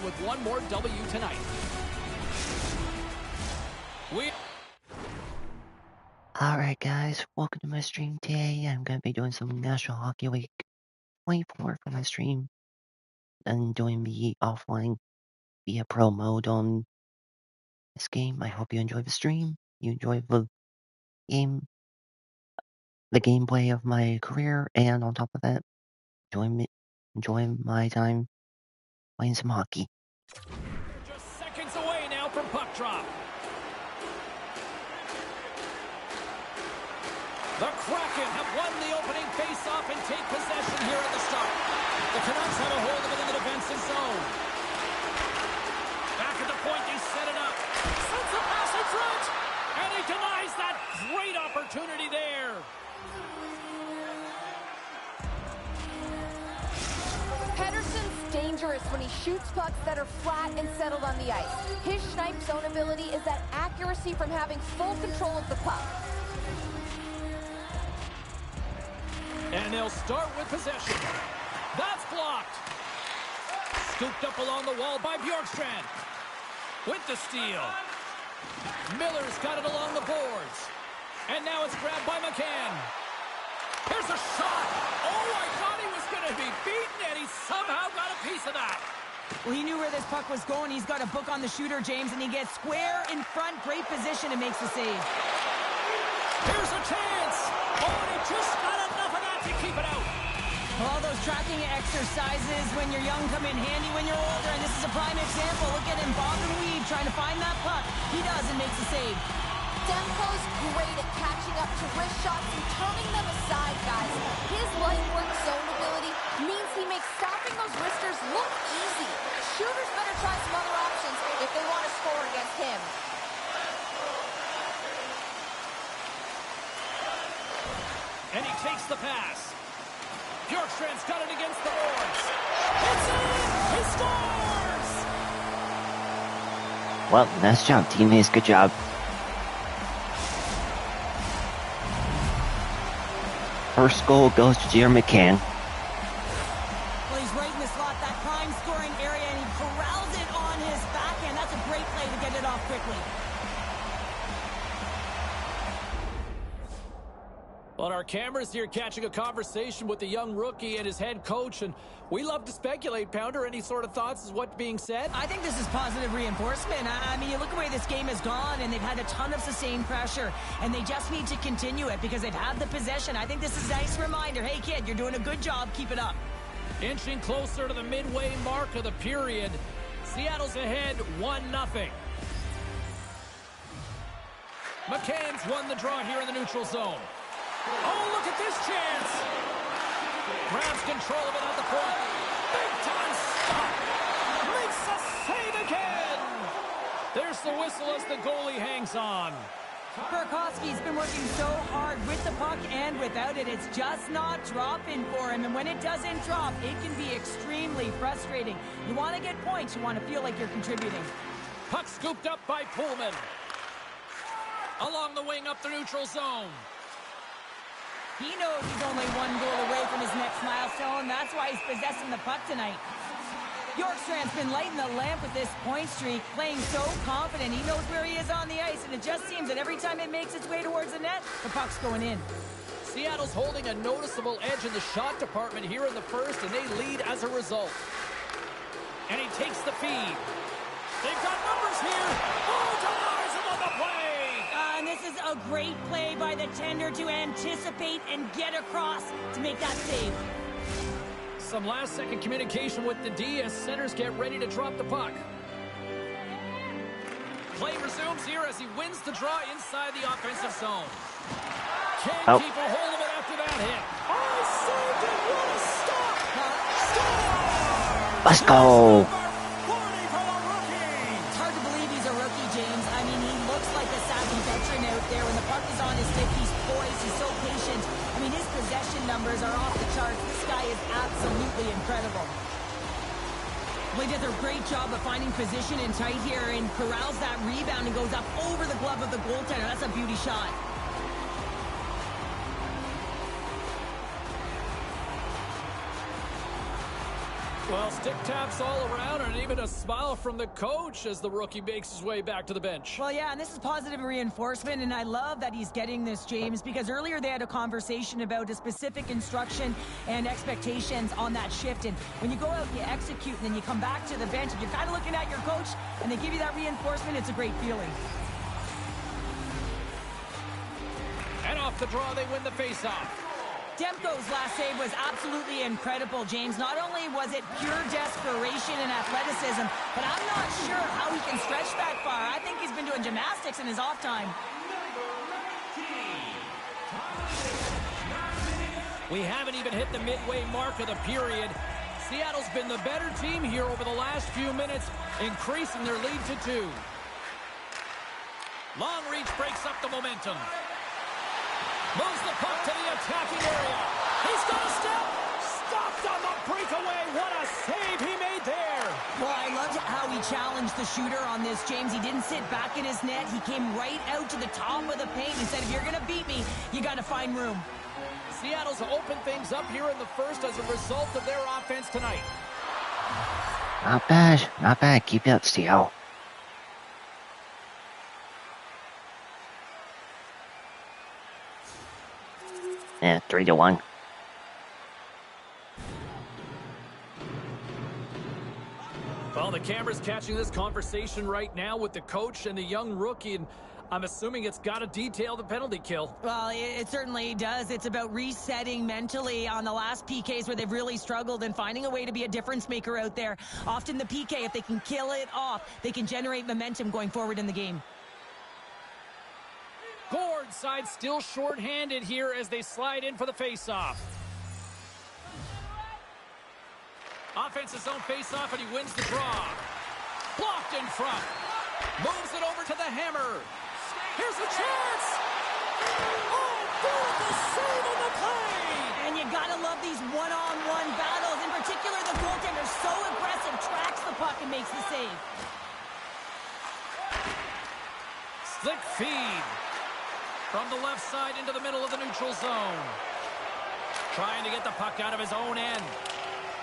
with one more W tonight. Alright guys, welcome to my stream today. I'm going to be doing some National Hockey League 24 for my stream. And doing the offline via pro mode on this game. I hope you enjoy the stream. You enjoy the game, the gameplay of my career, and on top of that, enjoy my time playing some hockey. Just seconds away now from puck drop. The Kraken have won the opening face-off and take possession here at the start. The Canucks have a hold of it in the defensive zone. Back at the point, they set it up. Sends the pass in front. And he denies that great opportunity there. Pedersen's dangerous when he shoots pucks that are flat and settled on the ice. His snipe zone ability is that accuracy from having full control of the puck. And they'll start with possession. That's blocked. Scooped up along the wall by Bjorkstrand. With the steal. Miller's got it along the boards. And now it's grabbed by McCann. Here's a shot. Oh, I thought he was going to be beaten, and he somehow got a piece of that. Well, he knew where this puck was going. He's got a book on the shooter, James, and he gets square in front. Great position and makes the save. Here's a chance. Oh, and he just got enough of that to keep it out. All those tracking exercises when you're young come in handy when you're older, and this is a prime example. Look at him bob and weave trying to find that puck. He does and makes the save. Demko's great at catching up to wrist shots and turning them aside, guys. His light work zone ability means he makes stopping those wristers look easy. Shooters better try some other options if they want to score against him. And he takes the pass. Bjorkstrand's got it against the boards. It's in! He scores! Well, nice job, teammates. Good job. First goal goes to Jeremy McCann. Well, he's right in the slot, that prime scoring area, and he corrals it on his backhand. That's a great play to get it off quickly. Well, our cameras here catching a conversation with the young rookie and his head coach, and we love to speculate. Pounder, any sort of thoughts as what's being said? I think this is positive reinforcement. I mean, you look at the way this game has gone, and they've had a ton of sustained pressure, and they just need to continue it because they've had the possession. I think this is a nice reminder. Hey, kid, you're doing a good job. Keep it up. Inching closer to the midway mark of the period. Seattle's ahead 1-0. McCann's won the draw here in the neutral zone. Oh, look at this chance. Grabs control of it at the point. Big time stop. Makes a save again. There's the whistle as the goalie hangs on. Burakovsky's been working so hard with the puck and without it. It's just not dropping for him. And when it doesn't drop, it can be extremely frustrating. You want to get points. You want to feel like you're contributing. Puck scooped up by Pullman. Along the wing up the neutral zone. He knows he's only one goal away from his next milestone. That's why he's possessing the puck tonight. Bjorkstrand's been lighting the lamp with this point streak, playing so confident. He knows where he is on the ice, and it just seems that every time it makes its way towards the net, the puck's going in. Seattle's holding a noticeable edge in the shot department here in the first, and they lead as a result. And he takes the feed. They've got numbers here. Oh, denies him on the play. And this is a great play by the tender to anticipate and get across to make that save. Some last-second communication with the D as centers get ready to drop the puck. Play resumes here as he wins the draw inside the offensive zone. Can't keep a hold of it after that hit. Oh, saved it! What a stop! Score! Let's go! It's hard to believe he's a rookie, James. I mean, he looks like a savvy veteran out there. When the puck is on his stick, he's poised, he's so patient. I mean, his possession numbers are off the charts. This guy is absolutely incredible. Well, he did a great job of finding position and tight here and corrals that rebound and goes up over the glove of the goaltender. That's a beauty shot. Well, stick taps all around and even a smile from the coach as the rookie makes his way back to the bench. Well, yeah, and this is positive reinforcement, and I love that he's getting this, James, because earlier they had a conversation about a specific instruction and expectations on that shift, and when you go out and you execute and then you come back to the bench and you're kind of looking at your coach and they give you that reinforcement, it's a great feeling. And off the draw, they win the faceoff. Demko's last save was absolutely incredible, James. Not only was it pure desperation and athleticism, but I'm not sure how he can stretch that far. I think he's been doing gymnastics in his off time. We haven't even hit the midway mark of the period. Seattle's been the better team here over the last few minutes, increasing their lead to 2. Long reach breaks up the momentum. Moves the puck to the attacking area. He's got a step. Stopped on the breakaway. What a save he made there. Well, I loved how he challenged the shooter on this, James. He didn't sit back in his net. He came right out to the top of the paint. He said, if you're going to beat me, you got to find room. Seattle's opened things up here in the first as a result of their offense tonight. Not bad. Not bad. Keep it up, Seattle. Yeah, 3-1. Well, the camera's catching this conversation right now with the coach and the young rookie, and I'm assuming it's got to detail the penalty kill. Well, it certainly does. It's about resetting mentally on the last PKs where they've really struggled and finding a way to be a difference maker out there. Often the PK, if they can kill it off, they can generate momentum going forward in the game. Gord side still short-handed here as they slide in for the face-off. Offensive zone face-off, and he wins the draw. Blocked in front. Moves it over to the hammer. Here's a chance. Oh, beautiful save on the play. And you gotta love these one-on-one battles. In particular, the goaltender so aggressive, tracks the puck and makes the save. Slick feed. From the left side into the middle of the neutral zone. Trying to get the puck out of his own end.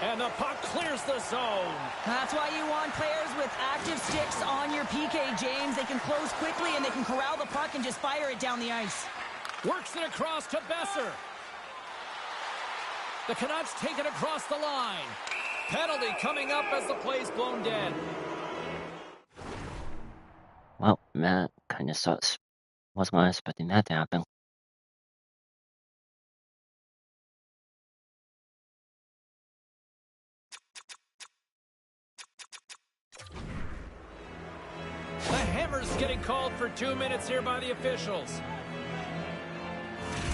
And the puck clears the zone. That's why you want players with active sticks on your PK, James. They can close quickly and they can corral the puck and just fire it down the ice. Works it across to Besser. The Canucks take it across the line. Penalty coming up as the play's blown dead. Well, that kind of sucks. Wasn't expecting that to happen. The hammer's getting called for 2 minutes here by the officials.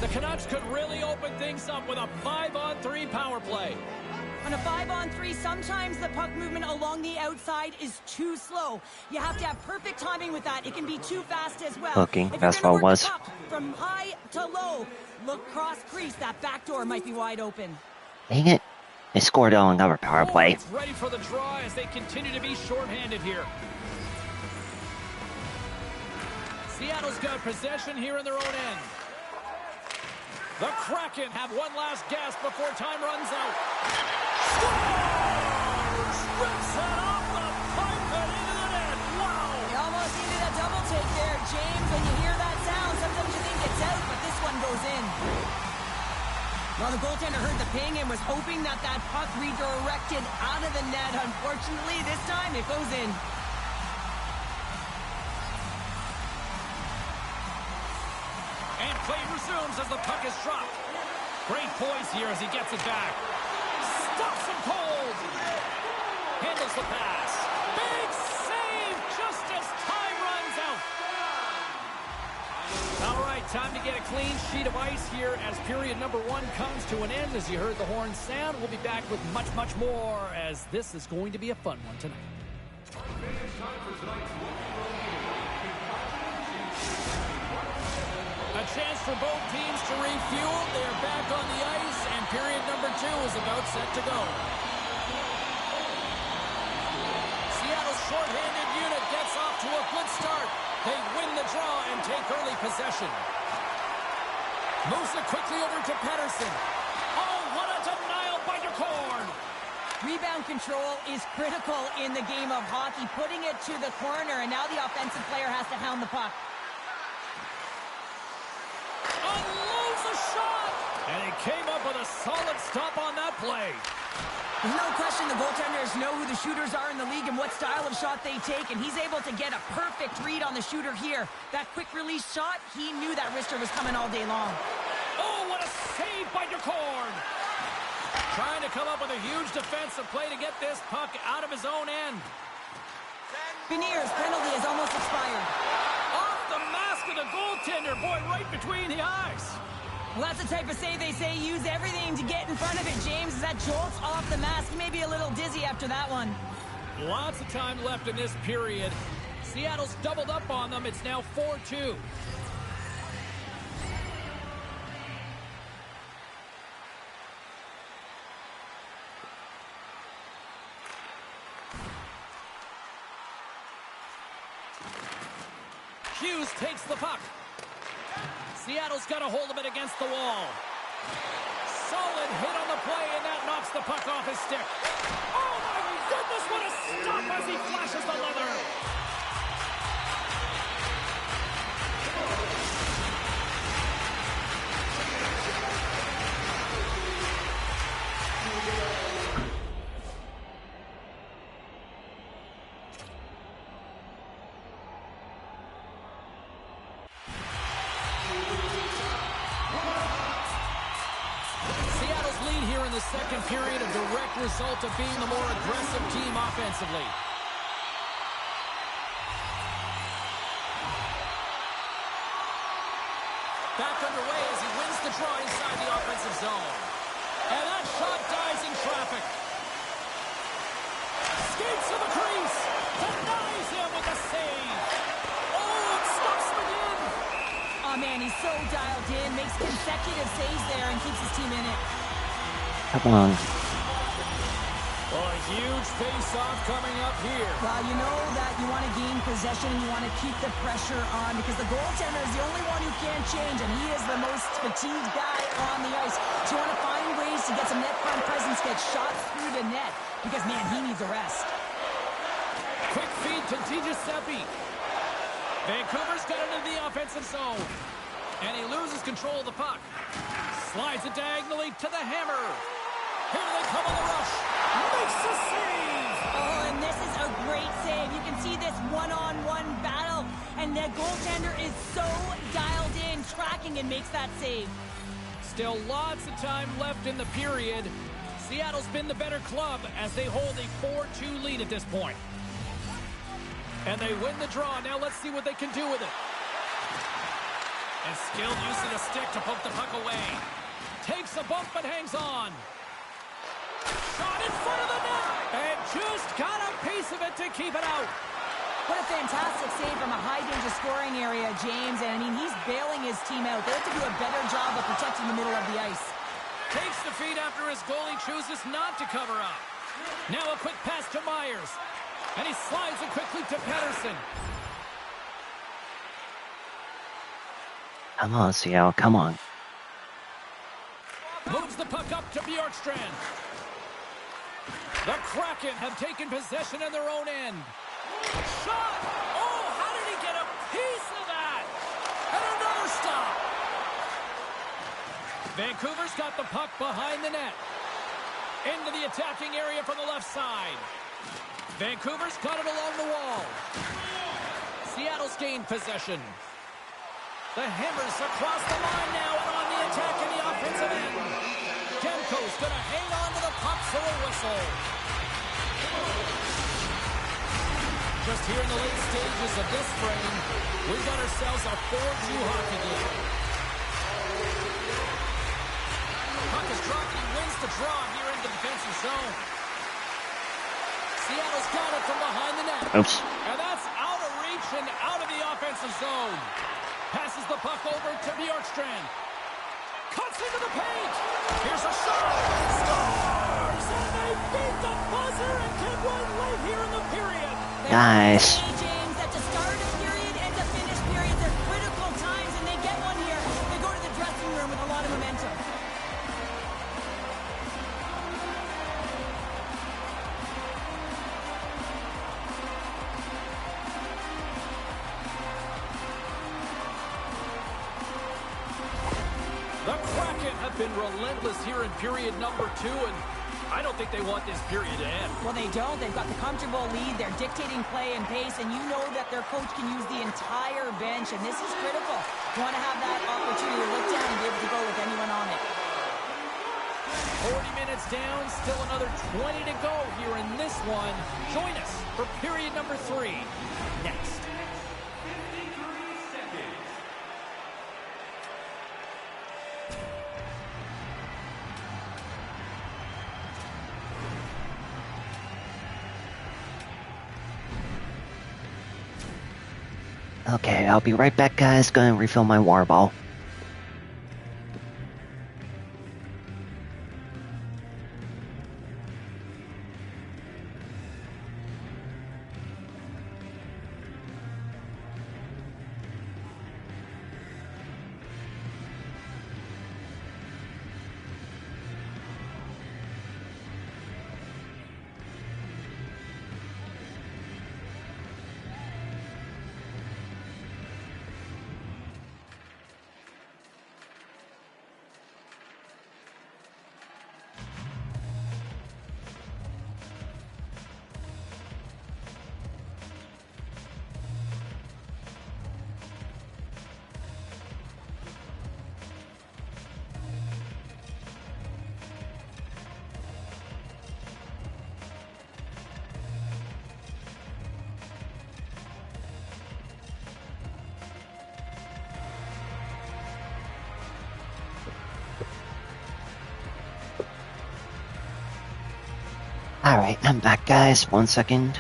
The Canucks could really open things up with a 5-on-3 power play. On a 5-on-3, sometimes the puck movement along the outside is too slow. You have to have perfect timing with that. It can be too fast as well. Looking, if that's you're what it gonna work was. the puck from high to low, look cross crease. That back door might be wide open. Dang it. They scored on another power play. It's ready for the draw as they continue to be shorthanded here. Seattle's got possession here in their own end. The Kraken have one last gasp before time runs out. Scores! Rips it off the pipe and into the net. Wow! You almost needed a double take there, James. When you hear that sound, sometimes you think it's out, but this one goes in. Well, the goaltender heard the ping and was hoping that that puck redirected out of the net. Unfortunately, this time it goes in. And play resumes as the puck is dropped. Great poise here as he gets it back. Stops him cold. Handles the pass. Big save just as time runs out. All right, time to get a clean sheet of ice here as period number 1 comes to an end. As you heard the horn sound, we'll be back with much, much more as this is going to be a fun one tonight. A chance for both teams to refuel. They're back on the ice, and period number 2 is about set to go. Seattle's shorthanded unit gets off to a good start. They win the draw and take early possession. Moves it quickly over to Pettersson. Oh, what a denial by DeCorn. rebound control is critical in the game of hockey, putting it to the corner, and now the offensive player has to hound the puck. Unloads a shot! And he came up with a solid stop on that play. There's no question the goaltenders know who the shooters are in the league and what style of shot they take, and he's able to get a perfect read on the shooter here. That quick release shot, he knew that wrister was coming all day long. Oh, what a save by DeCord! Trying to come up with a huge defensive play to get this puck out of his own end. Veneer's penalty has almost expired. Off the mask of the goaltender, boy, right between the eyes. Well, that's the type of save they say use everything to get in front of it, James. As that jolts off the mask, he may be a little dizzy after that one. Lots of time left in this period. Seattle's doubled up on them. It's now 4-2. Hughes takes the puck. Seattle's got a hold of it against the wall. Solid hit on the play, and that knocks the puck off his stick. Oh, my goodness, what a stop as he flashes the leather. The second period, a direct result of being the more aggressive team offensively. Back underway as he wins the draw inside the offensive zone. And that shot dies in traffic. Skates to the crease. Denies him with a save. Oh, it stops him again. Oh, man, he's so dialed in. Makes consecutive saves there and keeps his team in it. Come on. Well, a huge face-off coming up here. Well, you know that you want to gain possession and you want to keep the pressure on because the goaltender is the only one who can change, and he is the most fatigued guy on the ice. So you want to find ways to get some net front presence, get shots through the net because, man, he needs a rest. Quick feed to Giuseppe. Vancouver's got it into the offensive zone, and he loses control of the puck. Slides it diagonally to the hammer. Here they come on the rush. Makes the save. Oh, and this is a great save. You can see this one-on-one battle, and the goaltender is so dialed in, tracking, and makes that save. Still lots of time left in the period. Seattle's been the better club as they hold a 4-2 lead at this point. And they win the draw. Now let's see what they can do with it. And skilled use of the stick to poke the puck away. Takes a bump but hangs on. Shot in front of the net. And just got a piece of it to keep it out. What a fantastic save from a high-danger scoring area, James. And, I mean, he's bailing his team out. They have to do a better job of protecting the middle of the ice. Takes the feed after his goalie chooses not to cover up. Now a quick pass to Myers. And he slides it quickly to Pettersson. Come on, Seattle, come on. Moves the puck up to Bjorkstrand. The Kraken have taken possession in their own end. Shot! Oh, how did he get a piece of that? And another stop. Vancouver's got the puck behind the net. Into the attacking area from the left side. Vancouver's got it along the wall. Seattle's gained possession. The Hammers across the line now and on the attack in the offensive end. Demko's going to hang on to the puck for a whistle. Just here in the late stages of this frame, we've got ourselves a 4-2 hockey game. Puck is dropped and he wins the draw here in the defensive zone. Seattle's got it from behind the net. Oops. And that's out of reach and out of the offensive zone. Passes the puck over to Bjorkstrand. Cuts into the paint. Here's a shot. Scores! And they beat the buzzer and can win late here in the period. Nice. James, at the start of period and the finish period, they're critical times, and they get one here. They go to the dressing room with a lot of momentum. been relentless here in period number 2, and I don't think they want this period to end. Well, they don't. They've got the comfortable lead. They're dictating play and pace, and you know that their coach can use the entire bench, and this is critical. You want to have that opportunity to look down and be able to go with anyone on it. 40 minutes down, still another 20 to go here in this one. Join us for period number 3 next. Okay, I'll be right back, guys. Gonna refill my water bottle. Alright, I'm back, guys. 1 second.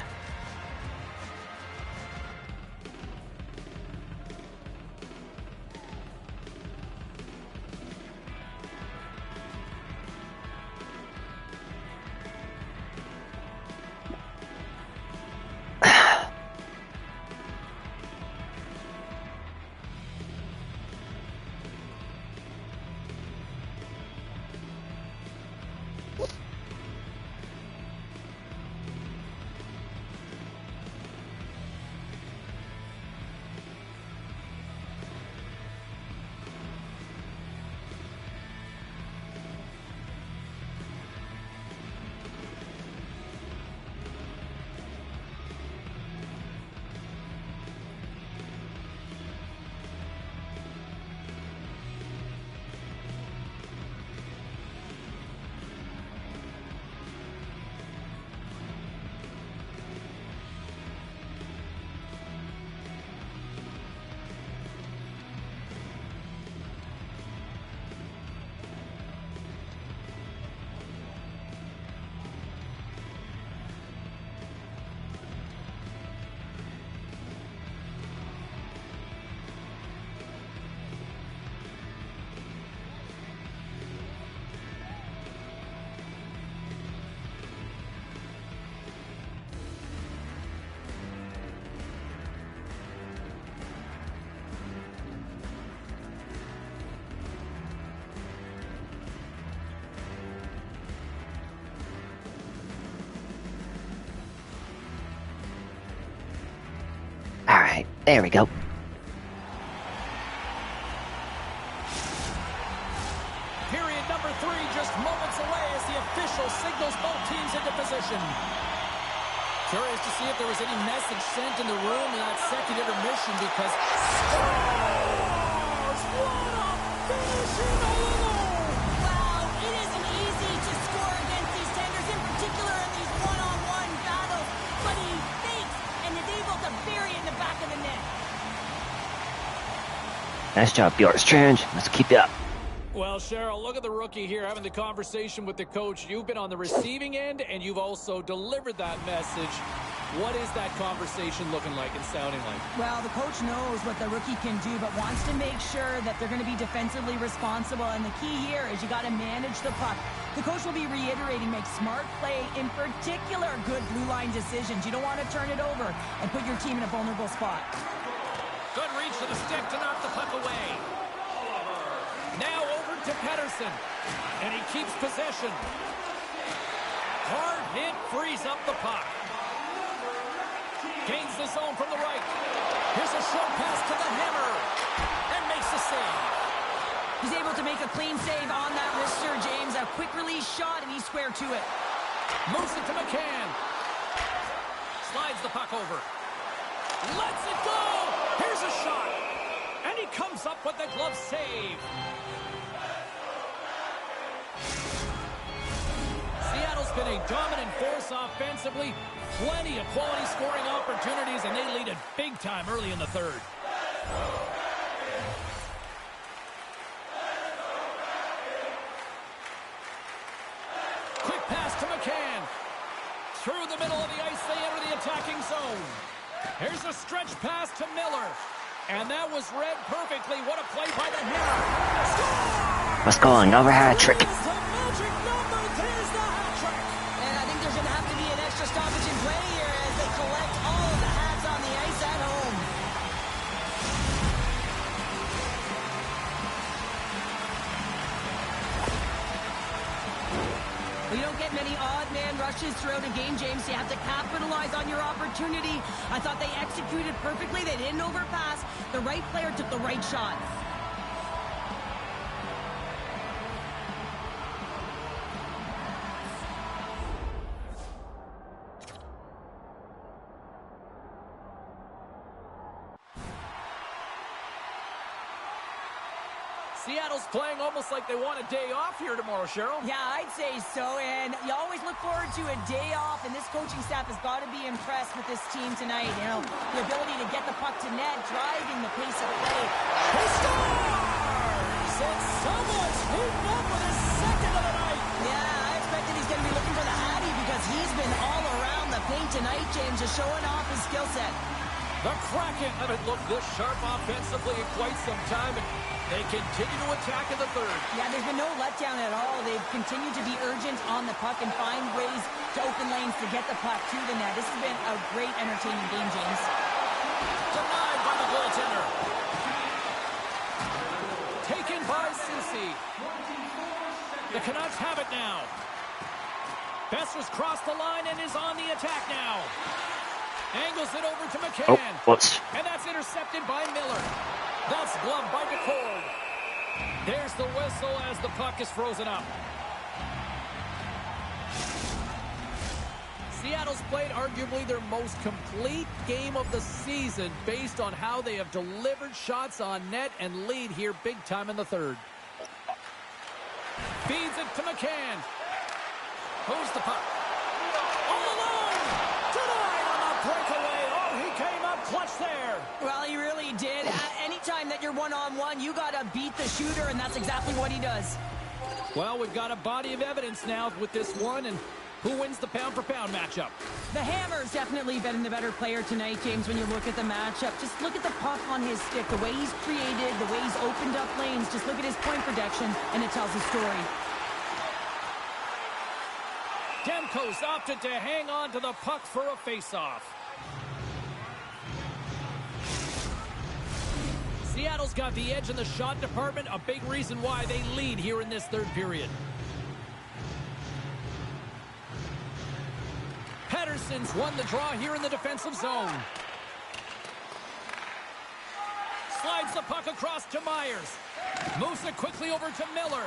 Alright, there we go. Period number 3 just moments away as the official signals both teams into position. Curious to see if there was any message sent in the room in that second intermission because... Scores! What a finishing goal! Wow, it isn't easy to score against these tenders, in particular in these one-on-one battles, but he fakes and is able to bury it in the back of the net. Nice job, Bjorkstrand. Let's keep it up. Well, Cheryl, look at the rookie here having the conversation with the coach. You've been on the receiving end, and you've also delivered that message. What is that conversation looking like and sounding like? Well, the coach knows what the rookie can do, but wants to make sure that they're going to be defensively responsible. And the key here is you got to manage the puck. The coach will be reiterating, make smart play, in particular, good blue line decisions. You don't want to turn it over and put your team in a vulnerable spot. Good reach to the stick to knock the puck away. Now over to Pettersson, and he keeps possession. Hard hit frees up the puck. Gains the zone from the right. Here's a short pass to the hammer, and makes the save. He's able to make a clean save on that wrister, James. A quick release shot, and he's square to it. Moves it to McCann. Slides the puck over. Lets it go! Here's a shot. And he comes up with the glove save. Seattle's been a dominant force offensively. Plenty of quality scoring opportunities, and they lead it big time early in the third. Quick pass to McCann. Through the middle of the ice, they enter the attacking zone. Here's a stretch pass to Miller. And that was read perfectly. What a play by the Hammer. Score! Let's go, another hat trick. There's the magic number. There's the hat trick. And I think there's going to have to be an extra stoppage in play here as they collect all of the hats on the ice at home. Well, you don't get many odd man rushes throughout a game, James. You have to capitalize on your opportunity. I thought they executed perfectly. They didn't overpass. The right player took the right shot. Seattle's playing almost like they want a day off here tomorrow, Cheryl. Yeah, I'd say so, and you always look forward to a day off, and this coaching staff has got to be impressed with this team tonight. You know, the ability to get the puck to net, driving the pace of play. He scores! And someone's moved up with his second of the night. Yeah, I expected he's going to be looking for the Hattie because he's been all around the paint tonight, James, just showing off his skill set. The Kraken haven't looked this sharp offensively in quite some time, and they continue to attack in the third. Yeah, there's been no letdown at all. They've continued to be urgent on the puck and find ways to open lanes to get the puck to the net. This has been a great, entertaining game, James. Denied by the goaltender. Taken by Susie. The Canucks have it now. Besser's crossed the line and is on the attack now. Angles it over to McCann. Oh, whoops. And that's intercepted by Miller. That's gloved by McCord. There's the whistle as the puck is frozen up. Seattle's played arguably their most complete game of the season based on how they have delivered shots on net and lead here big time in the third. Feeds it to McCann. Moves the puck. All alone! Denied on the breakaway. Oh, he came up clutch there. Well, he really did. Anytime that you're one-on-one, you got to beat the shooter, and that's exactly what he does. Well, we've got a body of evidence now with this one, and who wins the pound-for-pound matchup? The Hammer's definitely been the better player tonight, James, when you look at the matchup. Just look at the puck on his stick, the way he's created, the way he's opened up lanes. Just look at his point production, and it tells a story. Demko's opted to hang on to the puck for a face-off. Seattle's got the edge in the shot department, a big reason why they lead here in this third period. Pettersson's won the draw here in the defensive zone. Slides the puck across to Myers. Moves it quickly over to Miller.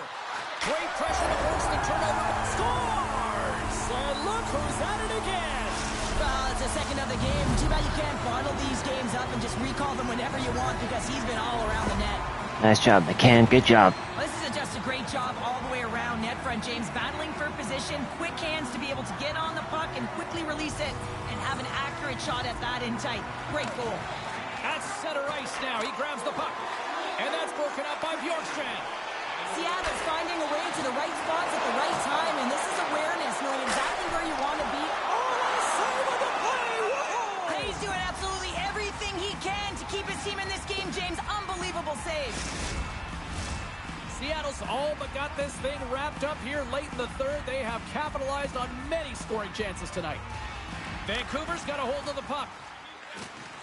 Great pressure to force the turnover. Scores! And look who's at it again. Well, it's the second of the game. Too bad you can't bottle these games up and just recall them whenever you want because he's been all around the net. Nice job, McCann. Good job. Well, this is just a great job all the way around net front, James. Battling for position, quick hands to be able to get on the puck and quickly release it and have an accurate shot at that in tight. Great goal. At center ice now. He grabs the puck. And that's broken up by Bjorkstrand. Seattle's finding a way to the right spots at the right time, and this is awareness, knowing exactly where you want to be. He's doing absolutely everything he can to keep his team in this game, James. Unbelievable save. Seattle's all but got this thing wrapped up here late in the third. They have capitalized on many scoring chances tonight. Vancouver's got a hold of the puck.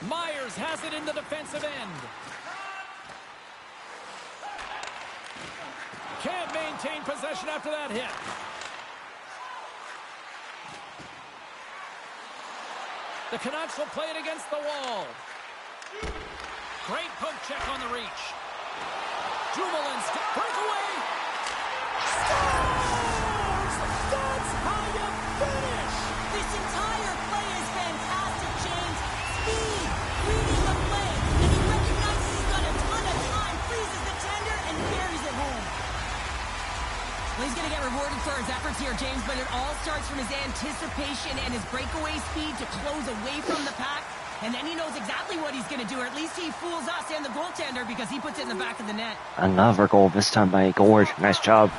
Myers has it in the defensive end. Can't maintain possession after that hit. The Canucks will play it against the wall. Great poke check on the reach. Dumoulin, breakaway. Scores! That's how you finish! This entire play is fantastic, James. Speed, reading the play, and he recognizes he's got a ton of time, freezes the tender, and carries it home. Well, he's going to get rewarded for his efforts here, James, but it all starts from his anticipation and his breakaway speed to close away from the pack. And then he knows exactly what he's going to do, or at least he fools us and the goaltender because he puts it in the back of the net. Another goal, this time by Gord. Nice job.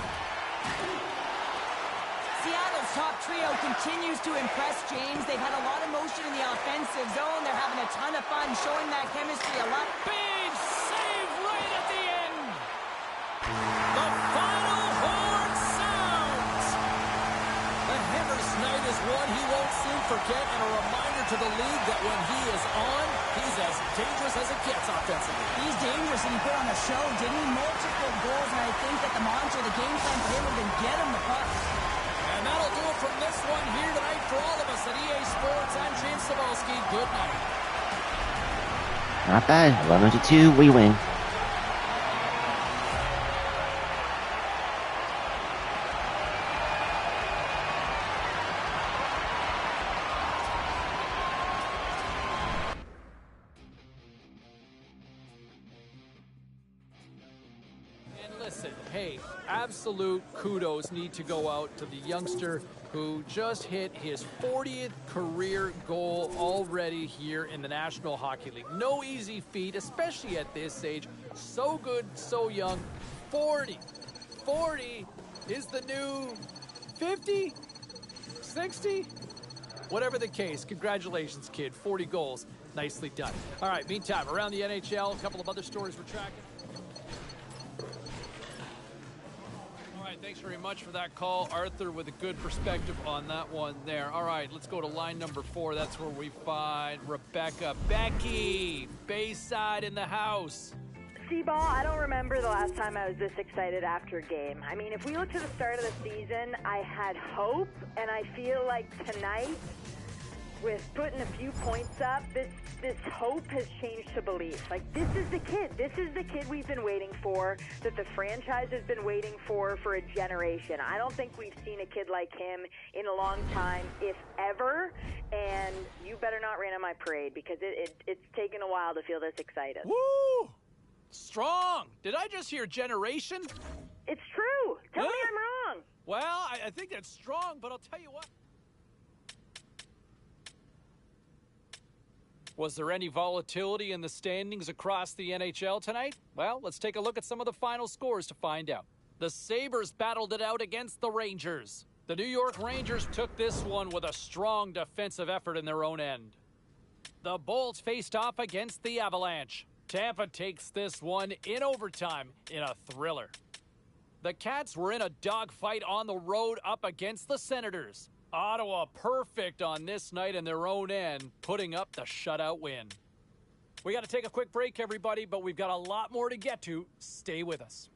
Seattle's top trio continues to impress, James. They've had a lot of motion in the offensive zone. They're having a ton of fun showing that chemistry a lot. Big save right at the end. The final horn sounds. The Hammer's night is one he won't soon forget, and a reminder to the league that when he is on, he's as dangerous as it gets offensively. He's dangerous, and he put on a show, didn't he? Multiple goals, and I think that the mantra, the game plan for him would have been get him the puck. And that'll do it from this one here tonight for all of us at EA Sports. I'm James Cebulski. Good night. Not bad. 11-2, we win. Listen, hey, absolute kudos need to go out to the youngster who just hit his 40th career goal already here in the National Hockey League. No easy feat, especially at this age. So good, so young. 40. 40 is the new 50? 60? Whatever the case, congratulations, kid. 40 goals. Nicely done. All right, meantime, around the NHL, a couple of other stories we're tracking. Thanks very much for that call, Arthur, with a good perspective on that one there. All right, let's go to line number 4. That's where we find Rebecca. Becky, Bayside in the house. C-Ball, I don't remember the last time I was this excited after a game. I mean, if we look to the start of the season, I had hope, and I feel like tonight, with putting a few points up, this hope has changed to belief. Like, this is the kid. This is the kid we've been waiting for, that the franchise has been waiting for a generation. I don't think we've seen a kid like him in a long time, if ever, and you better not rain on my parade, because it's taken a while to feel this excited. Woo! Strong! Did I just hear generation? It's true. Tell me I'm wrong. Well, I think that's strong, but I'll tell you what. Was there any volatility in the standings across the NHL tonight? Well, let's take a look at some of the final scores to find out. The Sabres battled it out against the Rangers. The New York Rangers took this one with a strong defensive effort in their own end. The Bolts faced off against the Avalanche. Tampa takes this one in overtime in a thriller. The Cats were in a dogfight on the road up against the Senators. Ottawa perfect on this night in their own end, putting up the shutout win. We got to take a quick break, everybody, but we've got a lot more to get to. Stay with us.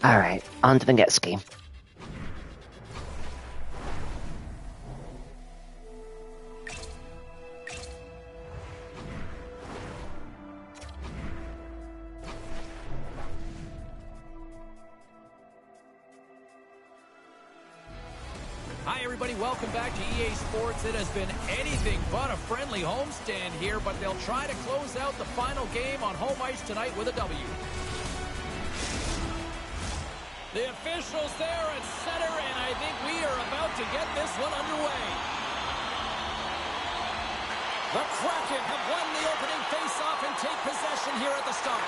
Alright, on to the next game. everybody. Welcome back to EA Sports. It has been anything but a friendly homestand here, but they'll try to close out the final game on home ice tonight with a W. The officials there at center, and I think we are about to get this one underway. The Kraken have won the opening faceoff and take possession here at the start.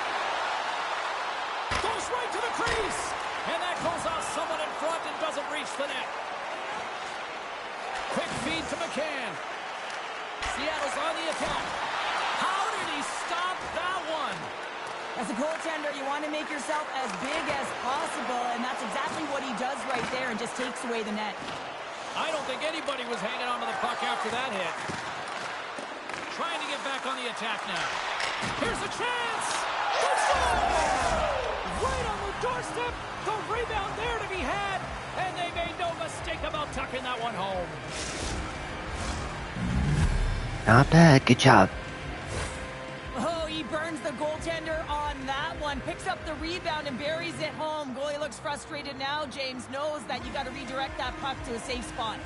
Goes right to the crease, and that goes off someone in front and doesn't reach the net. Quick feed to McCann. Seattle's on the attack. How did he stop that one? As a goaltender, you want to make yourself as big as possible, and that's exactly what he does right there and just takes away the net. I don't think anybody was hanging on to the puck after that hit. Trying to get back on the attack now. Here's a chance! Right on the doorstep, the rebound there to be had, and they made no mistake about tucking that one home. Not bad. Good job. Oh, he burns the goaltender on that one. Picks up the rebound and buries it home. Goalie looks frustrated now. James knows that you got to redirect that puck to a safe spot.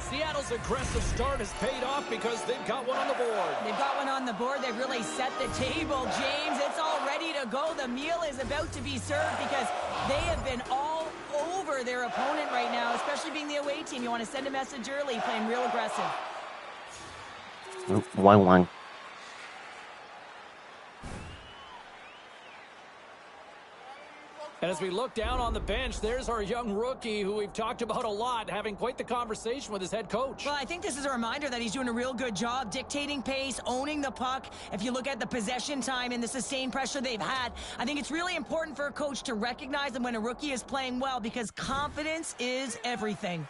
Seattle's aggressive start has paid off because they've got one on the board. They've got one on the board. They've really set the table, James. It's all ready to go. The meal is about to be served because they have been all over their opponent right now, especially being the away team. You want to send a message early, playing real aggressive. 1-1. And as we look down on the bench, there's our young rookie who we've talked about a lot, having quite the conversation with his head coach. Well, I think this is a reminder that he's doing a real good job dictating pace, owning the puck. If you look at the possession time and the sustained pressure they've had, I think it's really important for a coach to recognize them when a rookie is playing well because confidence is everything.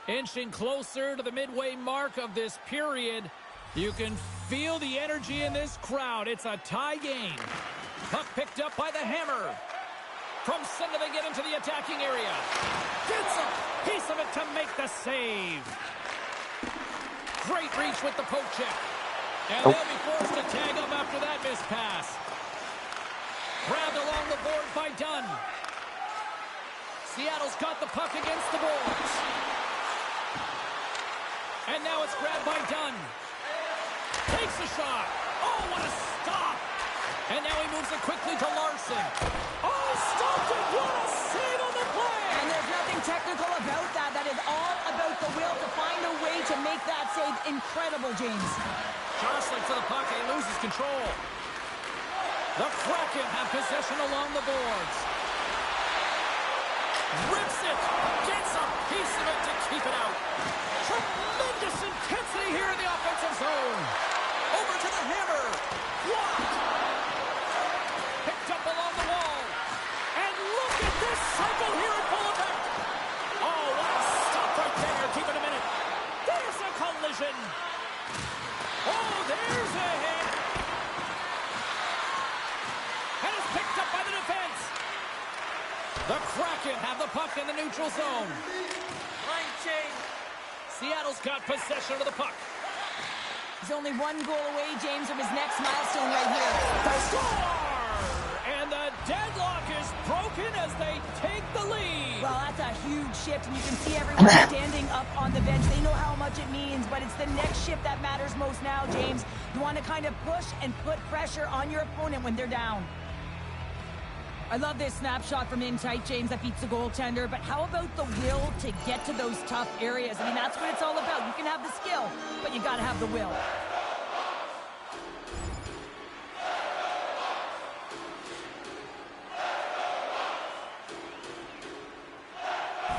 Inching closer to the midway mark of this period. You can feel the energy in this crowd. It's a tie game. Puck picked up by the Hammer. From center they get into the attacking area. Gets a piece of it to make the save. Great reach with the poke check. And they'll be forced to tag up after that missed pass. Grabbed along the board by Dunn. Seattle's got the puck against the boards. And now it's grabbed by Dunn. Takes a shot. Oh, what a stop. And now he moves it quickly to Larson. Oh, stopped it. What a save on the play. And there's nothing technical about that. That is all about the will to find a way to make that save incredible, James. Jostling for the puck. He loses control. The Kraken have possession along the boards. Rips it. Gets a piece of it to keep it out. Tremendous intensity here in the offensive zone. Over to the Hammer. Blocked. Picked up along the wall. And look at this cycle here in full effect. Oh, what a stop right there. Keep it a minute. There's a collision. Oh, there's a hit. And it's picked up by the defense. The Kraken have the puck in the neutral zone. Line change. Seattle's got possession of the puck. He's only one goal away, James, from his next milestone right here. They score! And the deadlock is broken as they take the lead. Well, that's a huge shift, and you can see everyone standing up on the bench. They know how much it means, but it's the next shift that matters most now, James. You want to kind of push and put pressure on your opponent when they're down. I love this snapshot from in tight, James, that beats the goaltender, but how about the will to get to those tough areas? I mean, that's what it's all about. You can have the skill, but you got to have the will.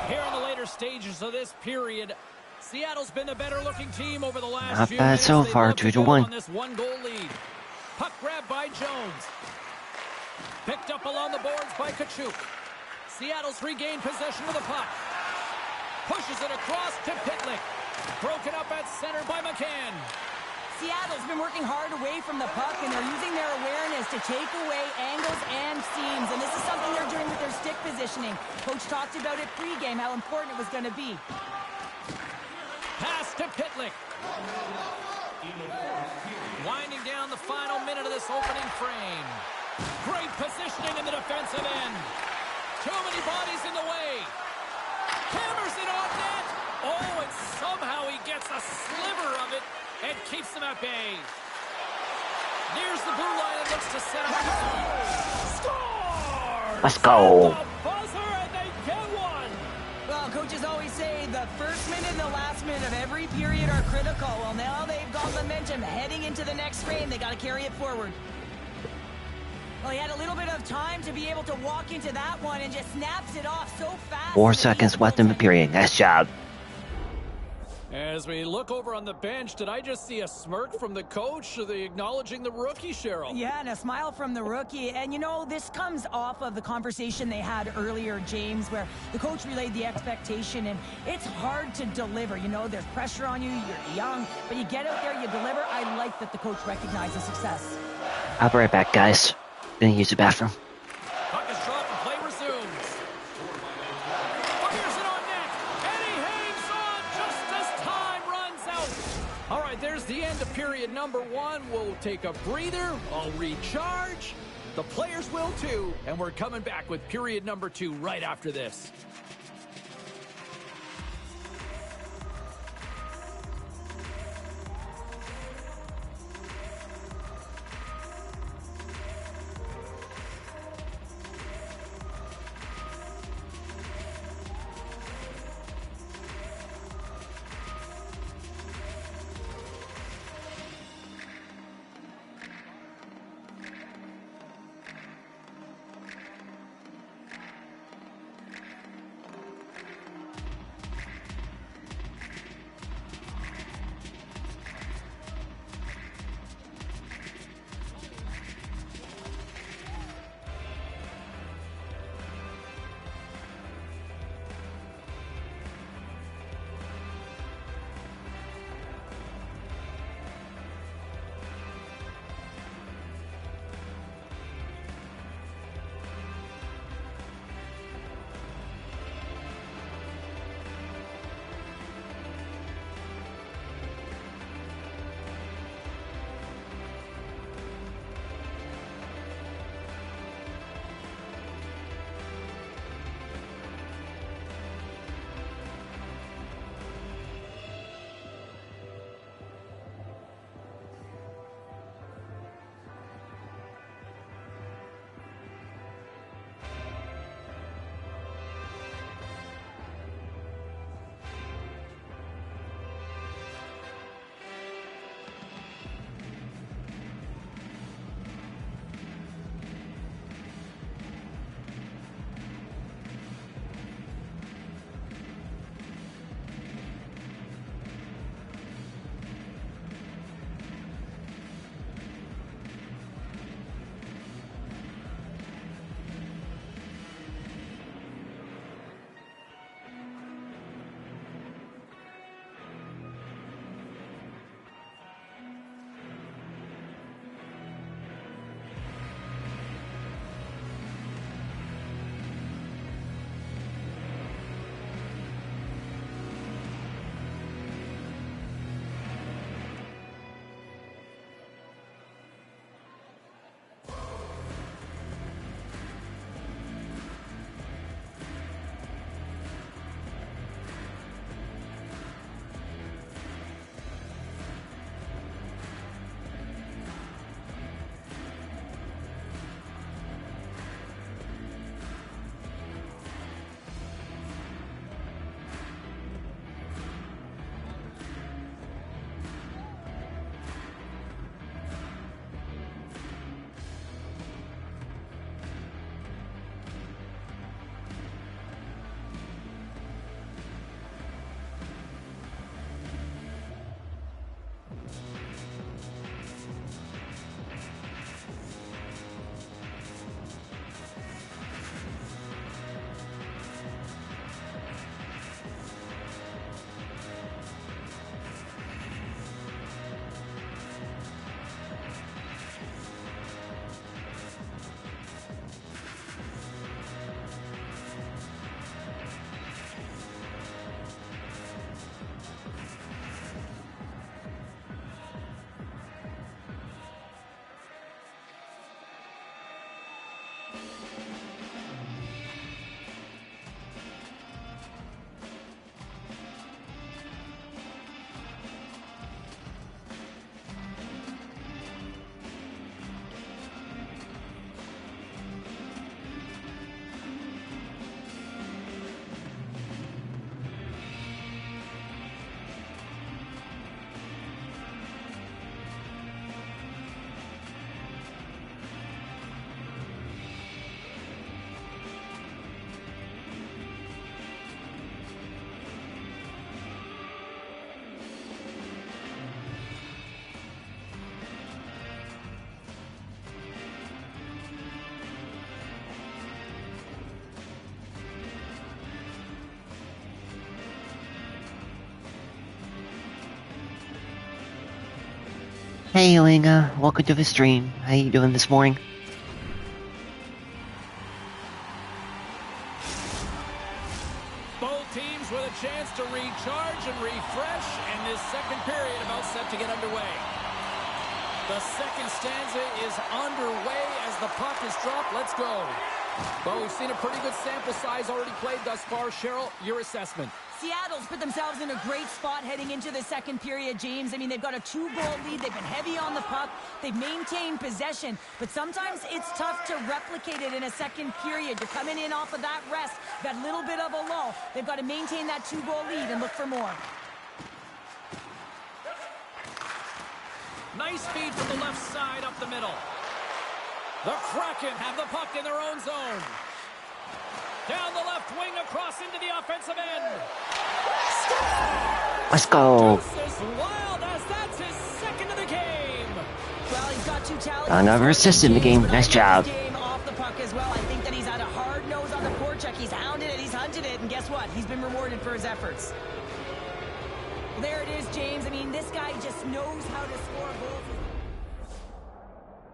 Here in the later stages of this period, Seattle's been the better-looking team over the last Not few bad minutes. so They've far, loved to 2-1. build on this one-goal lead. Puck grab by Jones. Picked up along the boards by Kachuk. Seattle's regained possession of the puck. Pushes it across to Pitlick. Broken up at center by McCann. Seattle's been working hard away from the puck, and they're using their awareness to take away angles and seams. And this is something they're doing with their stick positioning. Coach talked about it pregame, how important it was going to be. Pass to Pitlick. Winding down the final minute of this opening frame. Great positioning in the defensive end. Too many bodies in the way. Hammers it on net. Oh, and somehow he gets a sliver of it and keeps them at bay. Nears the blue line and looks to set up. Scores! Let's go. At the buzzer, and they get one. Well, coaches always say the first minute and the last minute of every period are critical. Well, now they've got momentum heading into the next frame. They got to carry it forward. Well, he had a little bit of time to be able to walk into that one and just snaps it off so fast. 4 seconds left in the period. Nice job. As we look over on the bench, did I just see a smirk from the coach or the acknowledging the rookie, Cheryl? Yeah, and a smile from the rookie. And, you know, this comes off of the conversation they had earlier, James, where the coach relayed the expectation, and it's hard to deliver. You know, there's pressure on you, you're young, but you get out there, you deliver. I like that the coach recognized the success. I'll be right back, guys. Gonna use the bathroom. Puck is dropped and play resumes. Fires it on net, and he hangs on just as time runs out. All right, there's the end of period number 1. We'll take a breather. I'll recharge. The players will too, and we're coming back with period number 2 right after this. Hey, Elena. Welcome to the stream. How you doing this morning? Both teams with a chance to recharge and refresh, and this second period about set to get underway. The second stanza is underway as the puck is dropped. Let's go. Well, we've seen a pretty good sample size already played thus far. Cheryl, your assessment. Seattle's put themselves in a great spot heading into the second period, James. I mean, they've got a 2-goal lead. They've been heavy on the puck. They've maintained possession. But sometimes it's tough to replicate it in a second period. You're coming in off of that rest, that little bit of a lull. They've got to maintain that 2-goal lead and look for more. Nice feed from the left side up the middle. The Kraken have the puck in their own zone. Down the left wing across into the offensive end. Let's go. Deuces Wild as that's his second of the game. Well, he's got 2 talented. Another assist in the game. Nice job. Game off the puck as well. I think that he's had a hard nose on the forecheck. He's hounded it. He's hunted it. And guess what? He's been rewarded for his efforts. Well, there it is, James. I mean, this guy just knows how to score goals.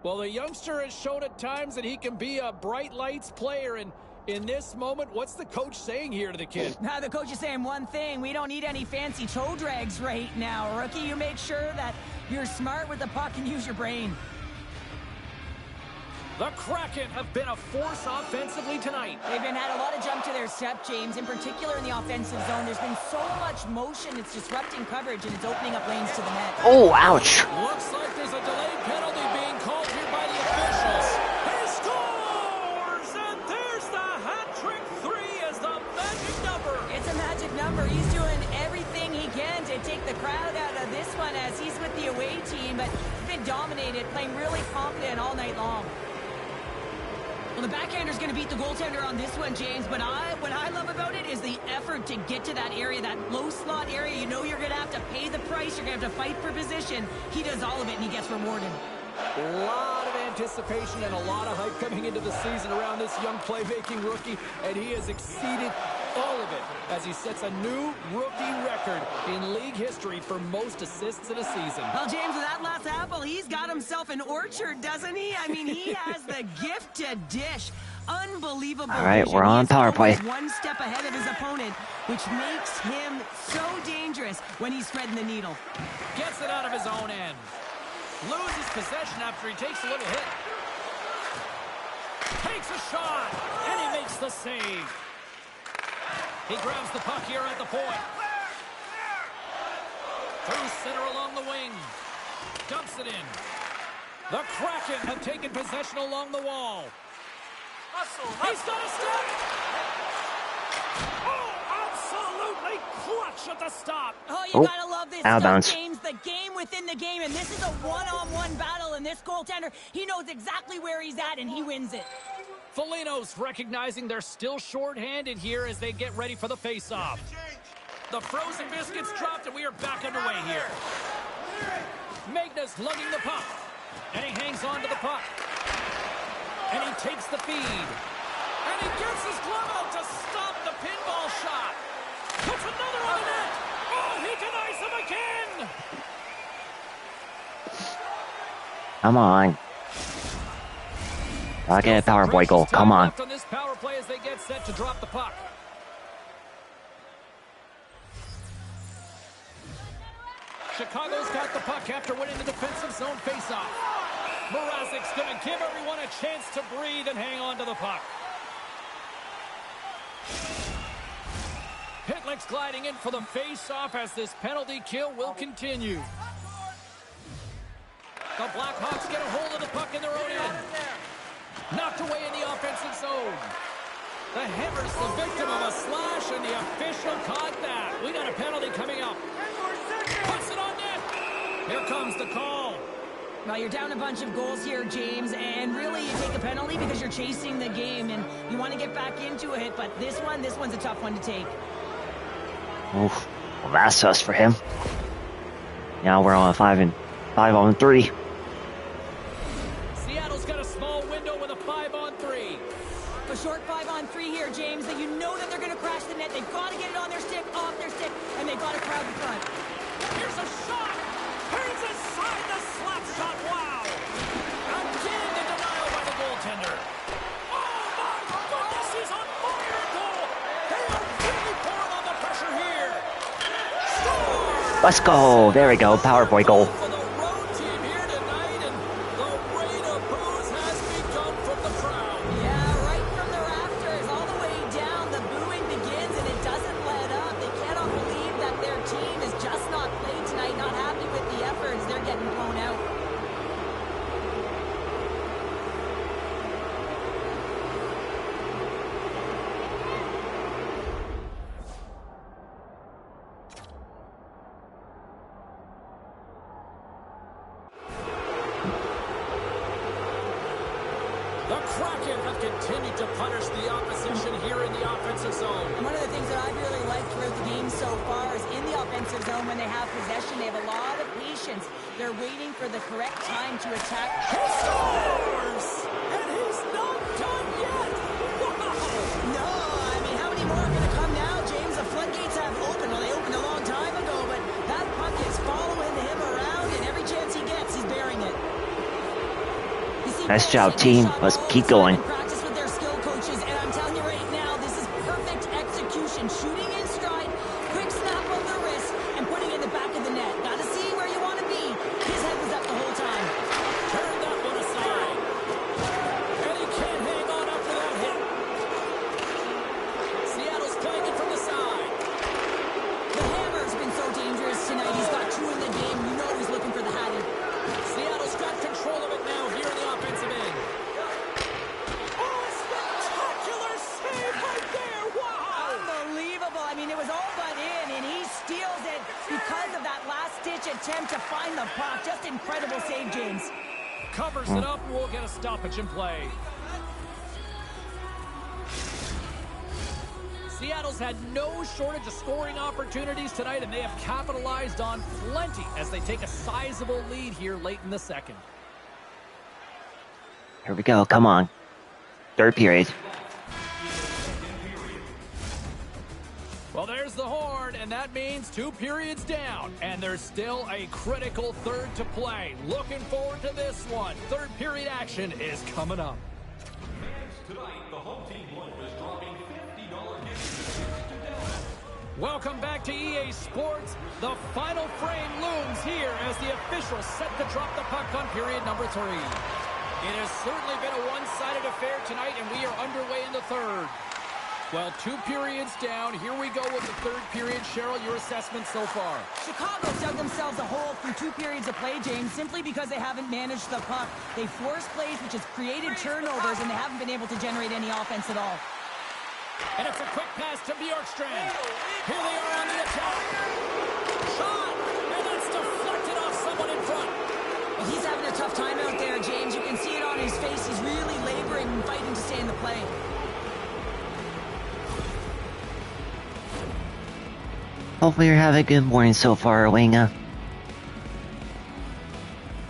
Well, the youngster has shown at times that he can be a bright lights player, and in this moment, what's the coach saying here to the kid? Now, the coach is saying one thing. We don't need any fancy toe drags right now. Rookie, you make sure that you're smart with the puck and use your brain. The Kraken have been a force offensively tonight. They've had a lot of jump to their step, James, in particular in the offensive zone. There's been so much motion, it's disrupting coverage, and it's opening up lanes to the net. Oh, ouch. Looks like there's a delayed penalty being called here by the officials. He scores! And there's the hat-trick 3 as the magic number. It's a magic number. He's doing everything he can to take the crowd out of this one as he's with the away team, but he's been dominated, playing really confident all night long. Well, the backhander's going to beat the goaltender on this one, James, but what I love about it is the effort to get to that area, that low slot area. You know you're going to have to pay the price. You're going to have to fight for position. He does all of it, and he gets rewarded. A lot of anticipation and a lot of hype coming into the season around this young playmaking rookie, and he has exceeded all of it as he sets a new rookie record in league history for most assists in a season. Well, James, with that last apple, he's got himself an orchard, doesn't he? I mean, he has the gift to dish. Unbelievable. All right, we're on power play. One step ahead of his opponent, which makes him so dangerous when he's threading the needle. Gets it out of his own end. Loses possession after he takes a little hit. Takes a shot, and he makes the save. He grabs the puck here at the point. Through center along the wing. Dumps it in. The Kraken have taken possession along the wall. He's done a step. Oh, absolutely clutch at the stop. Oh, you gotta love this out of stuff, bounds. James. The game within the game, and this is a one-on-one battle, and this goaltender, he knows exactly where he's at, and he wins it. Foligno's recognizing they're still short-handed here as they get ready for the face-off. The frozen biscuits dropped, and we are back underway here. Magnus lugging the puck, and he hangs on to the puck. And he takes the feed. And he gets his glove out to stop the pinball shot. Puts another on the net. Oh, he denies him again. Come on. I'll get a power play goal. Come on. Left on this power play as they get set to drop the puck. Chicago's got the puck after winning the defensive zone faceoff. Mrazek's going to give everyone a chance to breathe and hang on to the puck. Pitlick's gliding in for the face-off as this penalty kill will continue. The Blackhawks get a hold of the puck in their own end. Knocked away in the offensive zone. The Hammers the victim of a slash, and the official caught that. We got a penalty coming up. Puts it on net. Here comes the call. Well, you're down a bunch of goals here, James, and really you take a penalty because you're chasing the game, and you want to get back into it, but this one's a tough one to take. Oof. Well, that's us for him. Now we're on 5-on-3. Seattle's got a small window with a 5-on-3. A short 5-on-3 here, James, that you know that they're going to crash the net. They've got to get it on their stick, off their stick, and they've got to crowd the front. Here's a shot. Here's inside the slap Let's go. There we go. Power boy goal. For the road team here tonight, and the rain of boos has begun from the crowd. Yeah, right from the rafters, all the way down, the booing begins and it doesn't let up. They cannot believe that their team is just not played tonight, not happy with the efforts. They're getting blown out. The Kraken have continued to punish the opposition here in the offensive zone. And one of the things that I've really liked throughout the game so far is in the offensive zone when they have possession, they have a lot of patience. They're waiting for the correct time to attack. He scores! And he's not done yet! Wow! No, I mean, how many more are going to come now, James? The floodgates have opened. Well, they opened a long time ago, but that puck is following him around, and every chance he gets, he's bearing it. You see, Nice boys job, hit this team. shot Let's all keep the time going. in practice with their skill coaches, and I'm telling you right now, this is perfect execution. Shooting in stride, quick snap of the wrist, and putting it in the back of the net. Got to see where you want to be. His head was up the whole time. Turn that one aside. And he can't hang on after that hit. Seattle's playing it from the side. The hammer's been so dangerous tonight. He's got two in the game. You know he's looking for the hattie. Seattle's got control of it now here in the offensive end. Oh, a spectacular save right there! Wow! Unbelievable. I mean, it was all but in, and he steals it because of that last-ditch attempt to find the puck. Just incredible save, James. Covers it up, and we'll get a stoppage in play. Seattle's had no shortage of scoring opportunities tonight, and they have capitalized on plenty as they take a sizable lead here late in the second. Here we go. Come on. Third period. Well, there's the horn, and that means 2 periods down, and there's still a critical third to play. Looking forward to this one. Third period action is coming up. Tonight, the home team one is dropping $50 gift to Dallas. Welcome back to EA Sports. The final frame looms here as the officials set to drop the puck on period number 3. It has certainly been a one-sided affair tonight, and we are underway in the third. Well, 2 periods down. Here we go with the third period. Cheryl, your assessment so far? Chicago dug themselves a hole through 2 periods of play, James, simply because they haven't managed the puck. They forced plays, which has created turnovers, and they haven't been able to generate any offense at all. And it's a quick pass to Bjorkstrand. Here they are on the attack. Shot! And it's deflected off someone in front. Well, he's having a tough time out there, James. You can see it on his face. He's really laboring and fighting to stay in the play. Hopefully you're having a good morning so far, Winga.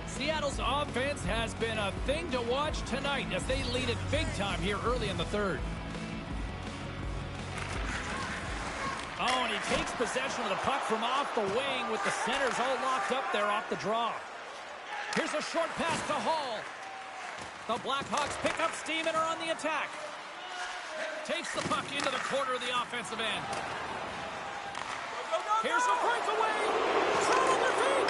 Seattle's offense has been a thing to watch tonight as they lead it big time here early in the third. Oh, and he takes possession of the puck from off the wing with the centers all locked up there off the draw. Here's a short pass to Hall. The Blackhawks pick up steam and are on the attack. Takes the puck into the corner of the offensive end. Here's a breakaway. Thrown on their feet.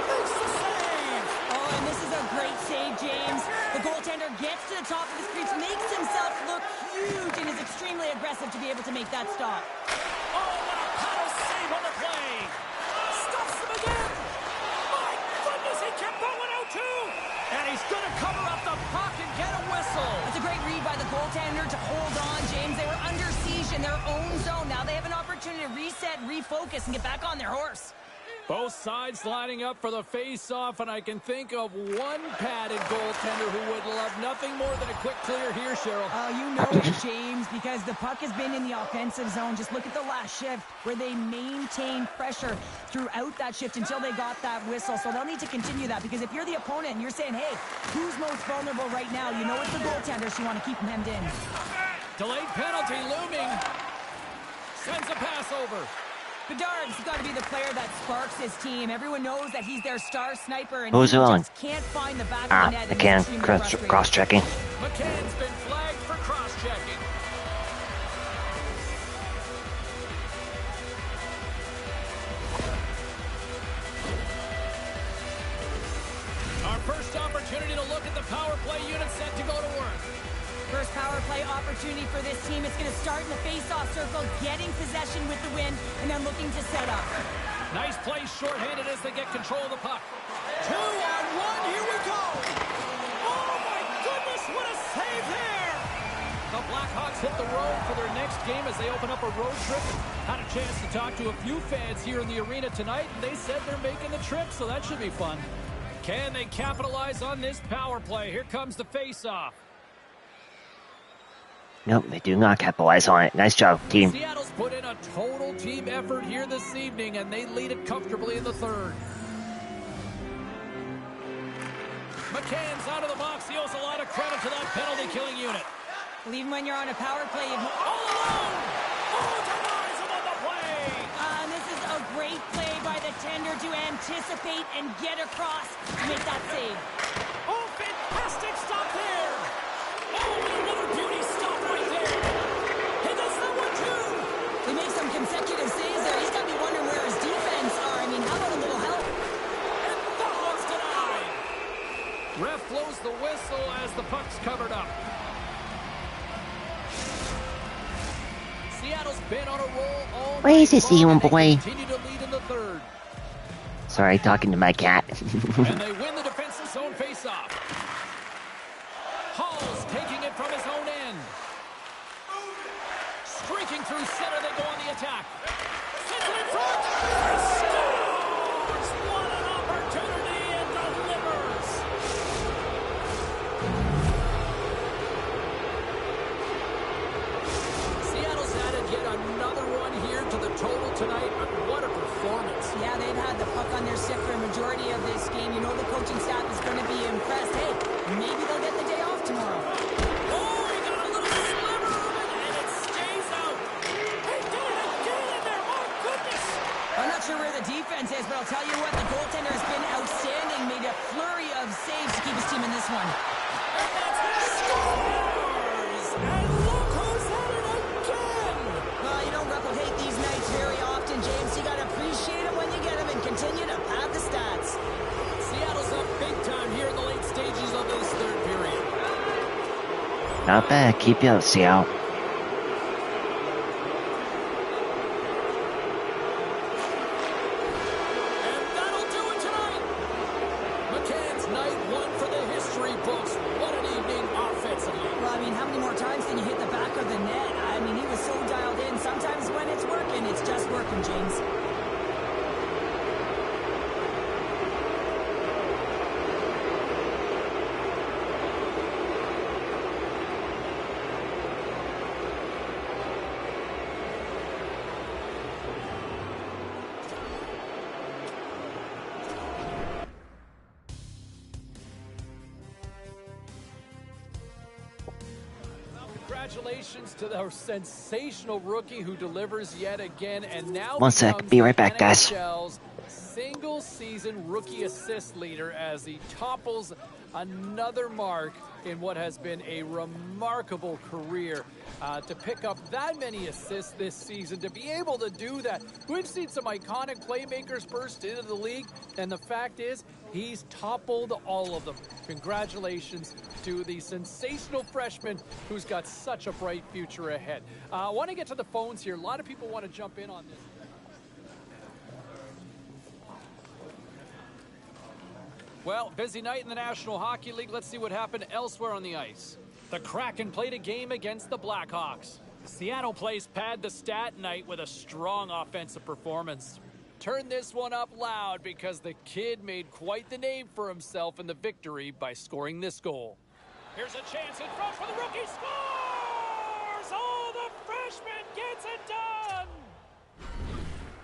Makes the save. Oh, and this is a great save, James. The goaltender gets to the top of his crease, makes himself look huge, and is extremely aggressive to be able to make that stop. Oh, what a paddle save on the play. Stuffs him again. My goodness, he kept that one out too. And he's going to cover up the puck and get a whistle. That's a great read by the goaltender to hold on, James. They were under siege in their own zone. Now they have an opportunity to reset, refocus, and get back on their horse. Both sides lining up for the face-off, and I can think of one padded goaltender who would love nothing more than a quick clear here, Cheryl. Oh, you know it, James, because the puck has been in the offensive zone. Just look at the last shift where they maintained pressure throughout that shift until they got that whistle. So they'll need to continue that, because if you're the opponent and you're saying, hey, who's most vulnerable right now? You know it's the goaltenders who want to keep them hemmed in. Delayed penalty looming. Sends a pass over. Bedard's got to be the player that sparks his team. Everyone knows that he's their star sniper, and Who's he on? just can't find the back of the net. I can't. Cross-checking. McCann's been flagged for cross-checking. opportunity for this team. It's going to start in the face-off circle, getting possession with the win, and then looking to set up. Nice play shorthanded as they get control of the puck. 2-on-1, here we go! Oh my goodness, what a save there! The Blackhawks hit the road for their next game as they open up a road trip. Had a chance to talk to a few fans here in the arena tonight, and they said they're making the trip, so that should be fun. Can they capitalize on this power play? Here comes the face-off. Nope, they do not capitalize on it. Nice job, team. Seattle's put in a total team effort here this evening, and they lead it comfortably in the third. McCann's out of the box. He owes a lot of credit to that penalty-killing unit. Well, even when you're on a power play... All alone! Oh, denies him on the play! And this is a great play by the tender to anticipate and get across to make that save. Oh, fantastic stop there! Oh, another beauty stop right there! He does that one too! He makes some consecutive saves there. He's got to be wondering where his defense are. I mean, how about a little help? And that one's denied! Ref blows the whistle as the puck's covered up. Seattle's been on a roll all Where is this night long, Ewan and they boy? continue to lead in the third. Sorry, talking to my cat. And they win the defensive zone faceoff. Hall's taking it from his own end. Streaking through center, they go on the attack. Sends it in front. He scores! What an opportunity and delivers! Seattle's added yet another one here to the total tonight, but what a performance. Yeah, they've had the puck on their stick for a majority of this game. You know the coaching staff is going to be impressed. Hey, maybe they'll get the day off tomorrow. Oh, he got a little sliver of it, and it stays out. He did it again in there. Oh, goodness. I'm not sure where the defense is, but I'll tell you what, the goaltender has been outstanding. Made a flurry of saves to keep his team in this one. And that's scores! And look who's at it again! Well, you don't replicate these nights very often, James. You got to appreciate them when you get them and continue to pad the stats. Seattle's up big time here in the late stages of this third period. Not bad. Keep you up, Seattle. And that'll do it tonight. McCann's night one for the history books. What an evening offensively. Well, I mean, how many more times can you hit the back of the net? I mean, he was so dialed in. Sometimes when it's working, it's just working, James. Congratulations to our sensational rookie who delivers yet again, and now One sec, becomes be right the back, guys. NHL's single-season rookie assist leader as he topples another mark in what has been a remarkable career. To pick up that many assists this season, to be able to do that. We've seen some iconic playmakers burst into the league, and the fact is, he's toppled all of them. Congratulations to the sensational freshman who's got such a bright future ahead. I want to get to the phones here. A lot of people want to jump in on this. Well, busy night in the National Hockey League. Let's see what happened elsewhere on the ice. The Kraken played a game against the Blackhawks. Seattle plays pad the stat night with a strong offensive performance. Turn this one up loud because the kid made quite the name for himself in the victory by scoring this goal. Here's a chance in front for the rookie. Scores! Oh, the freshman gets it done!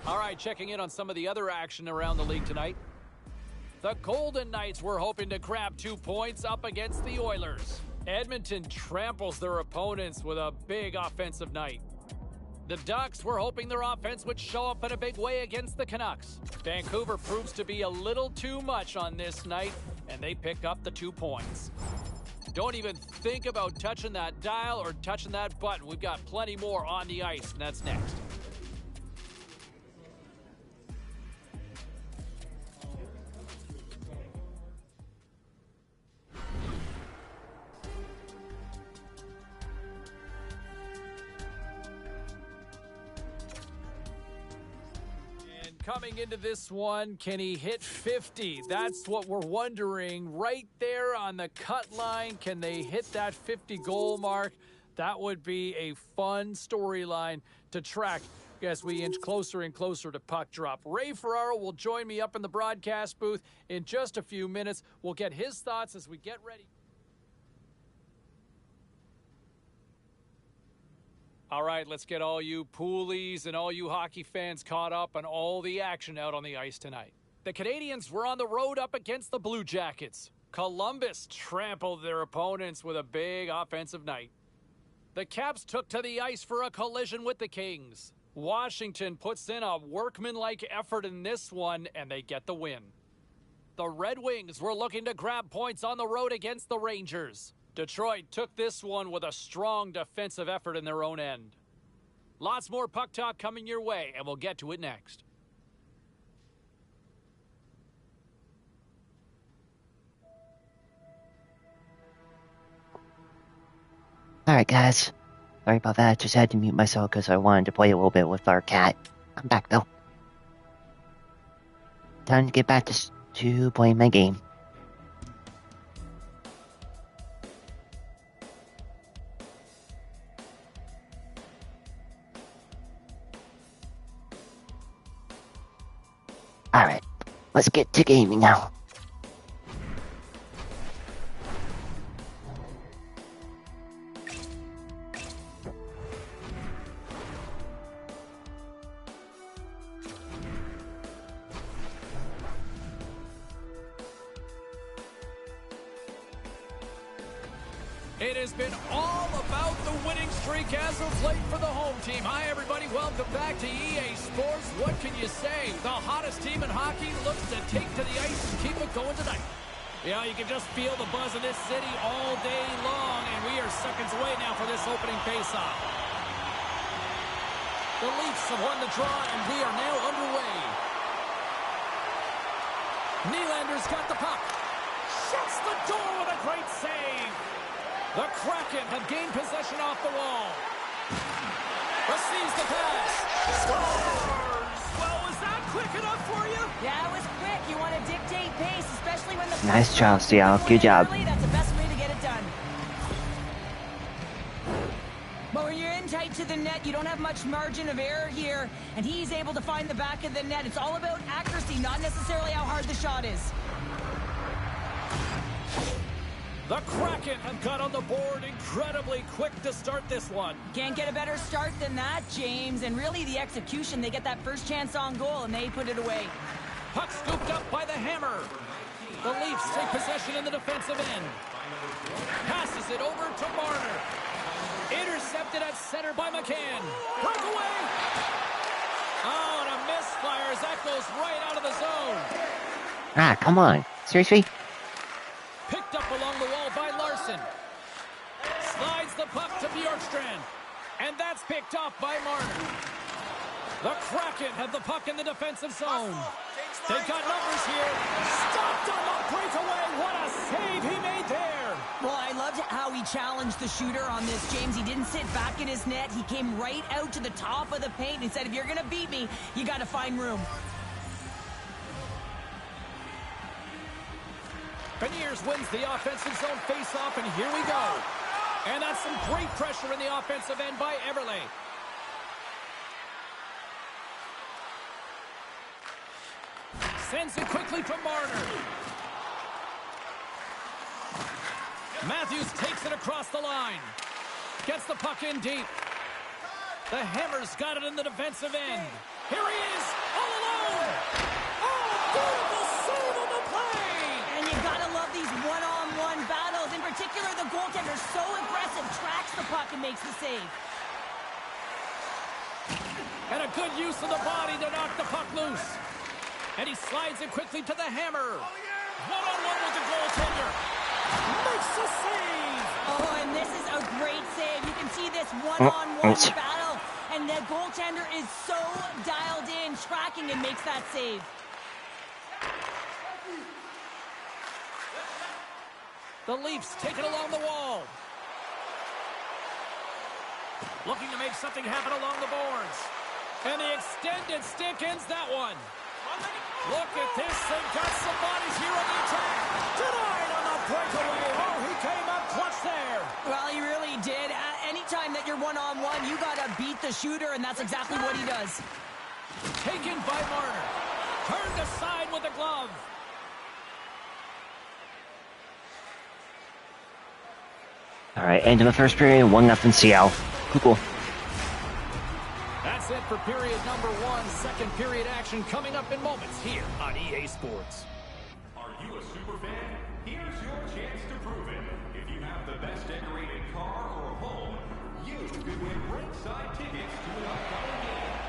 All right, checking in on some of the other action around the league tonight. The Golden Knights were hoping to grab 2 points up against the Oilers. Edmonton tramples their opponents with a big offensive night. The Ducks were hoping their offense would show up in a big way against the Canucks. Vancouver proves to be a little too much on this night, and they pick up the 2 points. Don't even think about touching that dial or touching that button. We've got plenty more on the ice, and that's next. coming into this one. Can he hit 50? That's what we're wondering. Right there on the cut line, can they hit that 50-goal mark? That would be a fun storyline to track as we inch closer and closer to puck drop. Ray Ferraro will join me up in the broadcast booth in just a few minutes. We'll get his thoughts as we get ready. All right, let's get all you poolies and all you hockey fans caught up on all the action out on the ice tonight. The Canadiens were on the road up against the Blue Jackets. Columbus trampled their opponents with a big offensive night. The Caps took to the ice for a collision with the Kings. Washington puts in a workmanlike effort in this one, and they get the win. The Red Wings were looking to grab points on the road against the Rangers. Detroit took this one with a strong defensive effort in their own end. Lots more puck talk coming your way, and we'll get to it next. Alright guys, sorry about that, just had to mute myself because I wanted to play a little bit with our cat. I'm back though. Time to get back to playing my game. Alright, let's get to gaming now. It has been all about the winning streak as of late for the home team. Hi, everybody. Welcome back to EA Sports. What can you say? The hottest team in hockey looks to take to the ice and keep it going tonight. Yeah, you can just feel the buzz in this city all day long, and we are seconds away now for this opening faceoff. The Leafs have won the draw, and we are now underway. Nylander's got the puck. Shuts the door with a great save. The Kraken have gained possession off the wall. Receives the pass. Scores! Well, was that quick enough for you? Yeah, it was quick. You want to dictate pace, especially when the... Nice job, Seattle. Good job. That's the best way to get it done. But when you're in tight to the net, you don't have much margin of error here, and he's able to find the back of the net. It's all about accuracy, not necessarily how hard the shot is. The Kraken have got on the board incredibly quick to start this one. Can't get a better start than that, James. And really the execution, they get that first chance on goal and they put it away. Puck scooped up by the Hammer. The Leafs take possession in the defensive end. Passes it over to Marner. Intercepted at center by McCann. Breakaway. Oh, and a misfire as that goes right out of the zone. Ah, come on. Seriously? Picked up along the wall by Larson. Slides the puck to Bjorkstrand. And that's picked off by Marner. The Kraken have the puck in the defensive zone. They've got numbers here. Stopped on the breakaway. What a save he made there. Well, I loved how he challenged the shooter on this, James. He didn't sit back in his net. He came right out to the top of the paint and said, if you're going to beat me, you got to find room. Beniers wins the offensive zone face-off, and here we go. And that's some great pressure in the offensive end by Everley. Sends it quickly to Marner. Matthews takes it across the line. Gets the puck in deep. The Hammer's got it in the defensive end. Here he is, all alone. Oh, beautiful save on the play. And you gotta love these one-on-one battles. In particular, the goaltender so aggressive, tracks the puck and makes the save. And a good use of the body to knock the puck loose. And he slides it quickly to the Hammer. One-on-one with the goaltender. Makes the save. Oh, and this is a great save. You can see this one-on-one battle. And the goaltender is so dialed in, tracking and makes that save. The Leafs take it along the wall. Looking to make something happen along the boards. And the extended stick ends that one. Look at this. They've got some bodies here on the attack. Denied on the breakaway. Oh, he came up clutch there. Well, he really did. Anytime that you're one-on-one, you got to beat the shooter, and that's exactly what he does. Taken by Marner. Turned aside with the glove. All right, end of the first period, 1-0 Seattle. Cool. That's it for period number 1. Second period action coming up in moments here on EA Sports. Are you a super fan? Here's your chance to prove it. If you have the best decorated car or home, you could win ringside tickets to an upcoming game.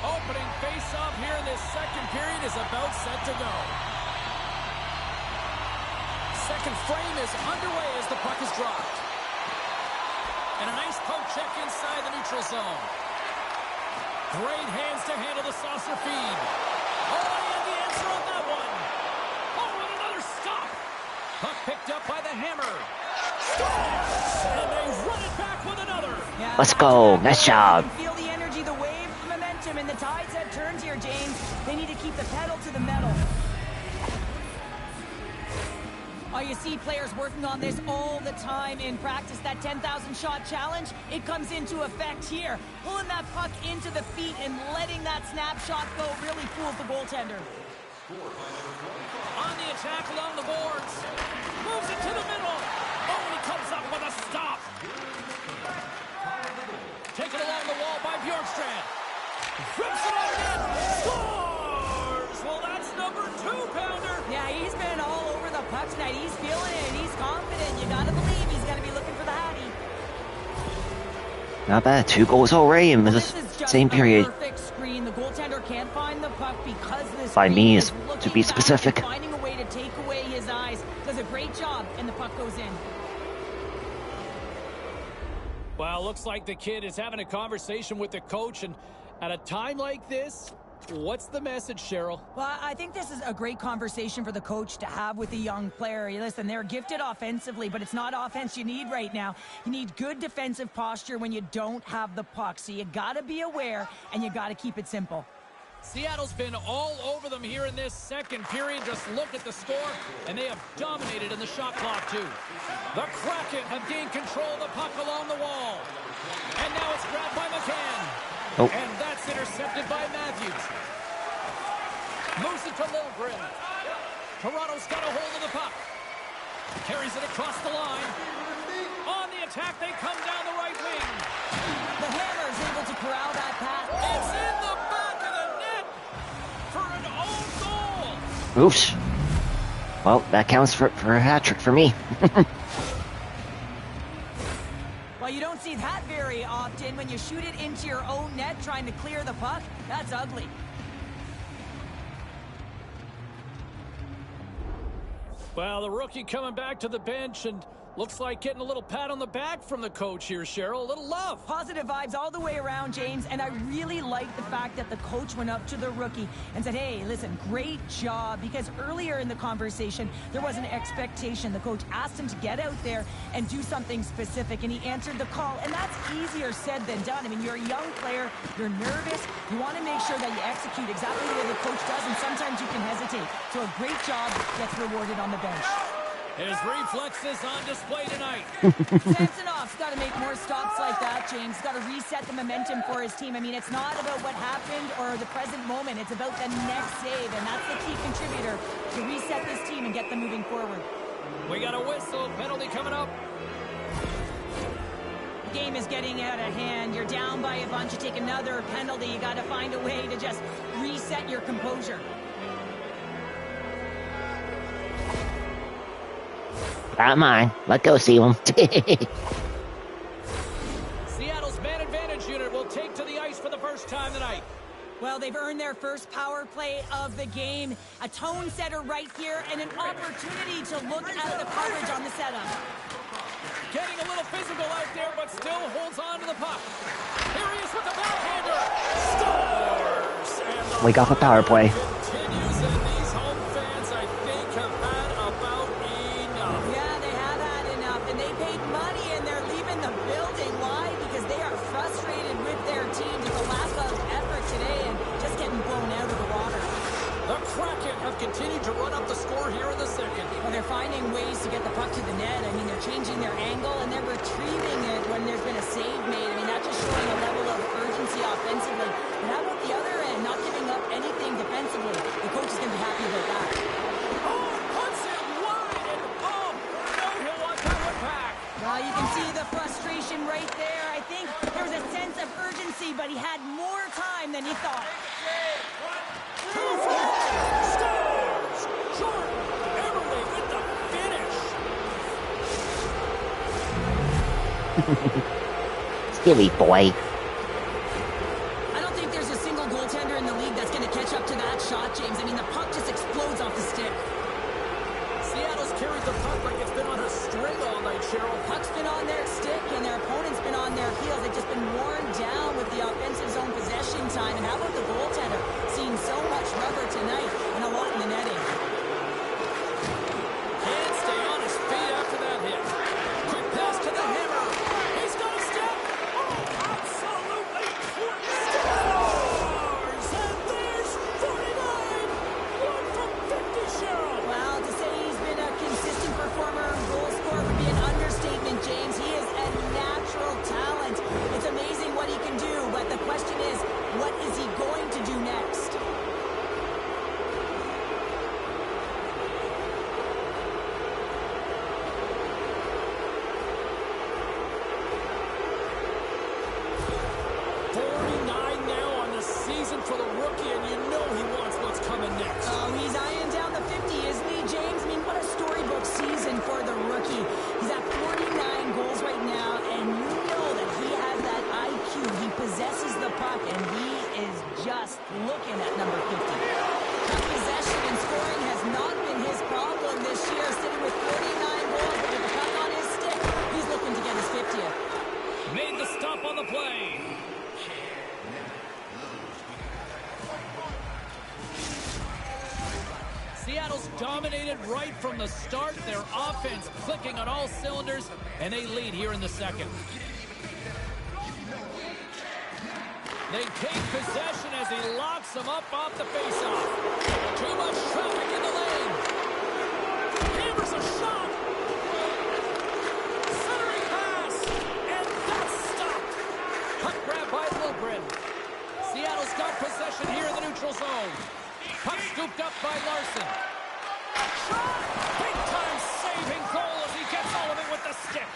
Opening face-off here in this second period is about set to go. Second frame is underway as the puck is dropped. And a nice poke check inside the neutral zone. Great hands to handle the saucer feed. Oh, he had the answer on that one. Oh, and another stop. Puck picked up by the hammer. Scores! And they run it back with another. Yeah, Let's go. Nice job. You can feel the energy, the wave, the momentum, and the tides have turned here, James. They need to keep the pedal to the metal. Oh, you see players working on this all the time in practice. That 10,000 shot challenge, it comes into effect here. Pulling that puck into the feet and letting that snapshot go really fools the goaltender. On the attack along the boards. Moves it to the middle. Oh, and he comes up with a stop. Taken along the wall by Bjorkstrand. Rips it out again. Scores! Well, that's number 2-pounder. Yeah, he's been all over the puck tonight. He's feeling it, and he's confident. You gotta believe he's gonna be looking for the Hattie. Not bad. 2 goals already in the same period. Perfect screen. The goaltender can't find the puck because this By me is looking to be back specific. and finding a way to take away his eyes. Does a great job, and the puck goes in. Well, looks like the kid is having a conversation with the coach, and at a time like this, what's the message, Cheryl? Well, I think this is a great conversation for the coach to have with a young player. Listen, they're gifted offensively, but it's not offense you need right now. You need good defensive posture when you don't have the puck. So you got to be aware, and you got to keep it simple. Seattle's been all over them here in this second period. Just look at the score, and they have dominated in the shot clock, too. The Kraken have gained control of the puck along the wall. And now it's grabbed by McCann. Oh. And that's intercepted by Matthews. Moves it to Lilgren. Toronto's got a hold of the puck. Carries it across the line. On the attack, they come down the right wing. The Hammer's able to corral that pass. It's in the back of the net for an own goal. Oops. Well, that counts for a hat trick for me. Well, you don't see that very often. When you shoot it into your own net trying to clear the puck, that's ugly. Well, the rookie coming back to the bench and looks like getting a little pat on the back from the coach here, Cheryl. A little love. Positive vibes all the way around, James, and I really like the fact that the coach went up to the rookie and said, hey, listen, great job, because earlier in the conversation, there was an expectation. The coach asked him to get out there and do something specific, and he answered the call, and that's easier said than done. I mean, you're a young player, you're nervous, you want to make sure that you execute exactly the way the coach does, and sometimes you can hesitate. So a great job gets rewarded on the bench. His reflexes on display tonight. Samsonov's got to make more stops like that, James. Got to reset the momentum for his team. I mean, it's not about what happened or the present moment. It's about the next save, and that's the key contributor to reset this team and get them moving forward. We got a whistle. Penalty coming up. The game is getting out of hand. You're down by a bunch. You take another penalty. You got to find a way to just reset your composure. Not mine. Let go, see him. Seattle's man advantage unit will take to the ice for the first time tonight. Well, they've earned their first power play of the game. A tone setter right here and an opportunity to look at the coverage on the setup. Getting a little physical out there, but still holds on to the puck. Here he is with the backhander. Scores! We got the power play. Continues, and these home fans, I think, have had about enough. Yeah, they have had enough, and they paid money, and they're leaving the building. Why? Because they are frustrated with their team, with the lack of effort today, and just continued to run up the score here in the second. Well, they're finding ways to get the puck to the net. I mean, they're changing their angle, and they're retrieving it when there's been a save made. I mean, that's just showing a level of urgency offensively. But how about the other end, not giving up anything defensively? The coach is going to be happy about that. Oh, puts it wide, and oh, no, he'll want that one back. Well, you can see the frustration right there. I think there was a sense of urgency, but he had more time than he thought. Scores! Jordan Eberle with the finish. Silly boy. I don't think there's a single goaltender in the league that's going to catch up to that shot, James. I mean, the puck just explodes off the stick. Seattle's carried the puck like it's been on a string all night, Cheryl. Puck's been on their stick, and their opponent's been on their heels. They've just been worn down with the offensive zone possession time. And how about the goaltender? Seeing so much rubber tonight and a lot in the netting. Can't stay on his feet after that hit. Quick pass to the hammer. He's got a step. Oh, absolutely. Scores! And there's 49. 1 from 50, Cheryl. Well, to say he's been a consistent performer and goal scorer would be an understatement, James. He is a natural talent. It's amazing what he can do, but the question is, what is he going to do next? For the rookie, and you know he wants what's coming next. Oh, he's eyeing down the 50, isn't he, James? I mean, what a storybook season for the rookie. He's at 49 goals right now, and you know that he has that IQ. He possesses the puck, and he is just looking at number 50. Puck possession and scoring has not been his problem this year, sitting with 49 goals, but with the puck on his stick, he's looking to get his 50th. Made the stop on the play. Seattle's dominated right from the start. Their offense clicking on all cylinders, and they lead here in the second. They take possession as he locks them up off the faceoff. Too much traffic in the lane. Hammers a shot. Centering pass, and that's stopped. Puck grab by Lilgren. Seattle's got possession here in the neutral zone. Puck scooped up by Larson. Shot! Big-time saving goal as he gets all of it with the stick.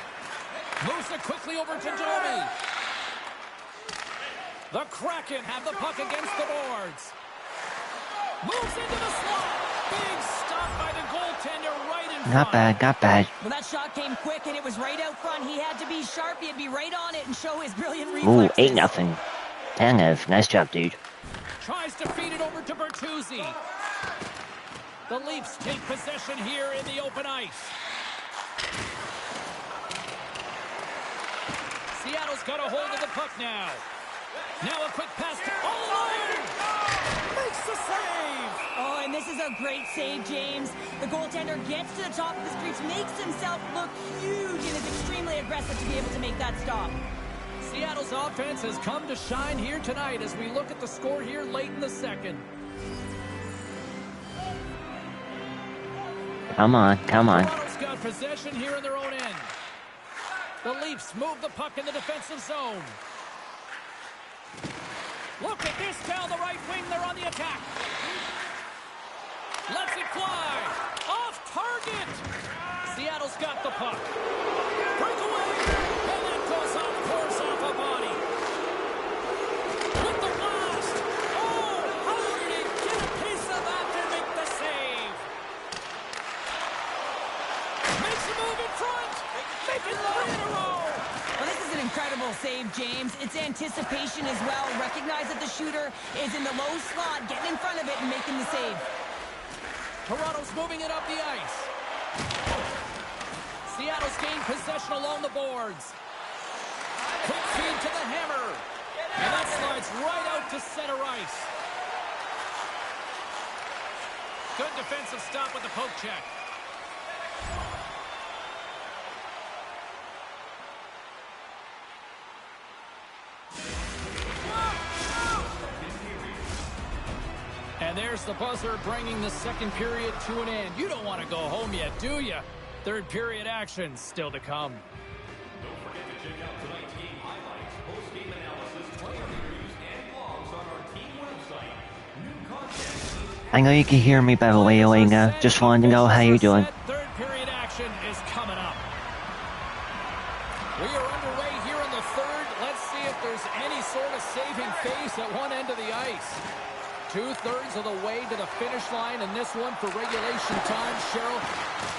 Moves it quickly over to Domi. The Kraken have the puck against the boards. Moves into the slot. Big stop by the goaltender right in front. Not bad, not bad. Well, that shot came quick, and it was right out front. He had to be sharp. He had to be right on it and show his brilliant Ooh, reflexes. 8-0. Tanev, nice job, dude. Tries to feed it over to Bertuzzi. The Leafs take possession here in the open ice. Seattle's got a hold of the puck now. Now a quick pass to alone. Makes the save. Oh, and this is a great save, James. The goaltender gets to the top of the streets, makes himself look huge, and is extremely aggressive to be able to make that stop. Seattle's offense has come to shine here tonight as we look at the score here late in the second. Come on, come on. Toronto's got possession here in their own end. The Leafs move the puck in the defensive zone. Look at this down the right wing. They're on the attack. Lets it fly. Off target. Seattle's got the puck. Breakaway. And that goes off course off a body. With the blast. Oh, how did he get a piece of that to make the save? Makes a move in front. Making 3 in a row. Well, this is an incredible save, James. It's anticipation as well. Recognize that the shooter is in the low slot, getting in front of it and making the save. Toronto's moving it up the ice. Seattle's gained possession along the boards. Quick feed to the hammer. And that slides right out to center ice. Good defensive stop with the poke check. And And there's the buzzer bringing the second period to an end. You don't want to go home yet, do you? Third period action still to come. Don't forget to check out tonight's game highlights, post-game analysis, player reviews, and blogs on our team website. New content. I know you can hear me by the way, Olinga. Just wanted to know how you're doing. Third period action is coming up. We are underway here in the third. Let's see if there's any sort of saving face at one end of the ice. 2/3 of the way to the finish line, and this one for regulation time. Cheryl,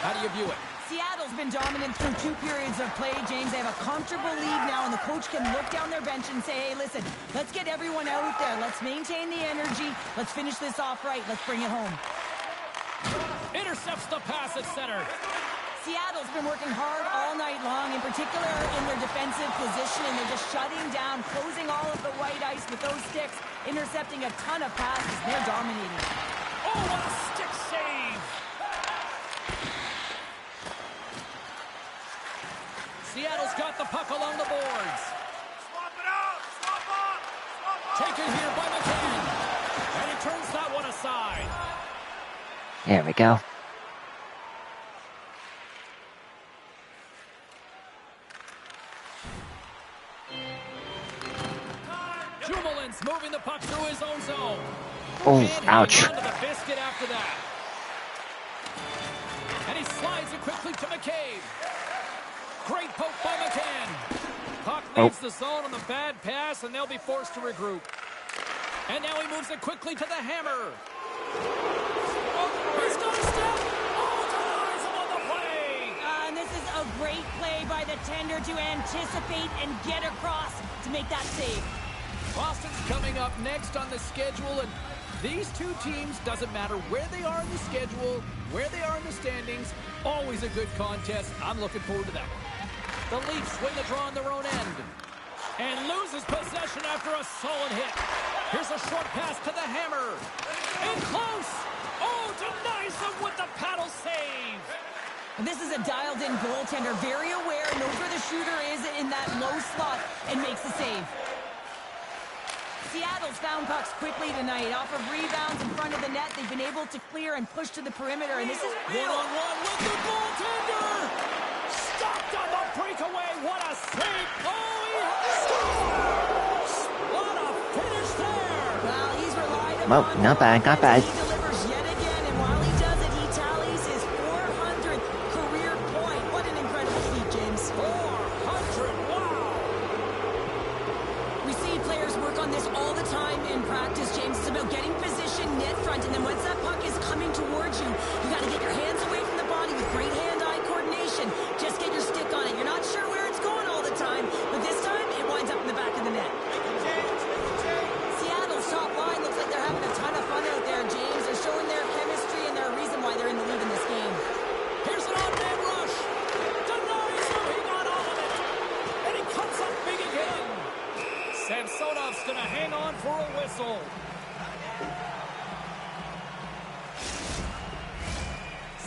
how do you view it? Seattle's been dominant through 2 periods of play, James. They have a comfortable lead now, and the coach can look down their bench and say, hey, listen, let's get everyone out there. Let's maintain the energy. Let's finish this off right. Let's bring it home. Intercepts the pass at center. Seattle's been working hard all night long, in particular in their defensive positioning. They're just shutting down, closing all of the white ice with those sticks, intercepting a ton of passes. They're dominating. Oh, what a stick save! Seattle's got the puck along the boards. Swap it out! Swap up! Swap up! Taken here by McCann. And he turns that one aside. There we go. Jumalin's moving the puck through his own zone. Oh, And ouch. onto the biscuit after that. And he slides it quickly to McCabe. Great poke by McCann. Puck leaves the zone on the bad pass, and they'll be forced to regroup. And now he moves it quickly to the hammer. Oh, he's got a step. Oh, denies him on the play. And this is a great play by the tender to anticipate and get across to make that save. Boston's coming up next on the schedule, and these two teams, doesn't matter where they are in the schedule, where they are in the standings, always a good contest. I'm looking forward to that one. The Leafs win the draw on their own end and loses possession after a solid hit. Here's a short pass to the hammer. In close. Oh, denies him with the paddle save. And this is a dialed-in goaltender, very aware, knows where the shooter is in that low slot, and makes the save. Seattle's found pucks quickly tonight. Off of rebounds in front of the net, they've been able to clear and push to the perimeter, and this is real. One-on-one with the goaltender. Stopped on the breakaway. What a save. Oh, he scores. What a finish there. Well, he's relied upon. Well, not bad, not bad. He delivers yet again, and while he does it, he tallies his 400th career point. What an incredible feat, James. 400. Wow. We see players work on this all the time in practice, James. It's about getting position net front, and then once that puck is coming towards you, you got to get your hands away from the body with great hand-eye coordination. Just get your stick on it. You're not sure where it's going all the time, but this time it winds up in the back of the net. Seattle's top line looks like they're having a ton of fun out there, James. They're showing their chemistry, and they're a reason why they're in the lead in this game. Here's an on-man rush. Denies him. He got all of it. And he comes up big again. Samsonov's going to hang on for a whistle.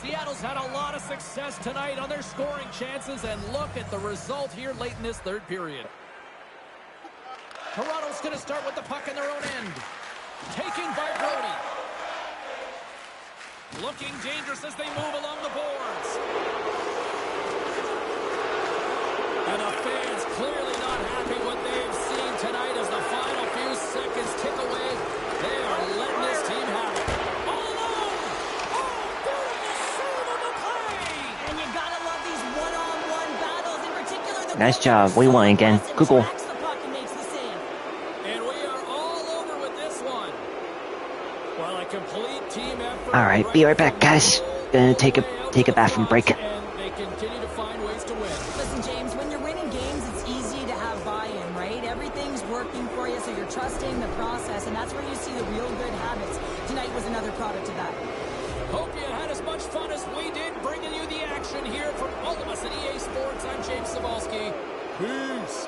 Seattle's had a lot of success tonight on their scoring chances, and look at the result here late in this third period. Toronto's going to start with the puck in their own end. Taken by Brody. Looking dangerous as they move along the boards. And the fans clearly not happy what they've seen tonight as the final few seconds tick away. They are letting this team have it. All alone! Oh, beautiful save on the play! And you gotta love these one-on-one battles, in particular the Nice job. We won again. Google. tracks the puck and makes the save. And we are all over with this one. Well, a complete team effort. All right, be right back, guys. Gonna take a bathroom break. And they continue to find ways to win. Listen, James, when you're winning games, it's easy to have buy-in, right? Everything's working for you, so you're trusting the process, and that's where you see the real good habits. Tonight was another product of that. Hope you had as much fun as we did bringing you the action here from all of us at EA Sports. I'm James Cybulski. Peace.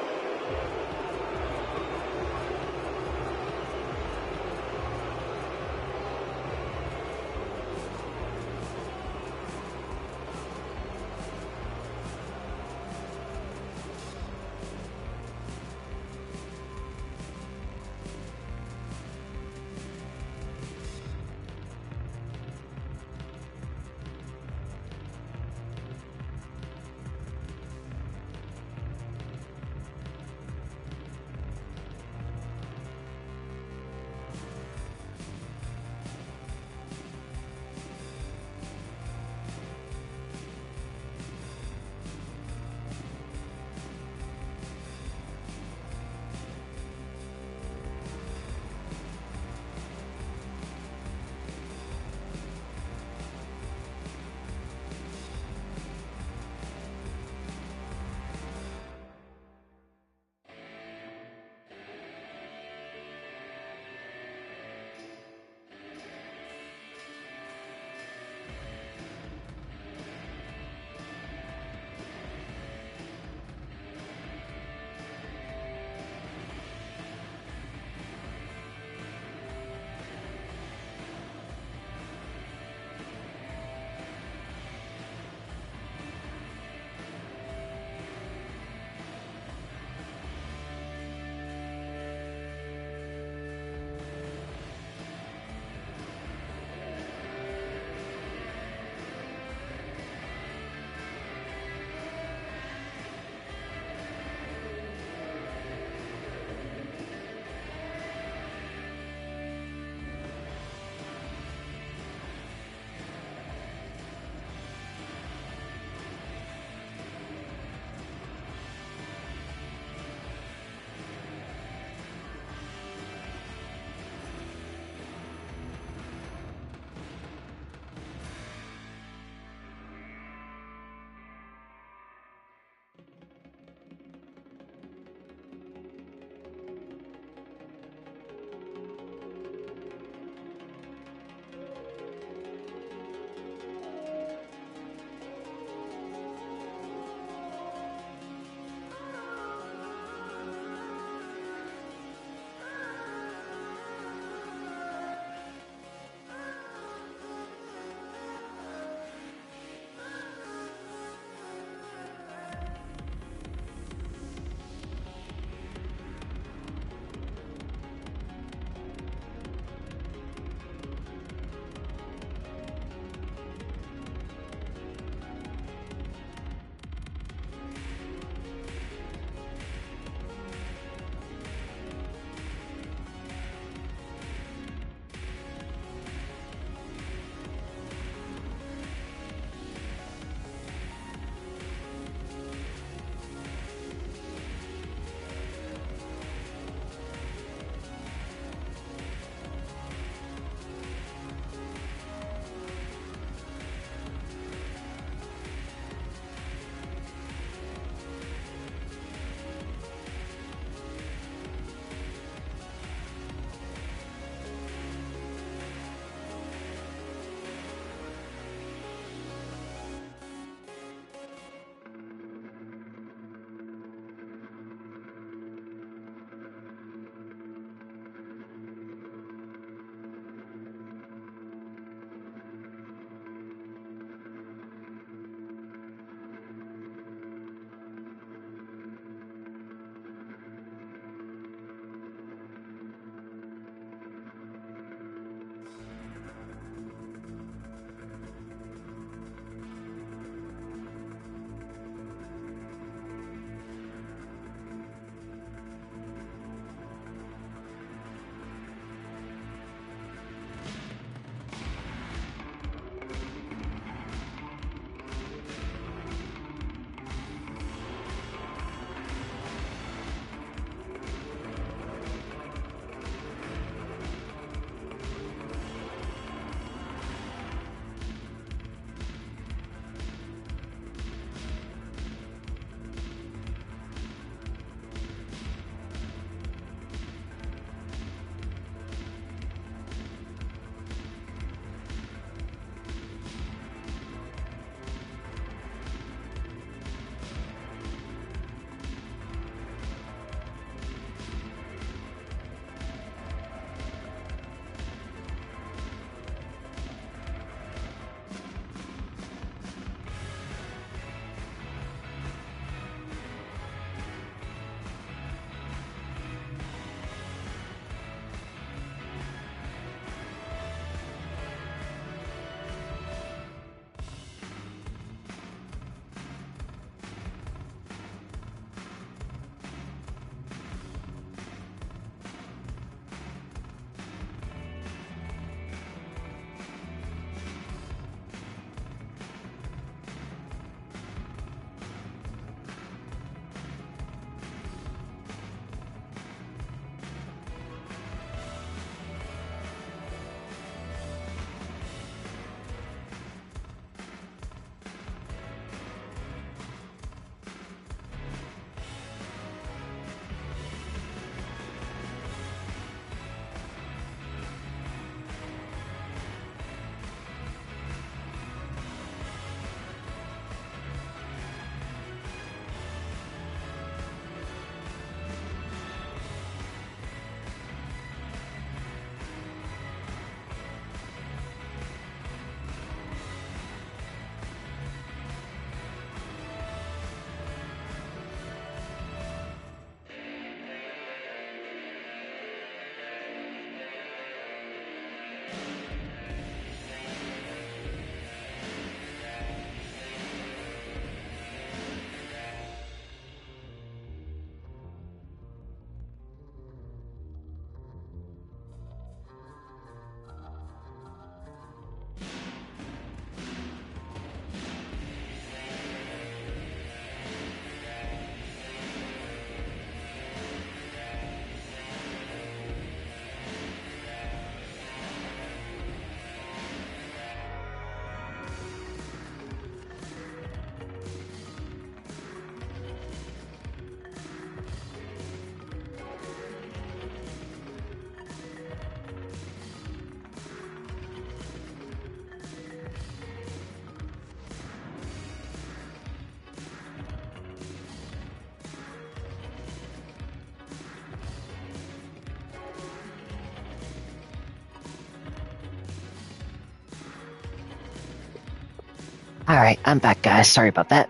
Alright, I'm back, guys. Sorry about that.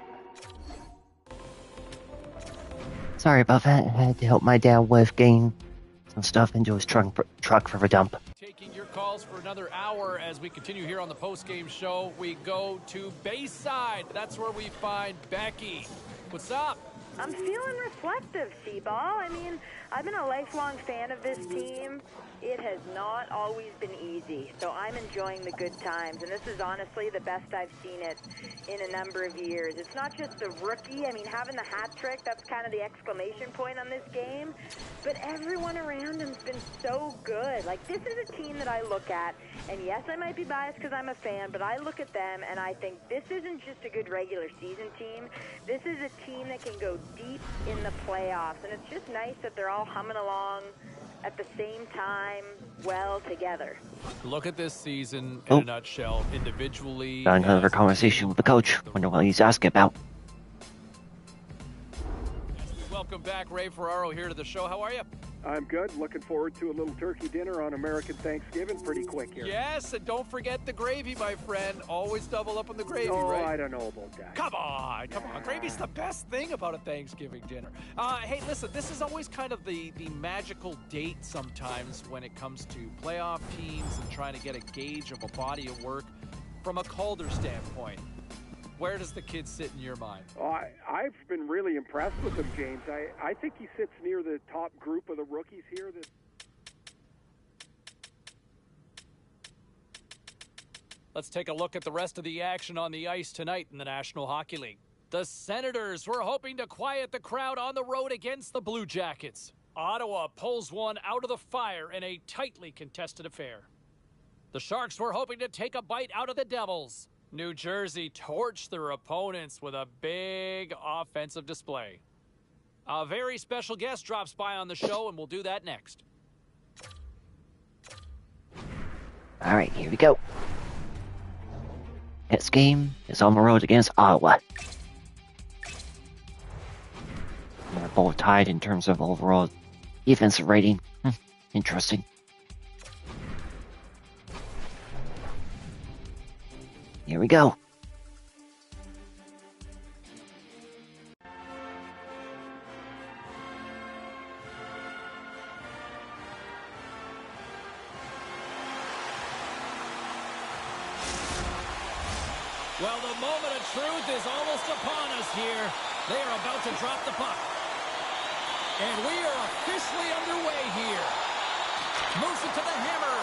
Sorry about that. I had to help my dad with getting some stuff into his truck for the dump. Taking your calls for another hour as we continue here on the post-game show. We go to Bayside. That's where we find Becky. What's up? I'm feeling reflective, C-Ball. I mean, I've been a lifelong fan of this team. It has not always been easy, so I'm enjoying the good times, and this is honestly the best I've seen it in a number of years. It's not just the rookie. I mean, having the hat trick, that's kind of the exclamation point on this game, but everyone around him's been so good. Like, this is a team that I look at, and yes, I might be biased because I'm a fan, but I look at them, and I think this isn't just a good regular season team. This is a team that can go deep in the playoffs, and it's just nice that they're all humming along at the same time, well together. Look at this season in a nutshell, individually. Got another conversation with the coach. Wonder what he's asking about. Welcome back, Ray Ferraro here to the show. How are you? I'm good. Looking forward to a little turkey dinner on American Thanksgiving. Pretty quick here. Yes, and don't forget the gravy, my friend. Always double up on the gravy, right? I don't know about that. Come on. Gravy's the best thing about a Thanksgiving dinner. Hey, listen, this is always kind of the magical date sometimes when it comes to playoff teams and trying to get a gauge of a body of work from a Calder standpoint. Where does the kid sit in your mind? I've been really impressed with him, James. I think he sits near the top group of the rookies here. Let's take a look at the rest of the action on the ice tonight in the National Hockey League. The Senators were hoping to quiet the crowd on the road against the Blue Jackets. Ottawa pulls one out of the fire in a tightly contested affair. The Sharks were hoping to take a bite out of the Devils. New Jersey torched their opponents with a big offensive display. A very special guest drops by on the show, and we'll do that next. All right, here we go. Next game is on the road against Ottawa. They're both tied in terms of overall defensive rating. Interesting. Here we go. Well, the moment of truth is almost upon us here. They are about to drop the puck. And we are officially underway here. Moves it to the hammer.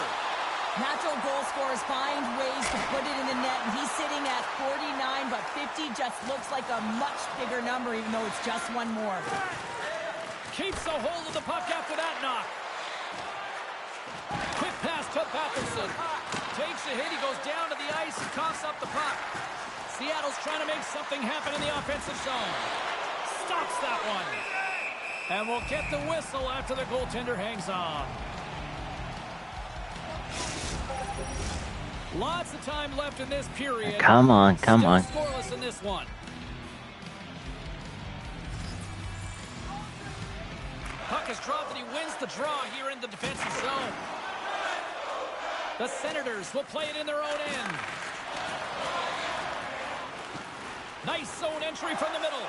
Natural goal scorers find ways to put it in the net, and he's sitting at 49, but 50 just looks like a much bigger number, even though it's just one more. Keeps a hold of the puck after that knock. Quick pass to Patterson. Takes a hit, he goes down to the ice and coughs up the puck. Seattle's trying to make something happen in the offensive zone. Stops that one. And we'll get the whistle after the goaltender hangs on. Lots of time left in this period. Come on, come on. Still scoreless in this one. Puck is dropped and he wins the draw here in the defensive zone. The Senators will play it in their own end. Nice zone entry from the middle.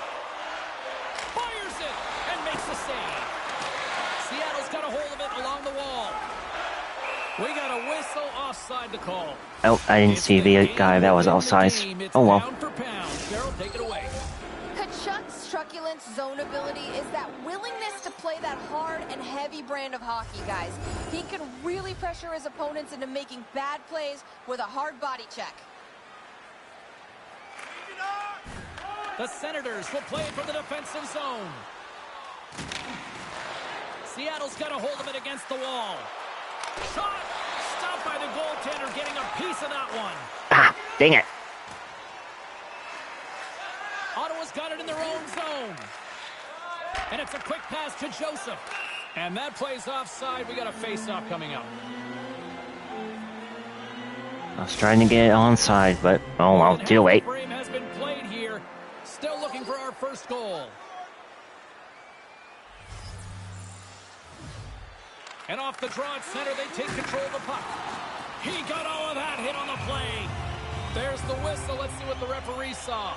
Fires it and makes the save. Seattle's got a hold of it along the wall. We got a whistle offside to call. Oh, I didn't see the guy that was offside. Oh well. Pound for pound. Cheryl, take it away. Kachuk's truculent zone ability is that willingness to play that hard and heavy brand of hockey, guys. He can really pressure his opponents into making bad plays with a hard body check. The Senators will play it from the defensive zone. Seattle's got a hold of it against the wall. Shot! Stopped by the goaltender, getting a piece of that one. Ah, dang it. Ottawa's got it in their own zone. And it's a quick pass to Joseph. And that plays offside. We got a face-off coming up. I was trying to get it onside, but oh well, too late. The frame has been played here. Still looking for our first goal. And off the draw at center, they take control of the puck. He got all of that hit on the play. There's the whistle. Let's see what the referee saw.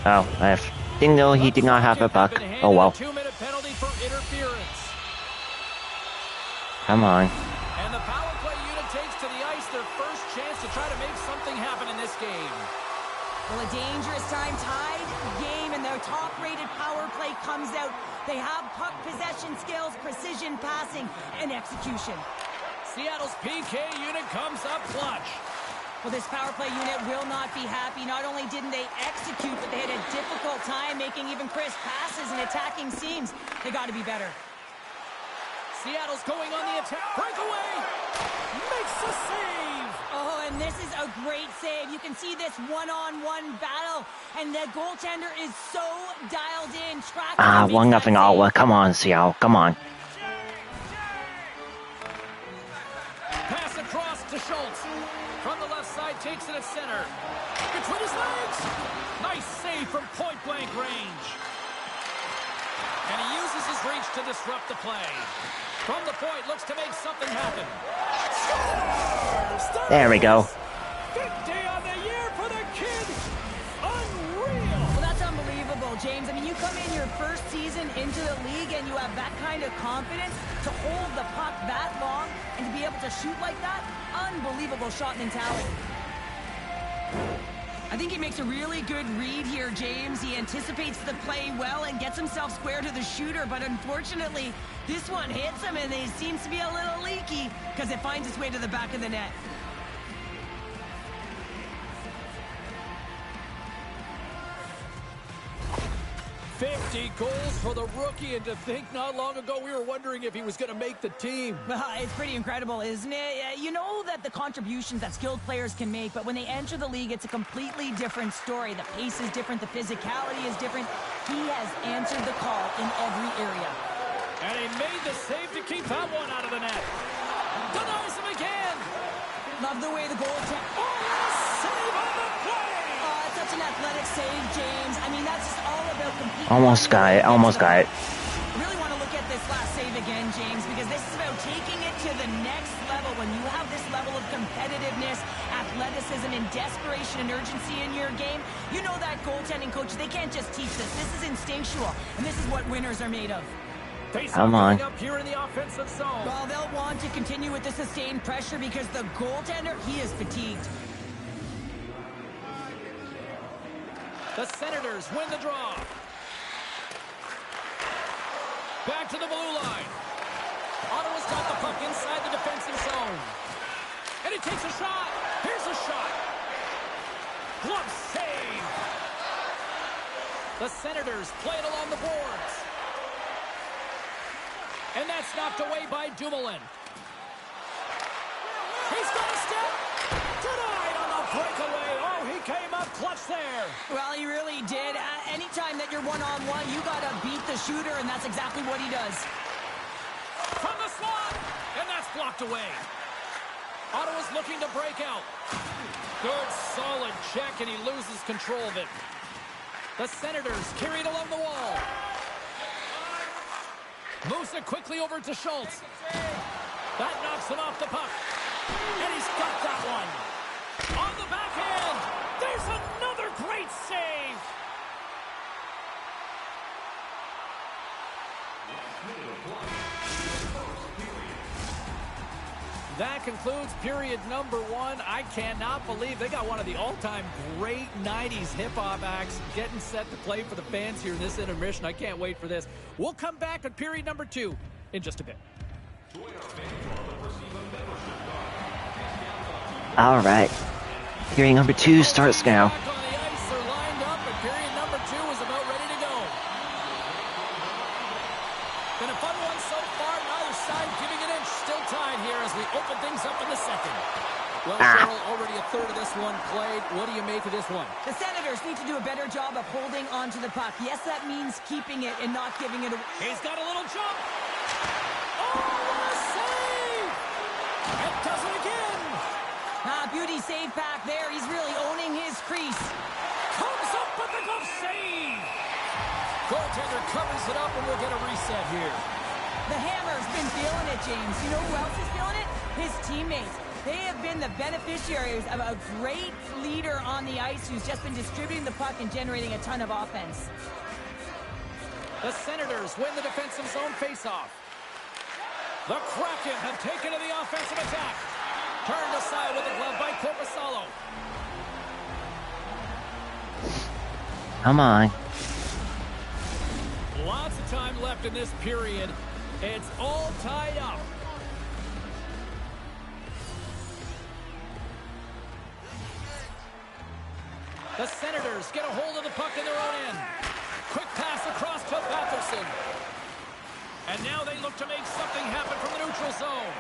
Oh, I didn't know he did not have a puck. Oh well. 2-minute penalty for interference. Come on. And the power play unit takes to the ice their first chance to try to make something happen in this game. Well, a dangerous time, tied game, and their top-rated power play comes out. They have puck possession skills, precision passing, and execution. Seattle's PK unit comes up clutch. Well, this power play unit will not be happy. Not only didn't they execute, but they had a difficult time making even crisp passes and attacking seams. They got to be better. Seattle's going on the attack. Breakaway! Makes the save! Oh, and this is a great save. You can see this one-on-one battle, and the goaltender is so dialed in. 1-0 Ottawa. Come on, Seattle. Come on. Pass across to Schultz. From the left side, takes it at center. Between his legs! Nice save from point-blank range. And he uses his reach to disrupt the play. From the point, looks to make something happen. Scores! There we go. 50 on the year for the kid! Unreal! Well, that's unbelievable, James. I mean, you come in your first season into the league and you have that kind of confidence to hold the puck that long and to be able to shoot like that. Unbelievable shot mentality. I think he makes a really good read here, James. He anticipates the play well and gets himself square to the shooter, but unfortunately, this one hits him and he seems to be a little leaky because it finds its way to the back of the net. $50 goals for the rookie, and to think not long ago we were wondering if he was going to make the team. It's pretty incredible, isn't it? You know that the contributions that skilled players can make, but when they enter the league, it's a completely different story. The pace is different, the physicality is different. He has answered the call in every area. And he made the save to keep that one out of the net. Denies him again. Love the way the goal... Save on the play! Such an athletic save, James. I mean, that's just all about competing. Almost got it. Almost got it. I really want to look at this last save again, James, because this is about taking it to the next level. When you have this level of competitiveness, athleticism, and desperation and urgency in your game, you know that goaltending coach, they can't just teach this. This is instinctual, and this is what winners are made of. Come on. Up here in the offensive zone. Well, they'll want to continue with the sustained pressure because the goaltender, he is fatigued. The Senators win the draw. Back to the blue line. Ottawa's got the puck inside the defensive zone. And he takes a shot. Here's a shot. Glove save. The Senators play it along the boards. And that's knocked away by Dumoulin. He's got a step. Denied on the breakaway. Oh, he came up clutch there. Well, he really did. Anytime that you're one-on-one, you got to beat the shooter, and that's exactly what he does. From the slot, and that's blocked away. Ottawa's looking to break out. Good, solid check, and he loses control of it. The Senators carry it along the wall. Moves it quickly over to Schultz. That knocks him off the puck. And he's got that one. On the backhand. There's another great save. That concludes period number 1. I cannot believe they got one of the all-time great 90s hip-hop acts getting set to play for the fans here in this intermission. I can't wait for this. We'll come back with period number 2 in just a bit. All right. Period number 2 starts now. Back on the ice, they're lined up, and period number 2 is about ready to go. Been a fun one so far. Neither side giving an inch. Still tied here as we open things up in the second. Well, Cheryl, already a third of this one played. What do you make of this one? The Senators need to do a better job of holding onto the puck. Yes, that means keeping it and not giving it away. He's got a little jump. Oh, what a save! And does it again. Beauty save back there. He's really owning his crease. Comes up with the glove save. Goaltender covers it up, and we'll get a reset here. The Hammer's been feeling it, James. You know who else is feeling it? His teammates. They have been the beneficiaries of a great leader on the ice who's just been distributing the puck and generating a ton of offense. The Senators win the defensive zone faceoff. The Kraken have taken to the offensive attack. Turned aside with the glove by Corpusalo. Come on. Lots of time left in this period. It's all tied up. The Senators get a hold of the puck in their own end. Quick pass across to Batherson. And now they look to make something happen from the neutral zone.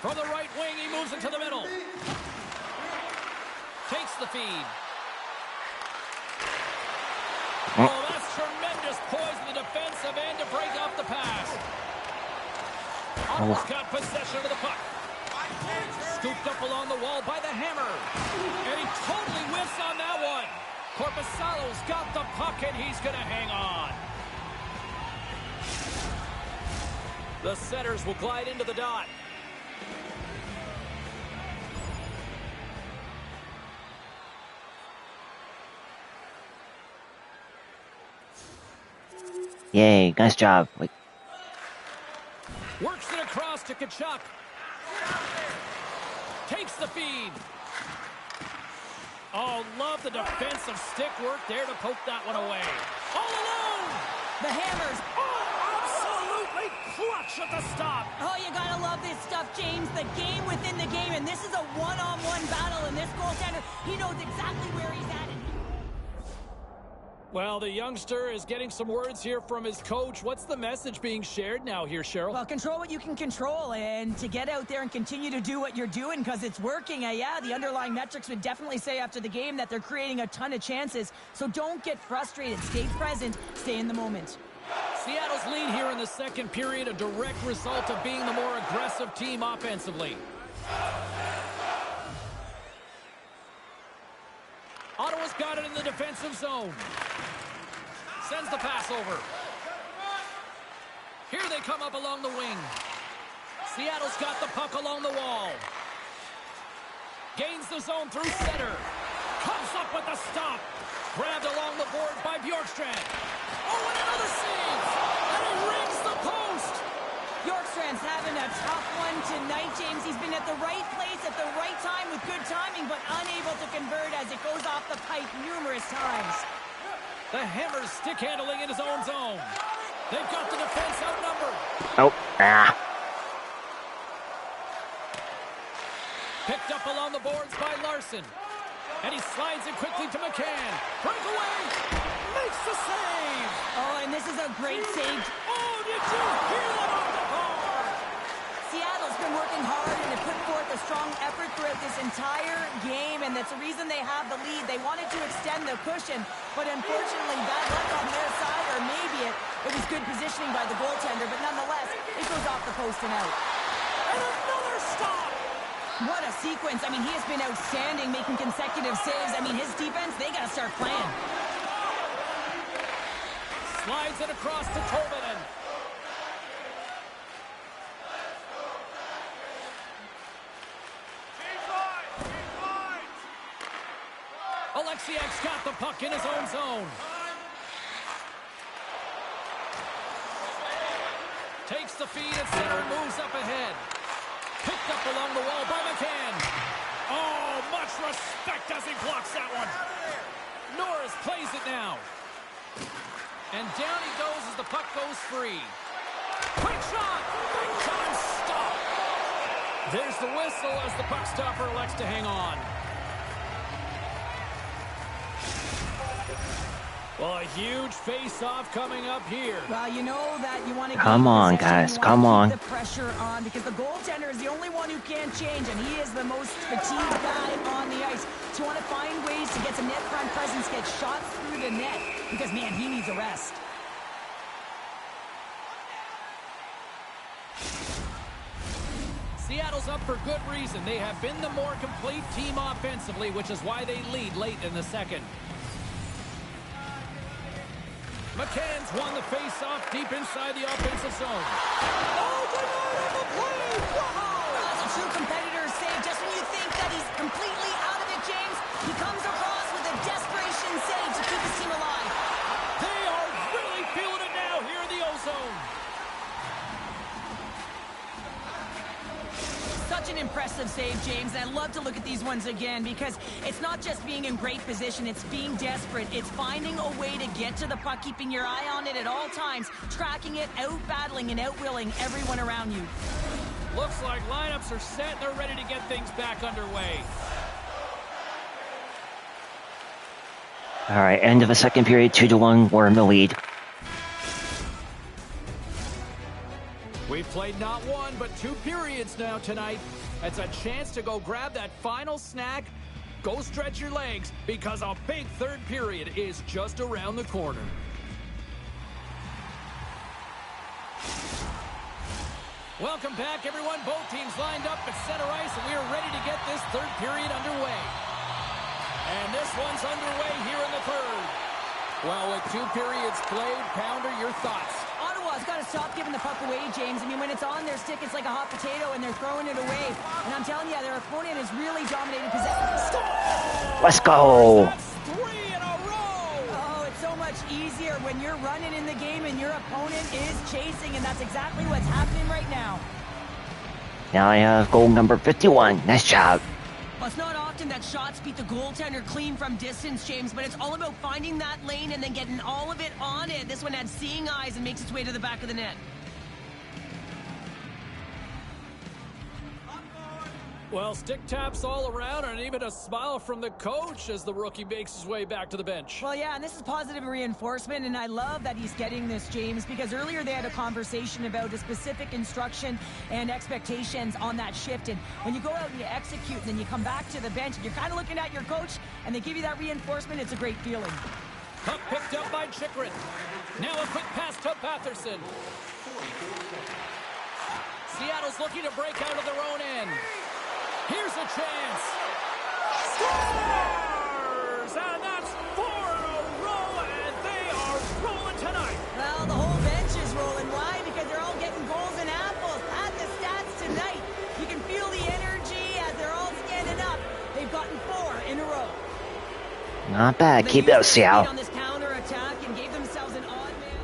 From the right wing, he moves it to the middle. Takes the feed. Oh, that's tremendous poise in the defensive end to break off the pass. Ottawa's got possession of the puck. Scooped up along the wall by the Hammer. And he totally whiffs on that one. Corpusalo's got the puck, and he's going to hang on. The Senators will glide into the dot. Yay, nice job. Wait. Works it across to Kachuk. Takes the feed. Oh, love the defensive stick work there to poke that one away. All alone! The Hammers. Absolutely clutch at the stop. Oh, you gotta love this stuff, James. The game within the game, and this is a one-on-one battle, and this goaltender, he knows exactly where he's at. Well, the youngster is getting some words here from his coach. What's the message being shared now here, Cheryl? Well, control what you can control, and to get out there and continue to do what you're doing because it's working. Yeah, the underlying metrics would definitely say after the game that they're creating a ton of chances. So don't get frustrated. Stay present. Stay in the moment. Seattle's lead here in the second period, a direct result of being the more aggressive team offensively. Ottawa's got it in the defensive zone. Sends the pass over. Here they come up along the wing. Seattle's got the puck along the wall. Gains the zone through center. Comes up with the stop. Grabbed along the board by Bjorkstrand. Oh, and another save! And he rings the post! Bjorkstrand's having a tough one tonight, James. He's been at the right place at the right time with good timing, but unable to convert as it goes off the pipe numerous times. The Hammer's stick handling in his own zone. They've got the defense outnumbered. Oh, ah. Picked up along the boards by Larson. And he slides it quickly to McCann. Breakaway! Makes the save! Oh, and this is a great save. Oh, did you hear that off the bar? Seattle's been working hard and they put forth a strong effort throughout this entire game, and that's the reason they have the lead. They wanted to extend the cushion, but unfortunately bad luck on their side, or maybe it was good positioning by the goaltender, but nonetheless, it goes off the post and out. And another stop! What a sequence. I mean, he has been outstanding, making consecutive saves. I mean, his defense, they got to start playing. Slides it across to Tolvanen. Alexiak's got the puck in his own zone. Takes the feed at center and moves up ahead. Picked up along the wall by McCann. Oh, much respect as he blocks that one. Norris plays it now. And down he goes as the puck goes free. Quick shot! Big time stop! There's the whistle as the puck stopper elects to hang on. Well, a huge face-off coming up here. Well, you know that you want to Come on, guys, come on. the pressure on because the goaltender is the only one who can change, and he is the most fatigued guy on the ice. So you want to find ways to get some net front presence, get shots through the net, because, man, he needs a rest. Seattle's up for good reason. They have been the more complete team offensively, which is why they lead late in the second. McCann's won the face-off deep inside the offensive zone. Oh, denied on the play! Wow! That's a true an impressive save, James. And I love to look at these ones again because it's not just being in great position, it's being desperate. It's finding a way to get to the puck, keeping your eye on it at all times, tracking it, out-battling and out-willing everyone around you. Looks like lineups are set. They're ready to get things back underway. All right, end of the second period, 2-1. We're in the lead. We've played not one, but 2 periods now tonight. It's a chance to go grab that final snack, go stretch your legs, because a big third period is just around the corner. Welcome back, everyone. Both teams lined up at center ice, and we are ready to get this third period underway. And this one's underway here in the third. Well, with 2 periods played, Pounder, your thoughts? Ottawa's got to stop giving the puck away, James. I mean, when it's on their stick, it's like a hot potato, and they're throwing it away. And I'm telling you, their opponent is really dominating possession. Let's go. That's 3 in a row. Oh, it's so much easier when you're running in the game and your opponent is chasing, and that's exactly what's happening right now. Now I have goal number 51. Nice job. Well, it's not often that shots beat the goaltender clean from distance, James, but it's all about finding that lane and then getting all of it on it. This one had seeing eyes and makes its way to the back of the net. Well, stick taps all around and even a smile from the coach as the rookie makes his way back to the bench. Well, yeah, and this is positive reinforcement, and I love that he's getting this, James, because earlier they had a conversation about a specific instruction and expectations on that shift, and when you go out and you execute and then you come back to the bench and you're kind of looking at your coach and they give you that reinforcement, it's a great feeling. Puck picked up by Chikrin. Now a quick pass to Batherson. Seattle's looking to break out of their own end. Here's a chance. Scores! And that's 4 in a row, and they are rolling tonight. Well, the whole bench is rolling. Why? Because they're all getting goals and apples. At the stats tonight, you can feel the energy as they're all standing up. They've gotten 4 in a row. Not bad. Keep it up, Seattle. On this counter-attack and gave themselves an odd man.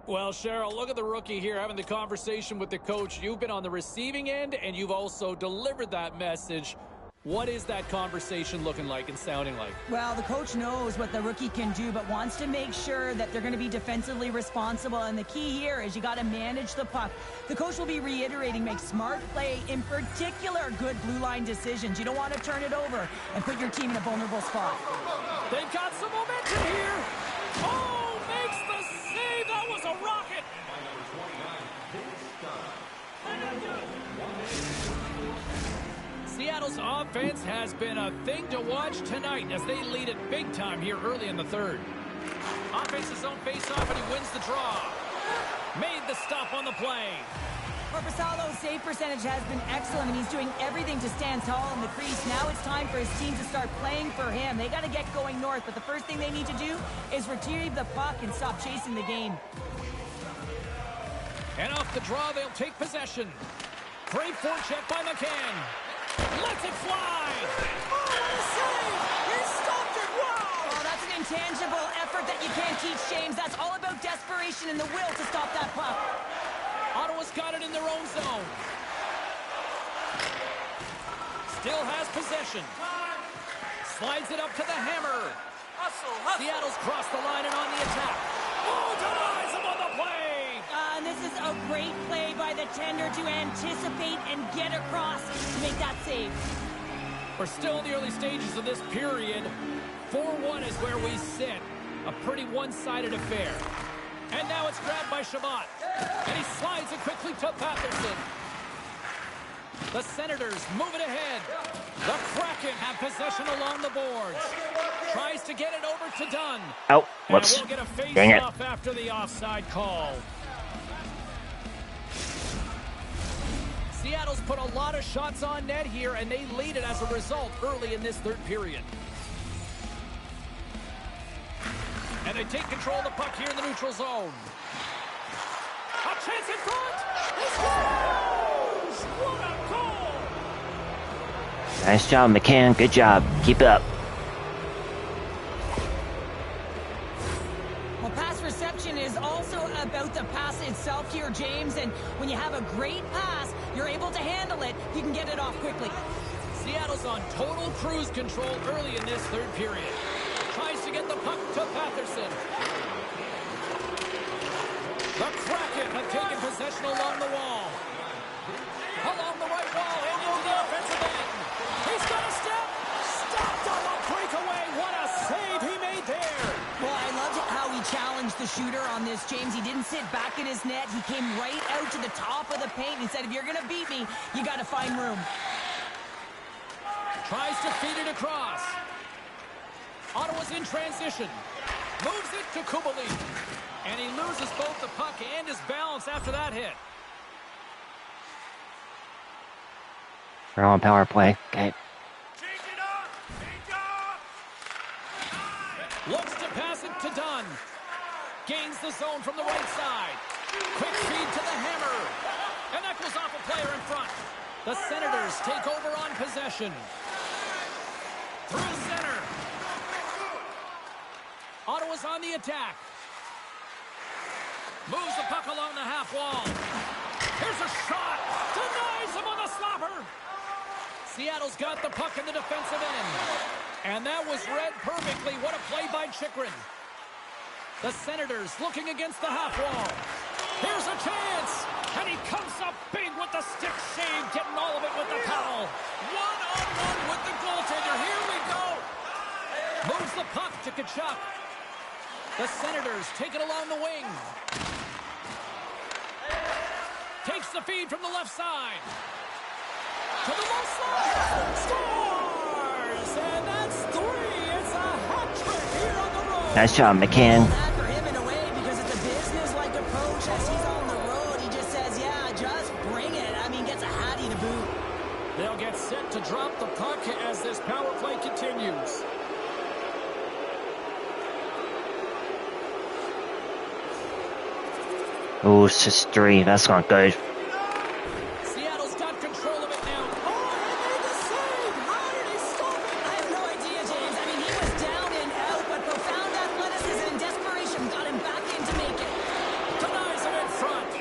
Well, Cheryl, look at the rookie here having the conversation with the coach. You've been on the receiving end, and you've also delivered that message. What is that conversation looking like and sounding like? Well, the coach knows what the rookie can do, but wants to make sure that they're going to be defensively responsible. And the key here is you got to manage the puck. The coach will be reiterating, make smart play, in particular, good blue line decisions. You don't want to turn it over and put your team in a vulnerable spot. They've got some momentum here. Oh, makes the save. That was a rocket. Seattle's offense has been a thing to watch tonight as they lead it big time here early in the third. Offense's zone face-off, and he wins the draw. Made the stop on the play. Korpisalo's save percentage has been excellent, and he's doing everything to stand tall in the crease. Now it's time for his team to start playing for him. They got to get going north, but the first thing they need to do is retrieve the puck and stop chasing the game. And off the draw, they'll take possession. Great forecheck by McCann. Lets it fly. Oh, what a save! He stopped it! Wow! Oh, that's an intangible effort that you can't teach, James. That's all about desperation and the will to stop that puck. Ottawa's got it in their own zone. Still has possession. Slides it up to the hammer. Seattle's crossed the line and on the attack. Oh, denies him on the play. And this is a great play by the tender to anticipate and get across to make that save. We're still in the early stages of this period. 4-1 is where we sit. A pretty one-sided affair. And now it's grabbed by Shabbat. And he slides it quickly to Patterson. The Senators move it ahead. The Kraken have possession along the boards. Tries to get it over to Dunn. Oh, whoops. And we'll get a Dang it. face-off after the offside call. Seattle's put a lot of shots on net here, and they lead it as a result early in this third period. And they take control of the puck here in the neutral zone. A chance in front! He scores! What a goal! Nice job, McCann. Good job. Keep it up. Well, pass reception is also about the pass itself here. here, James, and when you have a great pass, you're able to handle it, you can get it off quickly. Seattle's on total cruise control early in this third period. Tries to get the puck to Patterson. The Kraken have taken possession along the wall. Along the right wall, and into the offensive end. He's got a step. Stopped on the breakaway. What a save he made there. Well, I loved how he challenged the shooter on this, James. He didn't sit back in his net. He came right out to the top of the paint and said, if you're going to beat me, you got to find room. Tries to feed it across. Ottawa's in transition. Moves it to Kubalik. And he loses both the puck and his balance after that hit. We're on power play. Okay. Change it up! Change up! Looks to pass it to Dunn. Gains the zone from the right side. Quick feed to the hammer. And that goes off a player in front. The Senators take over on possession. Through center. Ottawa's on the attack. Moves the puck along the half wall. Here's a shot. Denies him on the slapper. Seattle's got the puck in the defensive end. And that was read perfectly. What a play by Chychrun. The Senators looking against the half wall. Here's a chance. And he comes up big with the stick save, getting all of it with the paddle. One-on-one with the goaltender. Here we go. Moves the puck to Tkachuk. The Senators take it along the wing. Takes the feed from the left side. To the left side. Scores! And that's 3. It's a hat trick here on the road. Nice job, McCann. That for him in a way because it's a business-like approach as he's on the road. He just says, yeah, just bring it. I mean, gets a hattie to boot. They'll get set to drop the puck as this power play continues. Oh, it's just 3. That's not good. Seattle's got control of it now. Oh, he made the save! How did he stop it? I have no idea, James. I mean, he was down and out, but profound athleticism and desperation got him back in to make it. Denies him in front.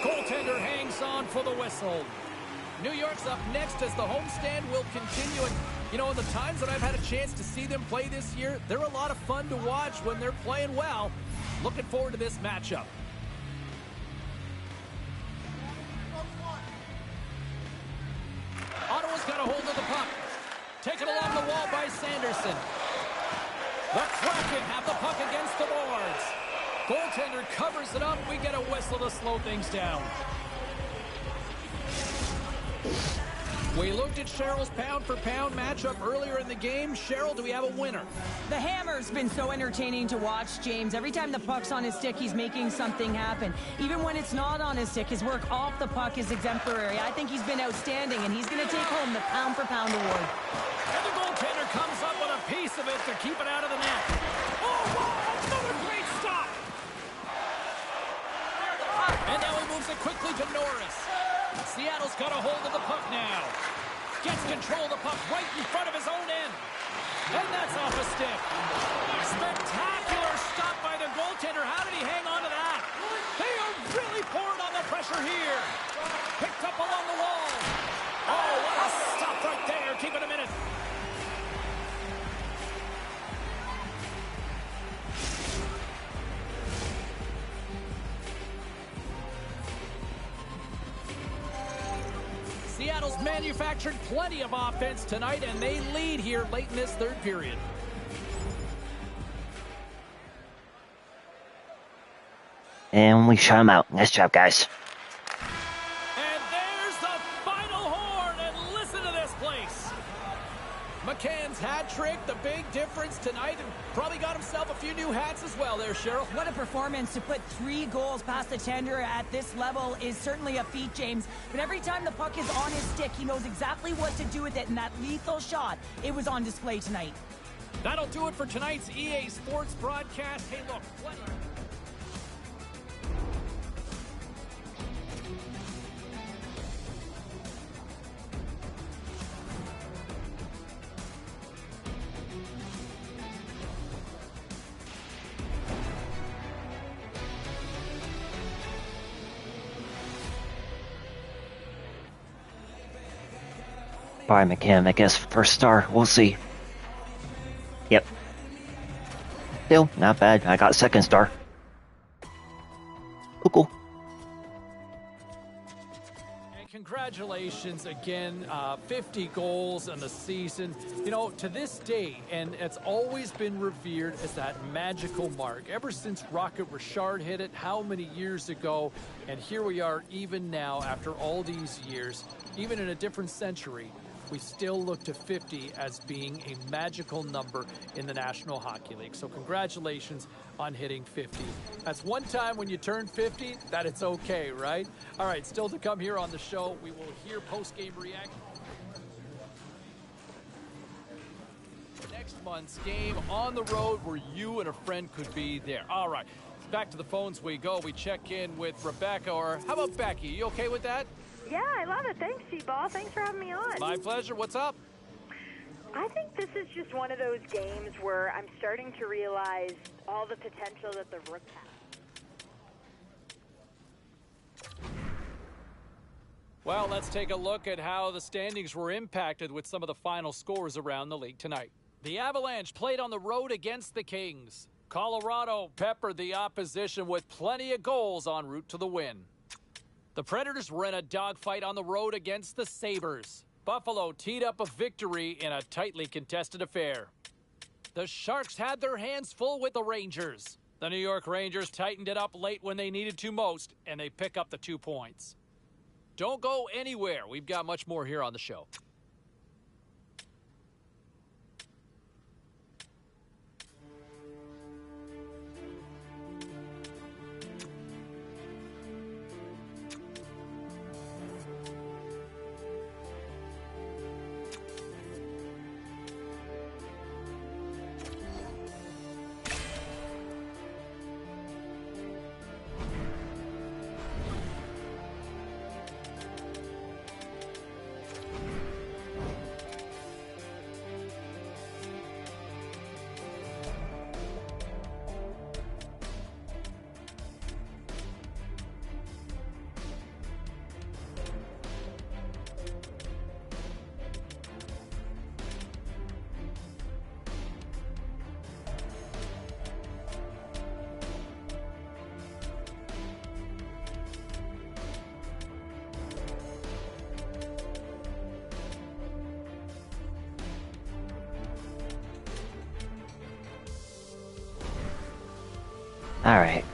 Goaltender hangs on for the whistle. New York's up next as the homestand will continue. And, you know, in the times that I've had a chance to see them play this year, they're a lot of fun to watch when they're playing well. Looking forward to this matchup. Ottawa's got a hold of the puck. Taken along the wall by Sanderson. The Kraken have the puck against the boards. Goaltender covers it up. We get a whistle to slow things down. We looked at Cheryl's pound-for-pound matchup earlier in the game. Cheryl, do we have a winner? The hammer's been so entertaining to watch, James. Every time the puck's on his stick, he's making something happen. Even when it's not on his stick, his work off the puck is exemplary. I think he's been outstanding, and he's going to take home the pound-for-pound award. And the goaltender comes up with a piece of it to keep it out of the net. Oh, wow, another great stop. And now he moves it quickly to Norris. Seattle's got a hold of the puck now. Gets control of the puck right in front of his own end. And that's off a stick. Spectacular stop by the goaltender. How did he hang on to that? They are really pouring on the pressure here. Picked up along the wall. Oh, what a stop right there. Keep it a minute. Seattle's manufactured plenty of offense tonight, and they lead here late in this third period. And we shut him out. Nice job, guys. And there's the final horn, and listen to this place. McCann's hat trick, the big difference tonight, and probably got himself a few new hats as well there, Cheryl. What a performance. To put 3 goals past the tender at this level is certainly a feat, James. But every time the puck is on his stick, he knows exactly what to do with it, and that lethal shot, it was on display tonight. That'll do it for tonight's EA Sports broadcast. Hey, look, plenty. Probably McCann, I guess, first star. We'll see. Yep. Still, not bad. I got second star. Cool. And congratulations again, 50 goals in the season. You know, to this day, and it's always been revered as that magical mark. Ever since Rocket Richard hit it, how many years ago? And here we are even now, after all these years, even in a different century, we still look to 50 as being a magical number in the National Hockey League. So congratulations on hitting 50. That's one time when you turn 50 that it's okay, right? All right, still to come here on the show, we will hear post-game reaction. Next month's game on the road where you and a friend could be there. All right, back to the phones we go. We check in with Rebecca, or how about Becky? You okay with that? Yeah, I love it. Thanks, T-Ball. Thanks for having me on. My pleasure. What's up? I think this is just one of those games where I'm starting to realize all the potential that the Rook has. Well, let's take a look at how the standings were impacted with some of the final scores around the league tonight. The Avalanche played on the road against the Kings. Colorado peppered the opposition with plenty of goals en route to the win. The Predators were in a dogfight on the road against the Sabres. Buffalo teed up a victory in a tightly contested affair. The Sharks had their hands full with the Rangers. The New York Rangers tightened it up late when they needed to most, and they pick up the 2 points. Don't go anywhere. We've got much more here on the show. Alright.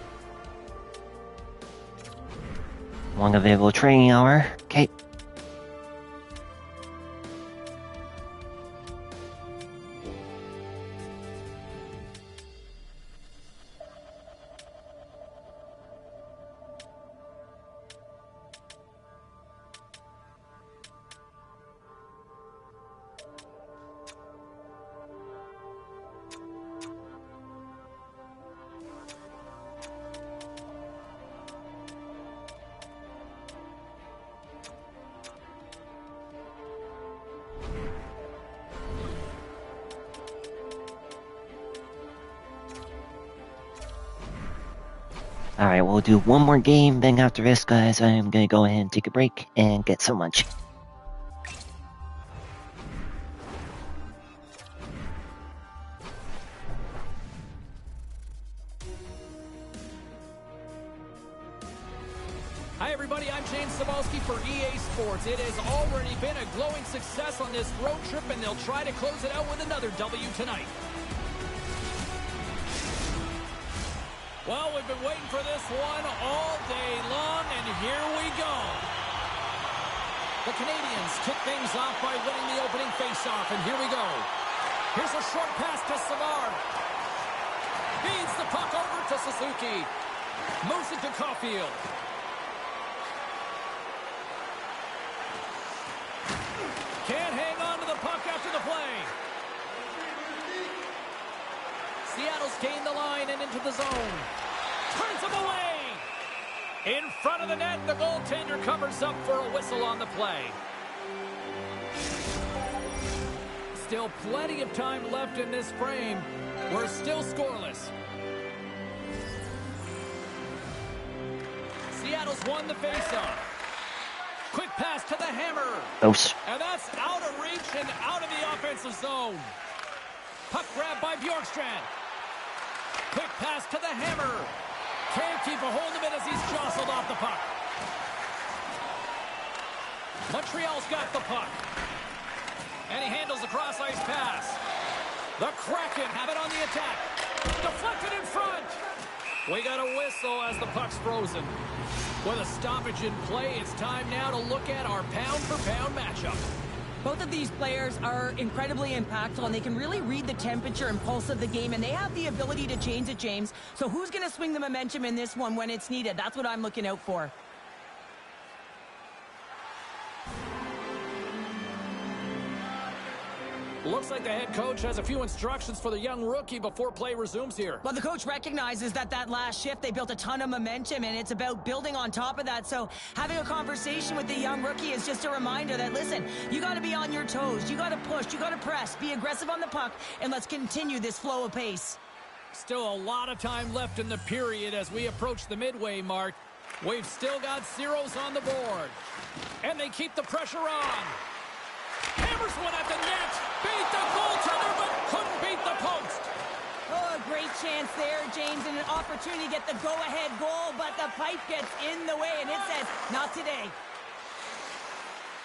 Long available training hour. Okay. Alright, we'll do one more game, then after this, guys, I'm gonna go ahead and take a break and get some lunch. Hi, everybody. I'm James Cebulski for EA Sports. It has already been a glowing success on this road trip, and they'll try to close it out with another W tonight. Well, we've been waiting for this one all day long, and here we go. The Canadians kick things off by winning the opening faceoff, and here we go. Here's a short pass to Savard. Feeds the puck over to Suzuki. Moves it to Caulfield. Can't hang on to the puck after the play. Seattle's gained the line and into the zone. Turns him away. In front of the net, the goaltender covers up for a whistle on the play. Still plenty of time left in this frame. We're still scoreless. Seattle's won the faceoff. Quick pass to the hammer. Oops. And that's out of reach and out of the offensive zone. Puck grab by Bjorkstrand. Quick pass to the hammer. Can't keep a hold of it as he's jostled off the puck. Montreal's got the puck. And he handles the cross-ice pass. The Kraken have it on the attack. Deflected in front. We got a whistle as the puck's frozen. With a stoppage in play, it's time now to look at our pound-for-pound matchup. Both of these players are incredibly impactful, and they can really read the temperature and pulse of the game, and they have the ability to change it, James. So who's going to swing the momentum in this one when it's needed? That's what I'm looking out for. Looks like the head coach has a few instructions for the young rookie before play resumes here. Well, the coach recognizes that last shift, they built a ton of momentum, and it's about building on top of that. So having a conversation with the young rookie is just a reminder that, listen, you got to be on your toes. You got to push. You got to press. Be aggressive on the puck, and let's continue this flow of pace. Still a lot of time left in the period as we approach the midway mark. We've still got zeros on the board. And they keep the pressure on. Hammers one at the net. Beat the goaltender, but couldn't beat the post. Oh, a great chance there, James, and an opportunity to get the go-ahead goal, but the pipe gets in the way, and it says, not today.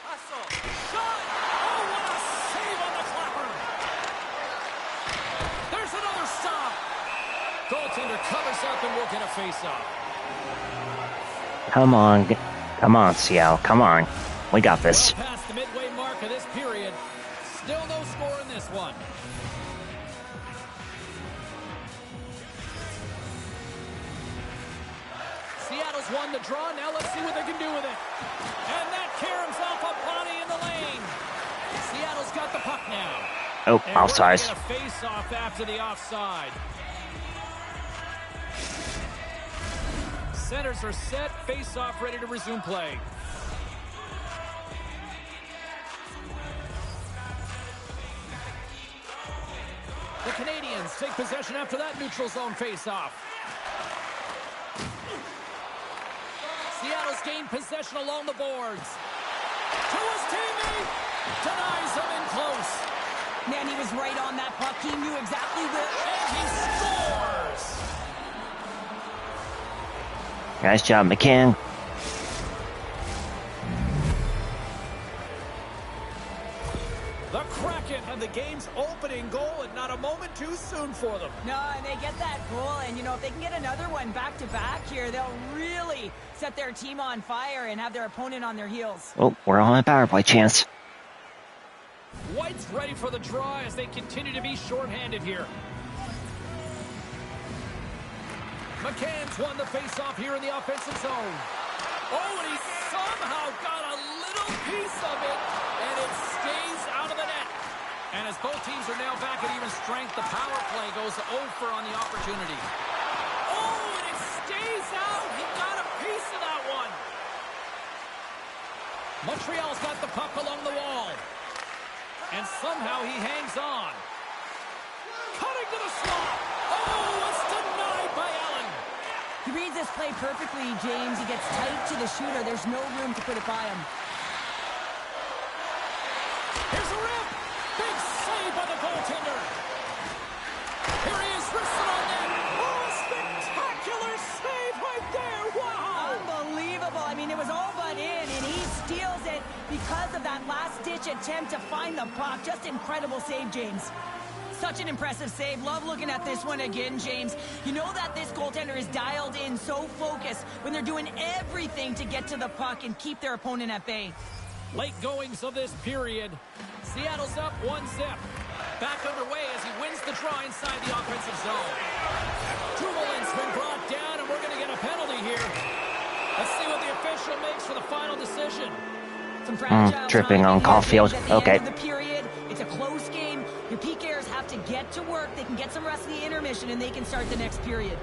Hustle. Shot. Oh, what a save on the clapper. There's another stop. Goaltender covers up, and we'll get a face-off. Come on, Seattle. Come on. We got this. Well past the midway mark of this period. Still no score in this one. Seattle's won the draw. Now let's see what they can do with it. And that caroms off a body in the lane. Seattle's got the puck now. Oh, and offside. We're gonna get a face-off after the offside. Centers are set. Face-off ready to resume play. The Canadians take possession after that neutral zone face-off. Seattle's gained possession along the boards. To his teammate. Denies him in close. Man, he was right on that puck. He knew exactly where. And he scores! Nice job, McCann. The Kraken have the game's opening goal, and not a moment too soon for them. No, and they get that goal, and, you know, if they can get another one back-to-back here, they'll really set their team on fire and have their opponent on their heels. Oh, we're on a power play chance. White's ready for the draw as they continue to be shorthanded here. McCann's won the face-off here in the offensive zone. Oh, and he somehow got a little piece of it, and it stays out of the net. And as both teams are now back at even strength, the power play goes over on the opportunity. Oh, and it stays out. He got a piece of that one. Montreal's got the puck along the wall. And somehow he hangs on. Cutting to the slot. Oh, it's denied by Allen. He reads this play perfectly, James. He gets tight to the shooter. There's no room to put it by him. Here's a rip. Big save by the goaltender. Here he is, wristed on net. Oh, a spectacular save right there. Wow. Unbelievable. I mean, it was all but in, and he steals it because of that last-ditch attempt to find the puck. Just incredible save, James. Such an impressive save. Love looking at this one again, James. You know that this goaltender is dialed in, so focused when they're doing everything to get to the puck and keep their opponent at bay. Late goings of this period. Seattle's up 1-0. Back underway as he wins the draw inside the offensive zone. Dumoulin been brought down, and we're going to get a penalty here. Let's see what the official makes for the final decision. Some fragile tripping time on here, Caulfield. James, at the Okay. end of the period. It's a close game. Your PKers have to get to work. They can get some rest of the intermission, and they can start the next period.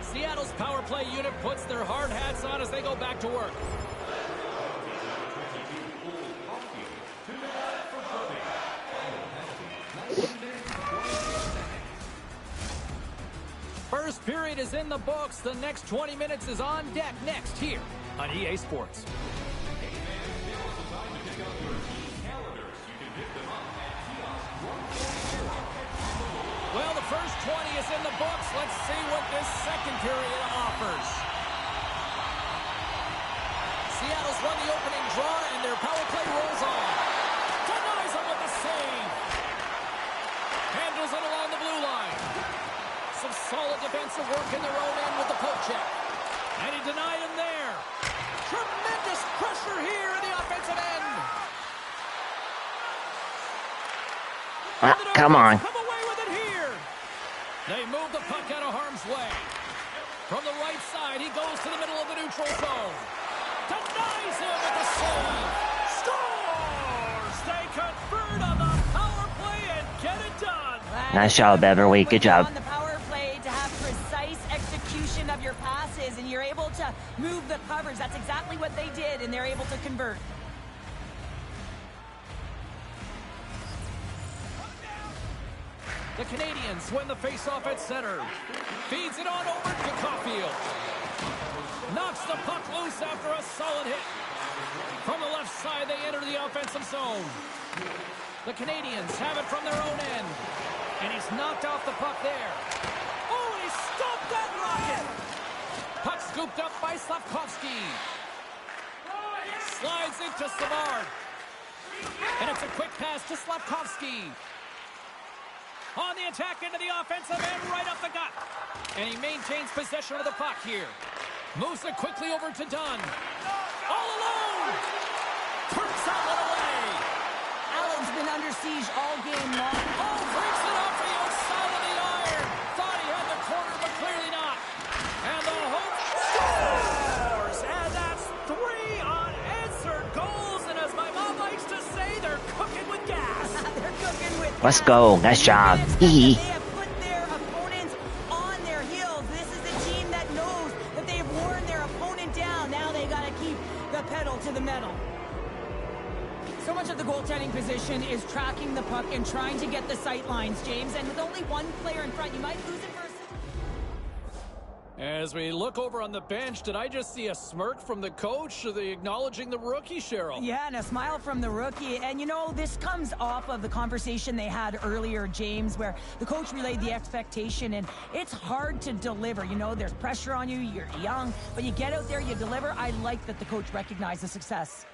Seattle's power play unit puts their hard hats on as they go back to work. First period is in the books. The next 20 minutes is on deck next here on EA Sports. time to pick up your team calendars. You can pick them up at kiosk 144. Well, the first 20 is in the books. Let's see what this second period offers. Seattle's won the opening draw, and their power play rolls on. Denies him with the save. Handles it along the blue line. Some solid defensive work in their own end with the poke check. And he denied him there. Tremendous pressure here in the offensive end. Come on. Come away with it here. They move the puck out of harm's way. From the right side, he goes to the middle of the neutral zone. Denies him with the save. Scores! They convert on the power play and get it done. Nice job, Beverly. Good job. On the power play to have precise execution of your passes, and you're able to move the coverage. That's exactly what they did, and they're able to convert. The Canadians win the face-off at center. Feeds it on over to Caulfield. Knocks the puck loose after a solid hit. From the left side, they enter the offensive zone. The Canadians have it from their own end. And he's knocked off the puck there. Oh, and he stopped that rocket! Puck scooped up by Slavkovsky. Slides into Savard. And it's a quick pass to Slavkovsky. On the attack into the offensive end, right up the gut. And he maintains possession of the puck here. Moves it quickly over to Dunn. All alone! Turns that one away. Allen's been under siege all game long. Oh, breaks it off the outside of the iron. Thought he had the corner, but clearly not. And the Hope scores! And that's 3 unanswered goals. And as my mom likes to say, they're cooking with gas. They're cooking with Let's gas. go. Nice job. They have put their opponents on their heels. This is a team that knows that they've worn their opponent down. Now they got to keep the pedal to the metal. So much of the goaltending position is tracking the puck and trying to get the sight lines, James. And with only one player in front, you might lose it for a second. As we look over on the bench, did I just see a smirk from the coach? Are they acknowledging the rookie, Cheryl? Yeah, and a smile from the rookie. And, you know, this comes off of the conversation they had earlier, James, where the coach relayed the expectation, and it's hard to deliver. You know, there's pressure on you, you're young, but you get out there, you deliver. I like that the coach recognized the success.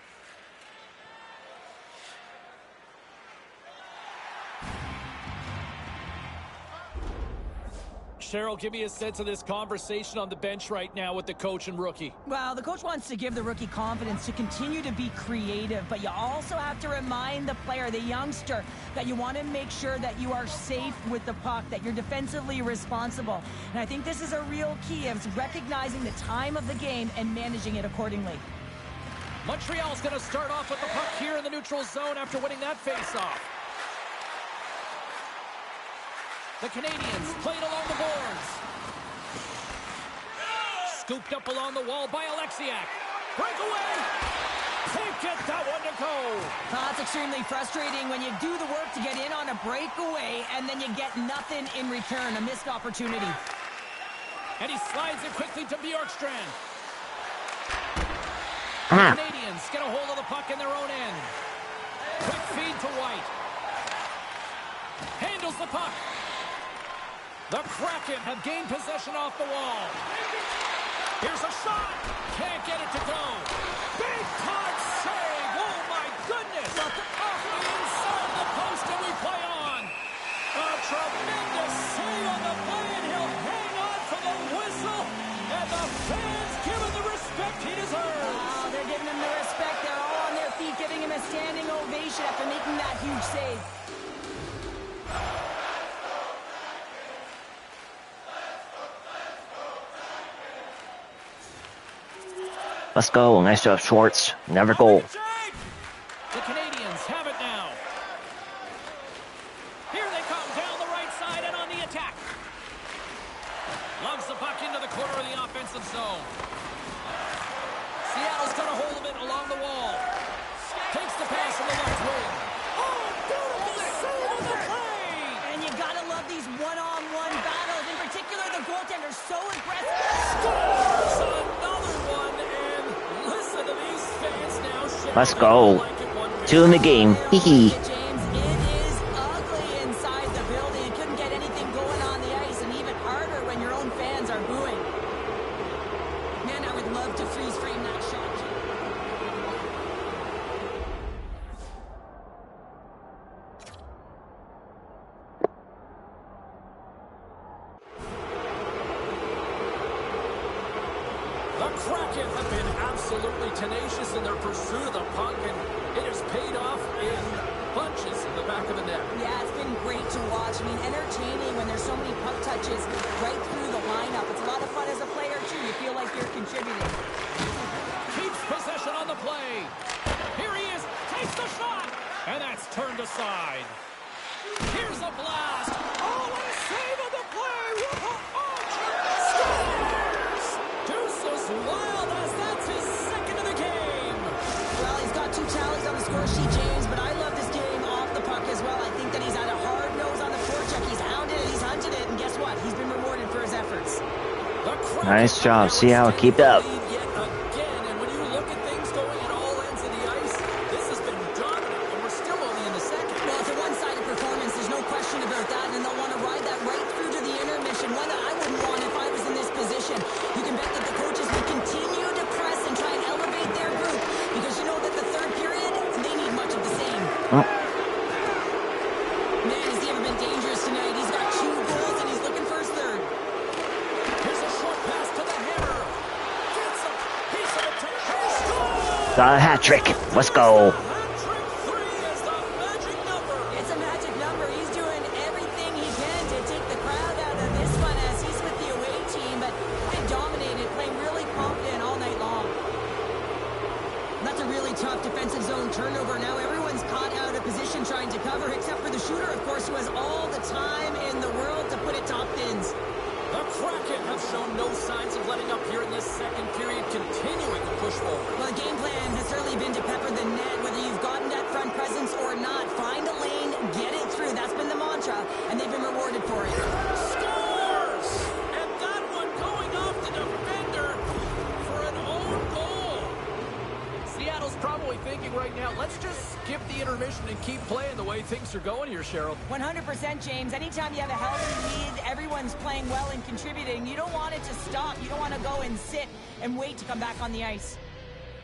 Cheryl, give me a sense of this conversation on the bench right now with the coach and rookie. Well, the coach wants to give the rookie confidence to continue to be creative, but you also have to remind the player, the youngster, that you want to make sure that you are safe with the puck, that you're defensively responsible. And I think this is a real key of recognizing the time of the game and managing it accordingly. Montreal's going to start off with the puck here in the neutral zone after winning that faceoff. The Canadians played along the boards. Scooped up along the wall by Alexiak. Breakaway! Can't get that one to go. That's extremely frustrating when you do the work to get in on a breakaway and then you get nothing in return, a missed opportunity. And he slides it quickly to Bjorkstrand. The Canadians get a hold of the puck in their own end. Quick feed to White. Handles the puck. The Kraken have gained possession off the wall. Here's a shot. Can't get it to go. Big time save. Oh, my goodness. Off the inside of the post, and we play on. A tremendous save on the play, and he'll hang on for the whistle. And the fans give him the respect he deserves. Oh, they're giving him the respect. They're all on their feet, giving him a standing ovation after making that huge save. Let's go. Nice job, Schwartz. Another goal. The Canadians have it now. Here they come down the right side and on the attack. Loves the puck into the corner of the offensive zone. Seattle's got a hold of it along the wall. Takes the pass from the left wing. Oh, beautiful save on the play! And you gotta love these one-on-one battles. In particular, the goaltender's so aggressive. Scores another one, and listen to these fans now Let's go. 2 in the game. Hee hee. James, it is ugly inside the building. You couldn't get anything going on the ice, and even harder when your own fans are booing. Man, I would love to freeze frame that shot. The Kraken have been absolutely tenacious in their pursuit of the puck, and it has paid off in bunches in the back of the net. Yeah, it's been great to watch. I mean, entertaining when there's so many puck touches right through the lineup. It's a lot of fun as a player, too. You feel like you're contributing. Keeps possession on the play. Here he is, takes the shot, and that's turned aside. Here's a blast. Oh, what a save on the play. Scores! Deuces wild as that's his second of the game. Well, he's got 2 tallies on the score sheet, James, but I love this game off the puck as well. I think that he's had a hard nose on the forecheck. He's hounded it, he's hunted it, and guess what? He's been rewarded for his efforts. Nice job, Seattle. Keep it up. Yet again, and when you look at things going at all ends of the ice, this has been dominant, and we're still only in the second. Well, it's a one-sided performance. There's no question about that, and they'll want to ride that right through to the intermission, one that I wouldn't want if I was in this position. You can bet that the coaches will continue to press and try and elevate their group, because you know that the third period, they need much of the same. Oh. Man, has he ever been dangerous tonight? He's got 2 goals, and he's looking for his third. Here's a short pass to the hammer. Gets a piece of it to score! Got a hat trick. Let's go. Hat-trick 3 is the magic number. It's a magic number. He's doing everything he can to take the crowd out of this one as he's with the away team, but they dominated, playing really confident all night long. That's a really tough defensive zone turnover. Now everyone's caught out of position trying to cover, except for the shooter, of course, who has all the time in the world to put it top pins. The Kraken have shown no signs of letting up here in this second period, continuing to push forward. Well, the game plan has certainly been to pepper the net, whether you've gotten that front presence or not. Find a lane, get it through. That's been the mantra, and they've been rewarded for it. Scores! And that one going off the defender for an own goal. Seattle's probably thinking right now, let's just skip the intermission and keep playing the way things are going here, Cheryl. 100%, James. Anytime you have a healthy lead, everyone's playing well and contributing. You don't want it to stop. You don't want to go and sit and wait to come back on the ice.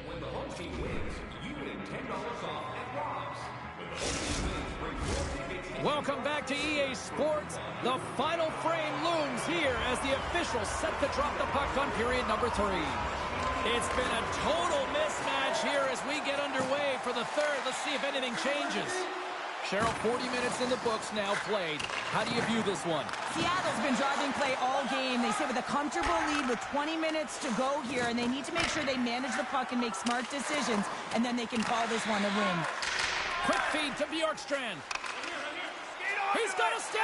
When the home team wins, you win $10 off at Rob's. When the home team wins, bring your tickets. Welcome back to EA Sports. The final frame looms here as the officials set to drop the puck on period number 3. It's been a total mismatch here as we get underway for the third. Let's see if anything changes. Cheryl, 40 minutes in the books now played. How do you view this one? Seattle's been driving play all game. They sit with a comfortable lead with 20 minutes to go here, and they need to make sure they manage the puck and make smart decisions, and then they can call this one a win. Quick feed to Bjorkstrand. He's got a step!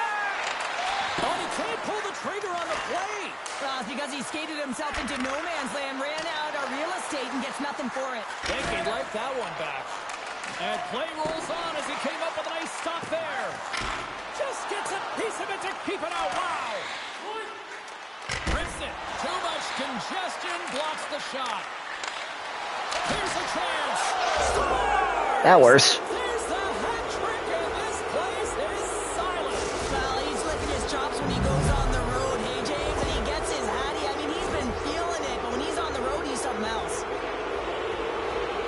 Oh, he can't pull the trigger on the play. Well, it's because he skated himself into no man's land, ran out of real estate, and gets nothing for it. Think he'd like that one back. And play rolls on as he came up with a nice stop there. Just gets a piece of it to keep it out. Wow. Rips it. Too much congestion. Blocks the shot. Here's a chance. Score! That works. There's the hat trick, and this place is silent. Well, he's licking his chops when he goes on the road, hey, James, and he gets his hattie. I mean, he's been feeling it, but when he's on the road, he's something else.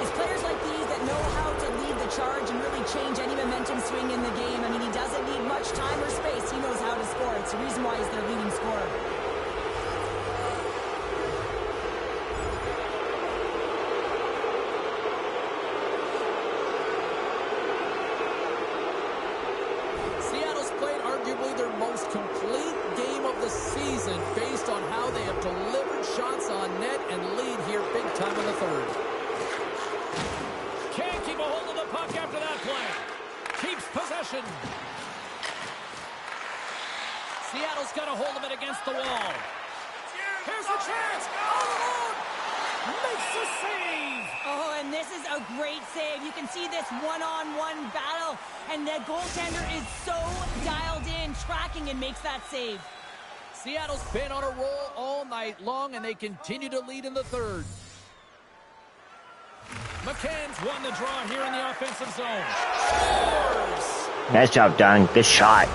It's players like these that know how to lead the charge and really change any momentum swing in the game. I mean, he doesn't need much time or space. He knows how to score. It's the reason why he's their leading scorer. Seattle's played arguably their most complete game of the season based on how they have delivered shots on net and lead here big time in the third. Can't keep a hold of the puck after that play. Keeps possession. Seattle's got a hold of it against the wall. Here's a chance. All alone. Makes the save. Oh, and this is a great save. You can see this one-on-one battle, and the goaltender is so dialed in, tracking, and makes that save. Seattle's been on a roll all night long, and they continue to lead in the third. McCann's won the draw here in the offensive zone. Scores! Nice job, Don. Good shot.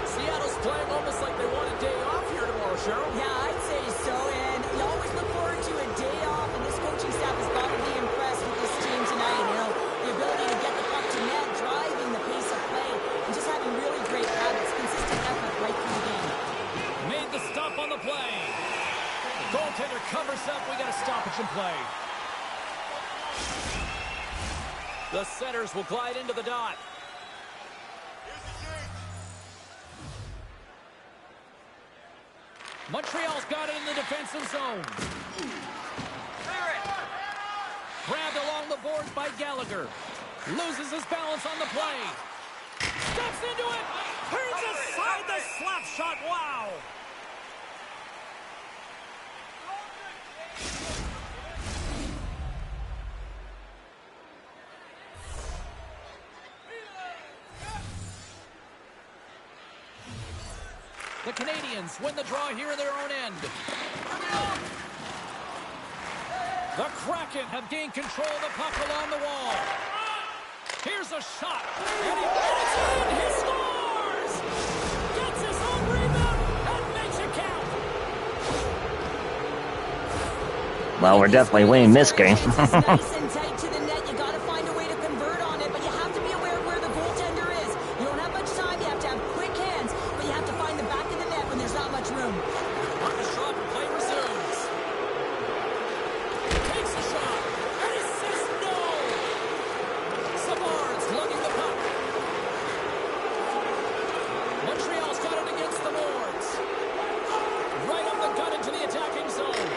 Seattle's playing almost like they want a day off here tomorrow, Cheryl. Yeah, I'd say so, and you always look forward to a day off, and this coaching staff has got to be impressed with this team tonight. You know, the ability to get the puck to net, driving the pace of play, and just having really great habits, consistent effort right through the game. Made the stop on the play. The goaltender covers up. We got a stoppage in play. The Setters will glide into the dot. Montreal's got it in the defensive zone. Grabbed along the boards by Gallagher. Loses his balance on the play. Steps into it. Turns aside the slap shot. Wow. The Canadians win the draw here in their own end. The Kraken have gained control of the puck along the wall. Here's a shot. And he puts it in. He scores! Gets his own rebound and makes it count. Well, we're definitely winning this game. Nice and tight to the net. You got to find a way to convert on it, but you have to be aware of where the goaltender is. You don't have much time. You have to have quick hands, but you have to find the back of the net when there's not much room. On the shot, play resumes. Takes a shot, and he says no. Savard's lugging the puck. Montreal's got it against the boards. Right up the gut into the attacking zone.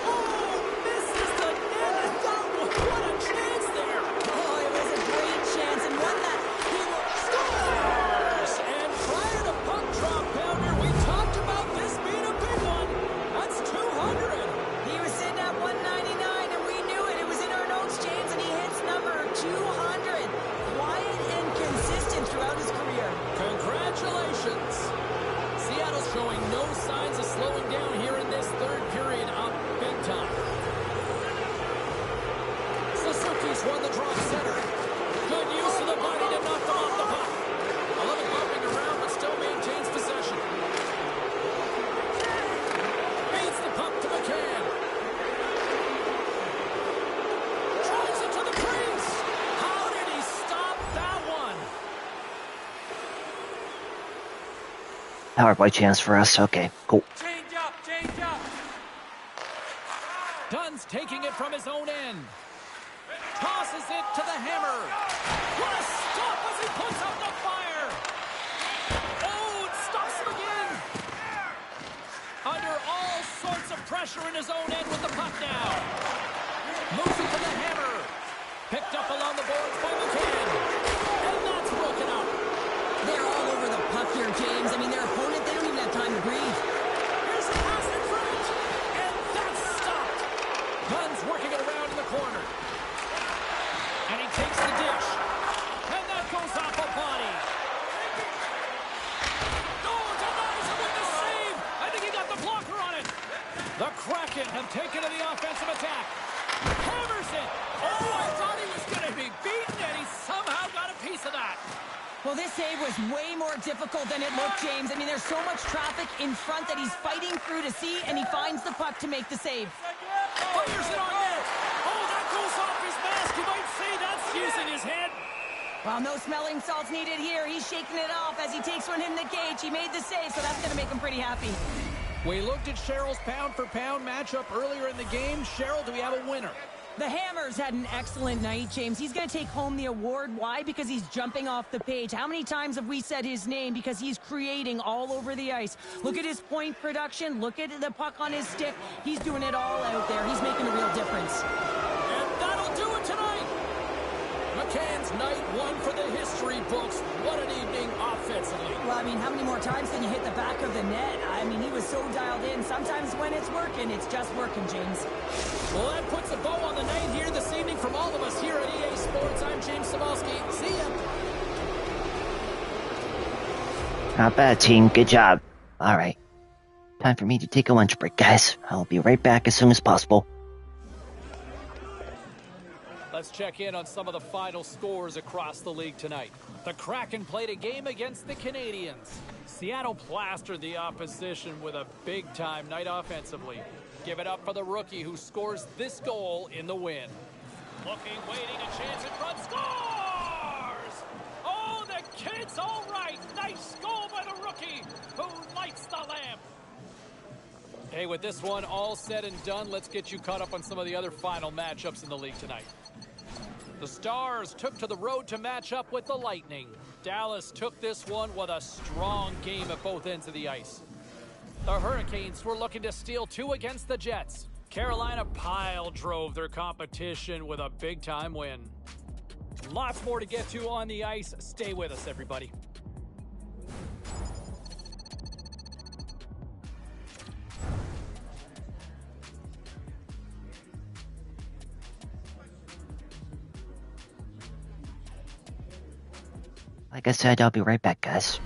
Oh, misses the net. What a chance there. Oh, it was a great chance, and one that he will Scores! And prior to puck drop down here, we talked about this being a big one. That's 200. He was sitting at 199, and we knew it. It was in our notes, James, and he hits number 200. Quiet and consistent throughout his career. Congratulations. Seattle's showing no signs of slowing down here in this third period of big time. Suzuki's won the draw center. Good use of the body to knock them off the puck. 11 bumping around, but still maintains possession. Beats the puck to McCann. Drives it to the crease. How did he stop that one? Power play chance for us. Okay, cool. Change up, change up. Dunn's taking it from his own end. Tosses it to the hammer. What a stop as he puts out the fire. Oh, it stops him again. Under all sorts of pressure in his own end with the puck now. Moves it to the hammer. Picked up along the boards by McCann. And that's broken up. They're all over the puck here, James. I mean, their opponent, they don't even have time to breathe. Here's a pass in front. And that's stopped. Dunn's working it around in the corner. And he takes the dish. And that goes off a body. Oh, denies him with the save. I think he got the blocker on it. The Kraken have taken to the offensive attack. Hammers it. Oh, I thought he was going to be beaten, and he somehow got a piece of that. Well, this save was way more difficult than it looked, James. I mean, there's so much traffic in front that he's fighting through to see, and he finds the puck to make the save. Fires it on net. Oh, that goes off his mask. You might say that's using his head. Well, no smelling salts needed here. He's shaking it off as he takes one in the cage. He made the save, so that's going to make him pretty happy. We looked at Cheryl's pound-for-pound matchup earlier in the game. Cheryl, do we have a winner? The Hammers had an excellent night, James. He's going to take home the award. Why? Because he's jumping off the page. How many times have we said his name? Because he's creating all over the ice. Look at his point production. Look at the puck on his stick. He's doing it all out there. He's making a real difference. And that'll do it tonight. McCann's night one for the history books. What an evening offensively. Well, I mean, how many more times can you hit the back of the net? I mean, he was so dialed in. Sometimes when it's working, it's just working, James. Well, that puts a bow on the night here this evening from all of us here at EA Sports. I'm James Sabalski. See ya. Not bad, team. Good job. All right. Time for me to take a lunch break, guys. I'll be right back as soon as possible. let's check in on some of the final scores across the league tonight. The Kraken played a game against the Canadiens. Seattle plastered the opposition with a big-time night offensively. Give it up for the rookie who scores this goal in the win. Looking, waiting, a chance in front, scores! Oh, the kid's all right. Nice goal by the rookie who lights the lamp. Hey, with this one all said and done, let's get you caught up on some of the other final matchups in the league tonight. The Stars took to the road to match up with the Lightning. Dallas took this one with a strong game at both ends of the ice. The Hurricanes were looking to steal 2 against the Jets. Carolina pile drove their competition with a big-time win. Lots more to get to on the ice. Stay with us, everybody. Like I said, I'll be right back, guys.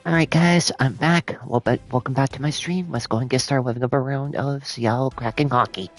Alright guys, I'm back. Welcome back to my stream. Let's go and get started with another round of Seattle Kraken hockey.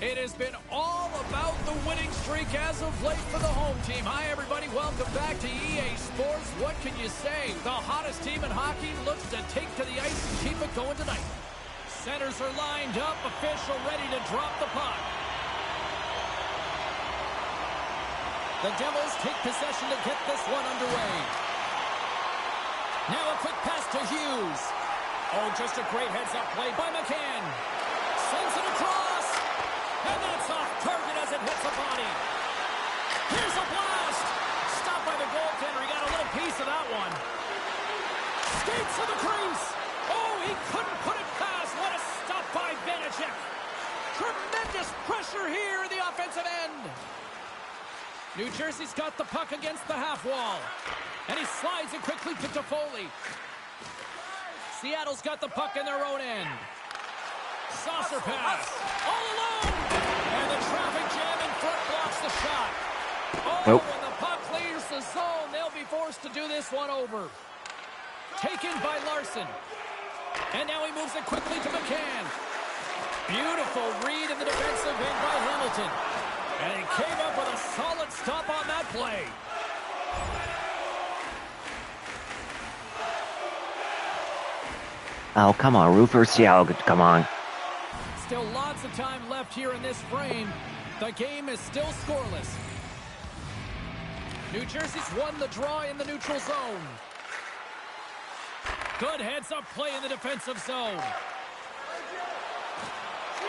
It has been all about the winning streak as of late for the home team. Hi, everybody. Welcome back to EA Sports. What can you say? The hottest team in hockey looks to take to the ice and keep it going tonight. Centers are lined up. Official ready to drop the puck. The Devils take possession to get this one underway. Now a quick pass to Hughes. Oh, just a great heads-up play by McCann. Sends it across. And that's off target as it hits a body. Here's a blast. Stopped by the goaltender. He got a little piece of that one. Skates to the crease. Oh, he couldn't put it past. What a stop by Vanacek. Tremendous pressure here in the offensive end. New Jersey's got the puck against the half wall. And he slides it quickly to Toffoli. Seattle's got the puck in their own end. Saucer pass. All alone. And the traffic jam in front blocks the shot. Oh, when the puck clears the zone, they'll be forced to do this one over. Taken by Larson. And now he moves it quickly to McCann. Beautiful read in the defensive end by Hamilton. And he came up with a solid stop on that play. Oh, come on, Rupert Seattle, come on. Still lots of time left here in this frame. The game is still scoreless. New Jersey's won the draw in the neutral zone. Good heads-up play in the defensive zone.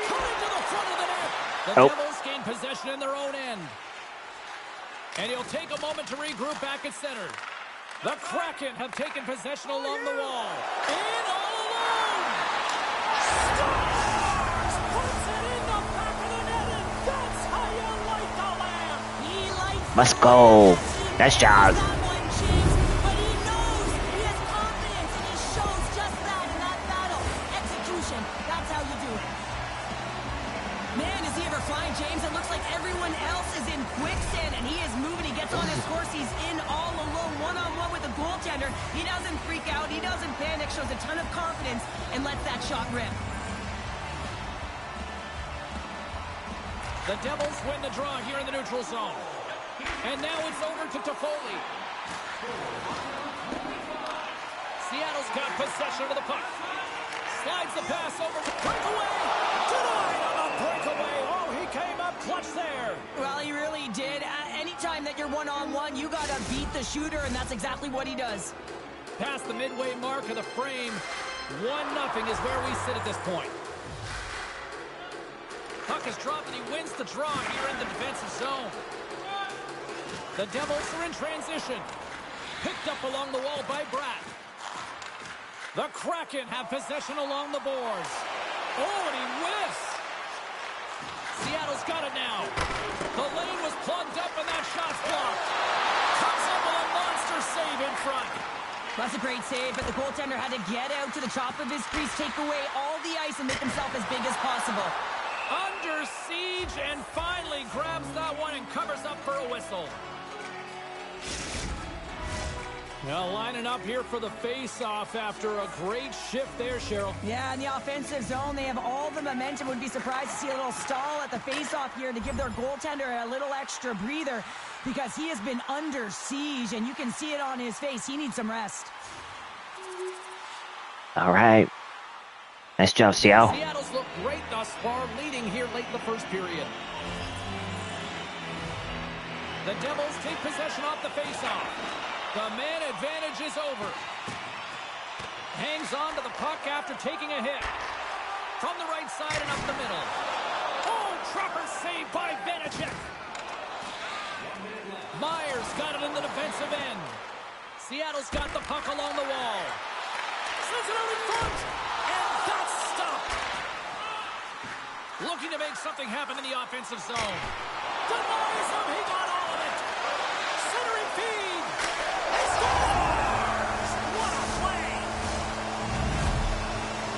Coming to the front of the net. The Devils gain possession in their own end. And he'll take a moment to regroup back at center. The Kraken have taken possession along the wall. In all alone. Stars puts it in the back of the net, and that's how you light the lamp. He lights Let's go. Nice job. that one, James, but he knows he has confidence, and he shows just that in that battle. Execution, that's how you do it. Man, is he ever flying, James? It looks like everyone else is in quicksand, and he is moving. He gets on his course. He's in all alone, one-on-one with the goaltender. He doesn't freak out. He doesn't panic. Shows a ton of confidence and lets that shot rip. The Devils win the draw here in the neutral zone. And now it's over to Toffoli. Seattle's got possession of the puck. Slides the pass over to breakaway. Denied on a breakaway. Oh, he came up clutch there. Well, he really did. Anytime that you're one-on-one, you got to beat the shooter, and that's exactly what he does. Past the midway mark of the frame, 1-0 is where we sit at this point. Puck is dropped, and he wins the draw here in the defensive zone. The Devils are in transition. Picked up along the wall by Bratt. The Kraken have possession along the boards. Oh, and he whiffs. Seattle's got it now. The lane was plugged up, and that shot's blocked. Comes up with a monster save in front. That's a great save, but the goaltender had to get out to the top of his crease, take away all the ice, and make himself as big as possible. Under siege, and finally grabs that one and covers up for a whistle. Now lining up here for the face-off after a great shift there, Cheryl. Yeah, in the offensive zone, they have all the momentum. Would be surprised to see a little stall at the face-off here to give their goaltender a little extra breather because he has been under siege, and you can see it on his face. He needs some rest. All right. Nice job, Seattle. Seattle's looked great thus far, leading here late in the first period. The Devils take possession off the face-off. The man advantage is over. Hangs on to the puck after taking a hit. From the right side and up the middle. Oh, trapper saved by Vanacek. Myers got it in the defensive end. Seattle's got the puck along the wall. Sends it out in front. And that's stopped. Looking to make something happen in the offensive zone. Denies him. He got all of it. Centering feed.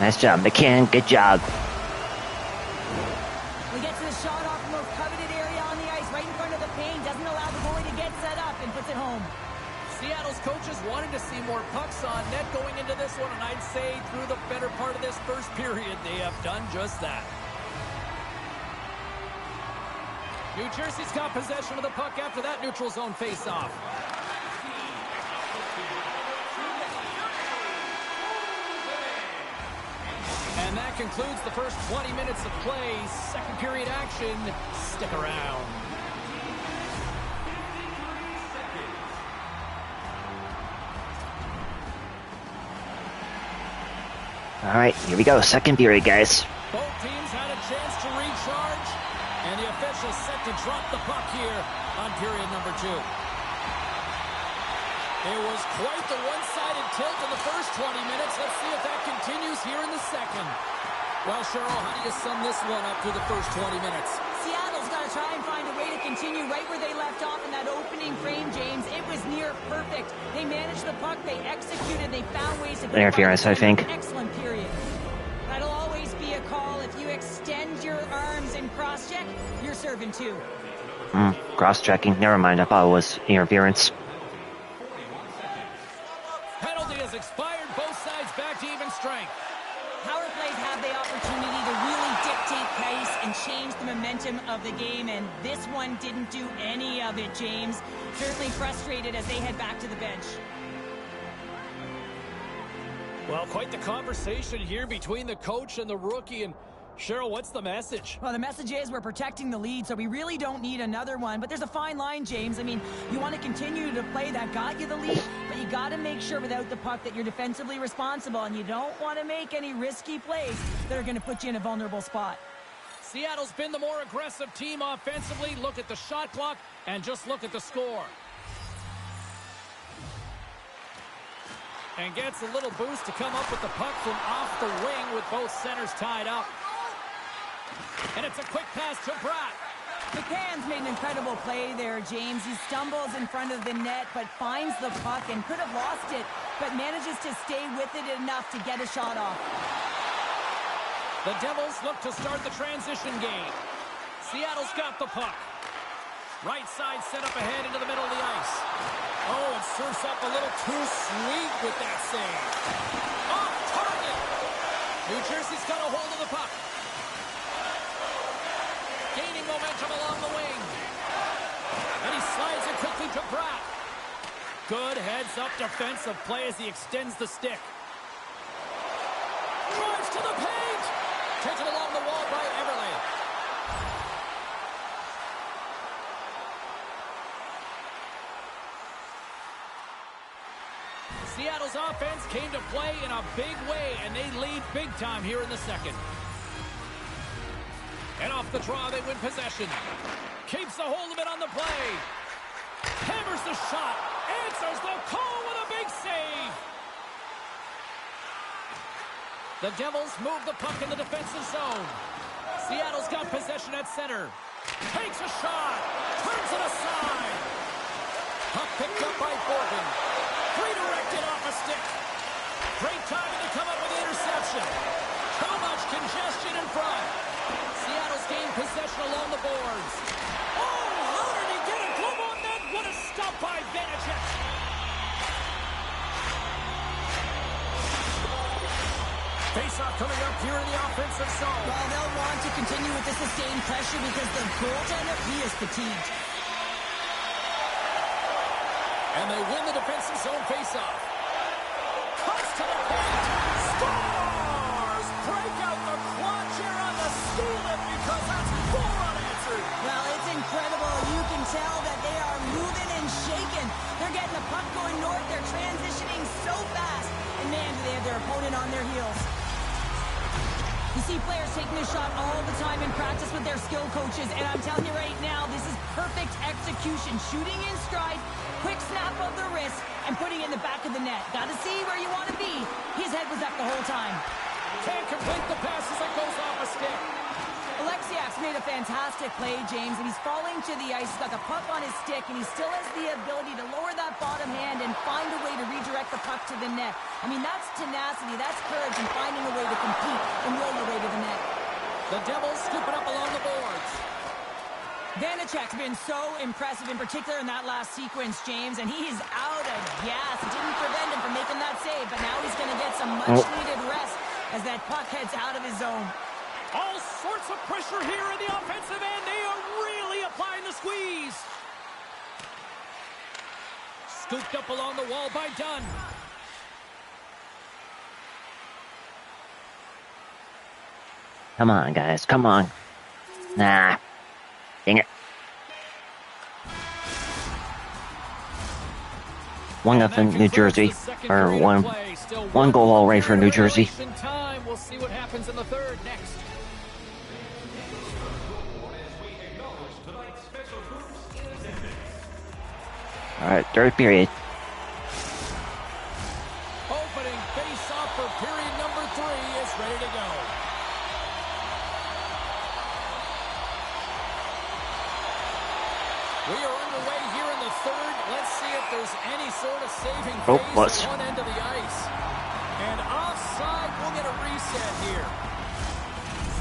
Nice job, McCann. Good job. We get to the shot off the most coveted area on the ice, right in front of the paint. Doesn't allow the goalie to get set up and puts it home. Seattle's coaches wanted to see more pucks on net going into this one, and I'd say through the better part of this first period, they have done just that. New Jersey's got possession of the puck after that neutral zone face-off. And that concludes the first 20 minutes of play. Second period action. Stick around. All right, here we go. Second period, guys. Both teams had a chance to recharge, and the officials set to drop the puck here on period number 2. It was quite the one-sided tilt in the first 20 minutes. Let's see if that continues here in the second. Well, Cheryl, how do you sum this one up through the first 20 minutes? Seattle's got to try and find a way to continue right where they left off in that opening frame, James. It was near perfect. They managed the puck, they executed, they found ways to... Interference, I think. Excellent period. That'll always be a call. If you extend your arms and cross-check, you're serving too. Cross-checking. Never mind. I thought it was interference. Penalty has expired. Both sides back to even strength. Power plays have the opportunity to really dictate pace and change the momentum of the game, and this one didn't do any of it, James. Certainly frustrated as they head back to the bench. Well, quite the conversation here between the coach and the rookie. And Cheryl, what's the message? Well, the message is we're protecting the lead, so we really don't need another one. But there's a fine line, James. I mean, you want to continue to play that got you the lead, but you got to make sure without the puck that you're defensively responsible, and you don't want to make any risky plays that are going to put you in a vulnerable spot. Seattle's been the more aggressive team offensively. Look at the shot clock and just look at the score. And gets a little boost to come up with the puck from off the wing with both centers tied up. And it's a quick pass to Bratt. McCann's made an incredible play there, James. He stumbles in front of the net, but finds the puck and could have lost it, but manages to stay with it enough to get a shot off. The Devils look to start the transition game. Seattle's got the puck. Right side set up ahead into the middle of the ice. Oh, and surfs up a little too sweet with that save. Off target. New Jersey's got a hold of the puck. Gaining momentum along the wing. And he slides it quickly to Bratt. Good heads-up defensive play as he extends the stick. Drives to the paint. Taken along the wall by Everly. Seattle's offense came to play in a big way, and they lead big time here in the second. And off the draw, they win possession. Keeps a hold of it on the play. Hammers the shot. Answers the call with a big save. The Devils move the puck in the defensive zone. Seattle's got possession at center. Takes a shot. Turns it aside. Puck picked up by Borgen. Redirected off a stick. Great timing to come up with the interception. Too much congestion in front. Seattle's gained possession along the boards. Oh, how did he get a glove on that? What a stop by Vanacek. Face-off coming up here in the offensive zone. Well, they'll want to continue with the sustained pressure because the goaltender, he is fatigued. And they win the defensive zone face-off. Cuts to the paint. Stars break out the clutch here on the steal it because that's 4 unanswered. Well, it's incredible. You can tell that they are moving and shaking. They're getting the puck going north. They're transitioning so fast. And man, do they have their opponent on their heels. You see players taking a shot all the time in practice with their skill coaches, and I'm telling you right now, this is perfect execution. Shooting in stride, quick snap of the wrist, and putting it in the back of the net. Got to see where you want to be. His head was up the whole time. Can't complete the pass as it goes off a stick. Alexiak's made a fantastic play, James, and he's falling to the ice. He's got the puck on his stick, and he still has the ability to lower that bottom hand and find a way to redirect the puck to the net. I mean, that's tenacity, that's courage, and finding a way to compete and will your way to the net. The Devils scooping up along the boards. Vanacek's been so impressive, in particular in that last sequence, James, and he is out of gas. It didn't prevent him from making that save, but now he's going to get some much-needed rest as that puck heads out of his zone. All sorts of pressure here in the offensive end. They are really applying the squeeze. Scooped up along the wall by Dunn. Come on, guys. Come on. Nah. Dang it. 1-0 New Jersey. Or one goal already for New Jersey. We'll see what happens in the third next. Alright, third period. Opening face-off for period number 3 is ready to go. We are underway here in the third. Let's see if there's any sort of saving grace at one end of the ice. And offside, we'll get a reset here.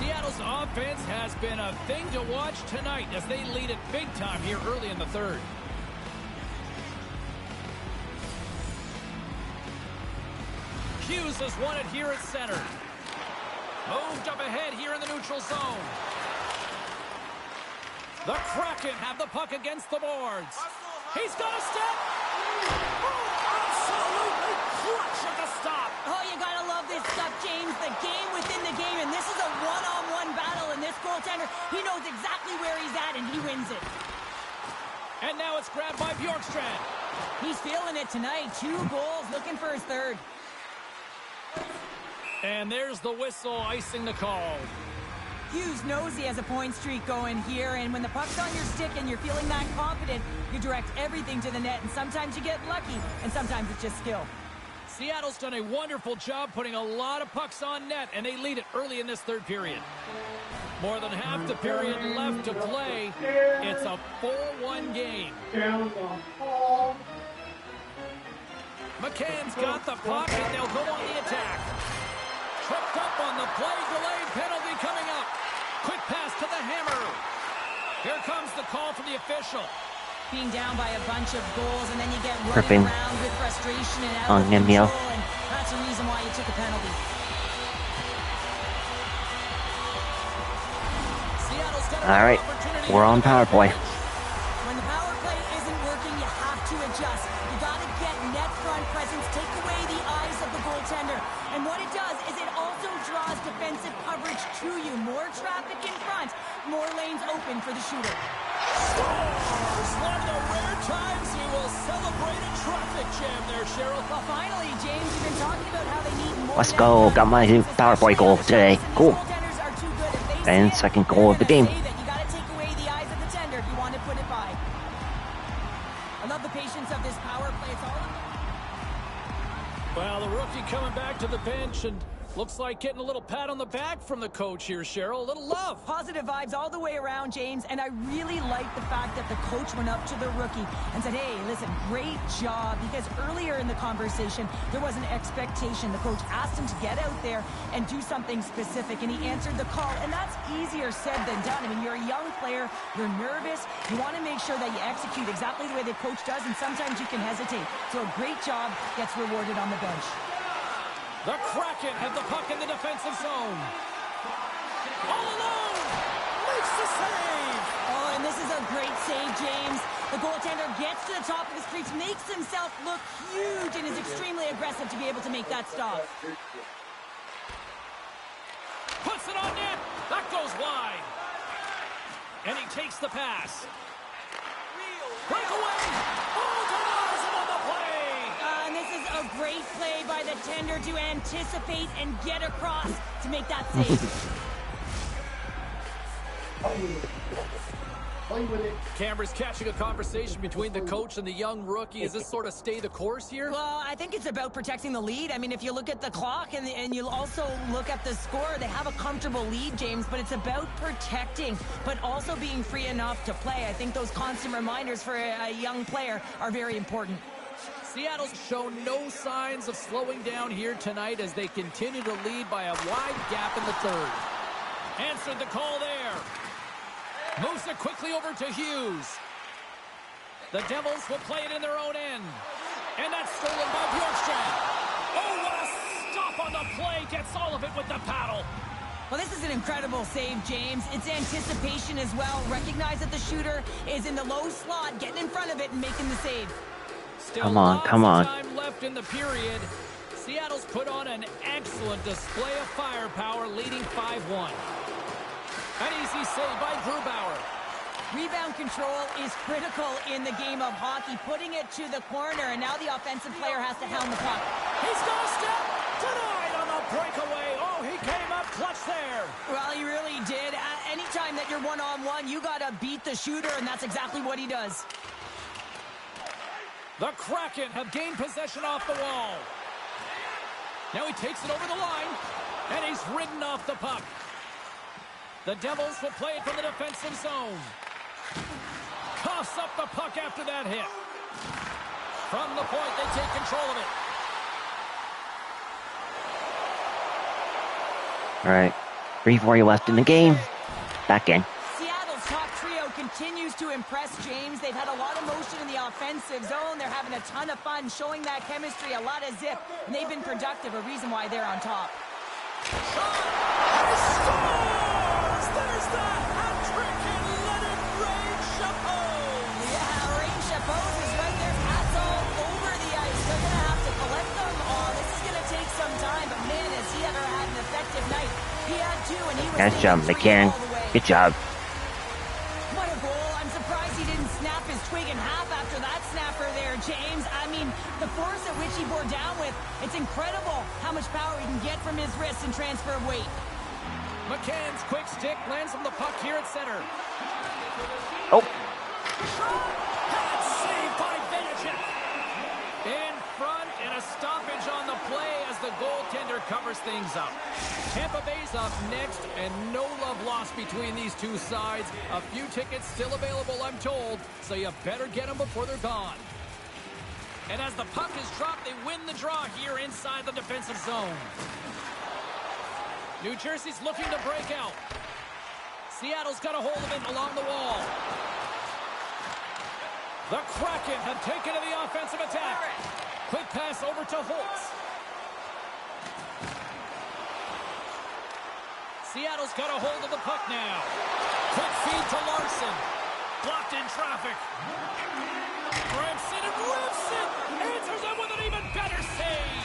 Seattle's offense has been a thing to watch tonight as they lead it big time here early in the third. Hughes has won it here at center. Moved up ahead here in the neutral zone. The Kraken have the puck against the boards. He's got a step. Oh, absolutely clutch at the stop. Oh, you gotta love this stuff, James. The game within the game, and this is a one-on-one battle, and this goaltender, he knows exactly where he's at, and he wins it. And now it's grabbed by Bjorkstrand. He's feeling it tonight. 2 goals, looking for his third. And there's the whistle icing the call. Hughes knows he has a point streak going here, and when the puck's on your stick and you're feeling that confident, you direct everything to the net, and sometimes you get lucky, and sometimes it's just skill. Seattle's done a wonderful job putting a lot of pucks on net, and they lead it early in this third period. More than half the period left to play. It's a 4-1 game. McCann's got the puck, and they'll go on the attack. Tripped up on the play, delayed penalty coming up. Quick pass to the hammer. Here comes the call from the official. Being down by a bunch of goals, and then you get running around with frustration and out of control, and that's the reason why you took a penalty. All right, we're on power play. When the power play isn't working, you have to adjust. You got to get net front presence, take away the eyes of the goaltender. And what it does is it also draws defensive coverage to you. More traffic in front, more lanes open for the shooter. Scores! One of the rare times he will celebrate a traffic jam there, Cheryl. Well, finally, James, you've been talking about how they need more. Let's go. Got my power play goal today. Cool. And second goal of the game. You got to take away the eyes of the tender if you want to put it by. I love the patience of this power play. It's all. Well, the rookie coming back to the bench and looks like getting a little pat on the back from the coach here, Cheryl. A little love. Positive vibes all the way around, James. And I really like the fact that the coach went up to the rookie and said, hey, listen, great job. Because earlier in the conversation, there was an expectation. The coach asked him to get out there and do something specific, and he answered the call. And that's easier said than done. I mean, you're a young player. You're nervous. You want to make sure that you execute exactly the way the coach does, and sometimes you can hesitate. So a great job gets rewarded on the bench. The Kraken have the puck in the defensive zone. All alone! Makes the save! Oh, and this is a great save, James. The goaltender gets to the top of his crease, makes himself look huge, and is extremely aggressive to be able to make that stop. Puts it on net. That goes wide. And he takes the pass. Breakaway! Oh, denies him on the play! And this is a great play by the tender to anticipate and get across to make that save. Play with it. Cameron's catching a conversation between the coach and the young rookie. Is this sort of stay the course here? Well, I think it's about protecting the lead. I mean, if you look at the clock and you also look at the score, they have a comfortable lead, James, but it's about protecting, but also being free enough to play. I think those constant reminders for a young player are very important. Seattle's shown no signs of slowing down here tonight as they continue to lead by a wide gap in the third. Answered the call there. Moves it quickly over to Hughes. The Devils will play it in their own end. And that's stolen by Bjorkstrand. Oh, what a stop on the play. Gets all of it with the paddle. Well, this is an incredible save, James. It's anticipation as well. Recognize that the shooter is in the low slot, getting in front of it and making the save. Still come on. Time left in the period. Seattle's put on an excellent display of firepower, leading 5-1. An easy save by Grubauer. Rebound control is critical in the game of hockey, putting it to the corner, and now the offensive player has to hound the puck. He's got a step. Denied on the breakaway. Oh, he came up clutch there. Well, he really did. Anytime that you're one-on-one, you got to beat the shooter, and that's exactly what he does. The Kraken have gained possession off the wall. Now he takes it over the line, and he's ridden off the puck. The Devils will play it from the defensive zone. Coughs up the puck after that hit. From the point, they take control of it. All right, 3:40 left in the game. Back in. Seattle's top trio continues to impress, James. They've had a lot of motion in the offensive zone. They're having a ton of fun, showing that chemistry, a lot of zip, and they've been productive, a reason why they're on top. There's the hat-trick and let it rain Chapeau! Yeah, Rain Chapeau is right there. Hats all over the ice. They're going to have to collect them. Oh, this is going to take some time, but man, has he ever had an effective night. He had two, and he was Nice job, McCann. Good job. What a goal. I'm surprised he didn't snap his twig in half after that snapper there, James. I mean, the force at which he bore down with, it's incredible how much power he can get from his wrists and transfer of weight. McCann's quick stick lands on the puck here at center. Oh. That's saved by Vanacek. In front and a stoppage on the play as the goaltender covers things up. Tampa Bay's up next and no love lost between these two sides. A few tickets still available, I'm told, so you better get them before they're gone. And as the puck is dropped, they win the draw here inside the defensive zone. New Jersey's looking to break out. Seattle's got a hold of it along the wall. The Kraken have taken to the offensive attack. Quick pass over to Holtz. Seattle's got a hold of the puck now. Quick feed to Larson. Blocked in traffic. Grips it and rips it. Answers it with an even better save.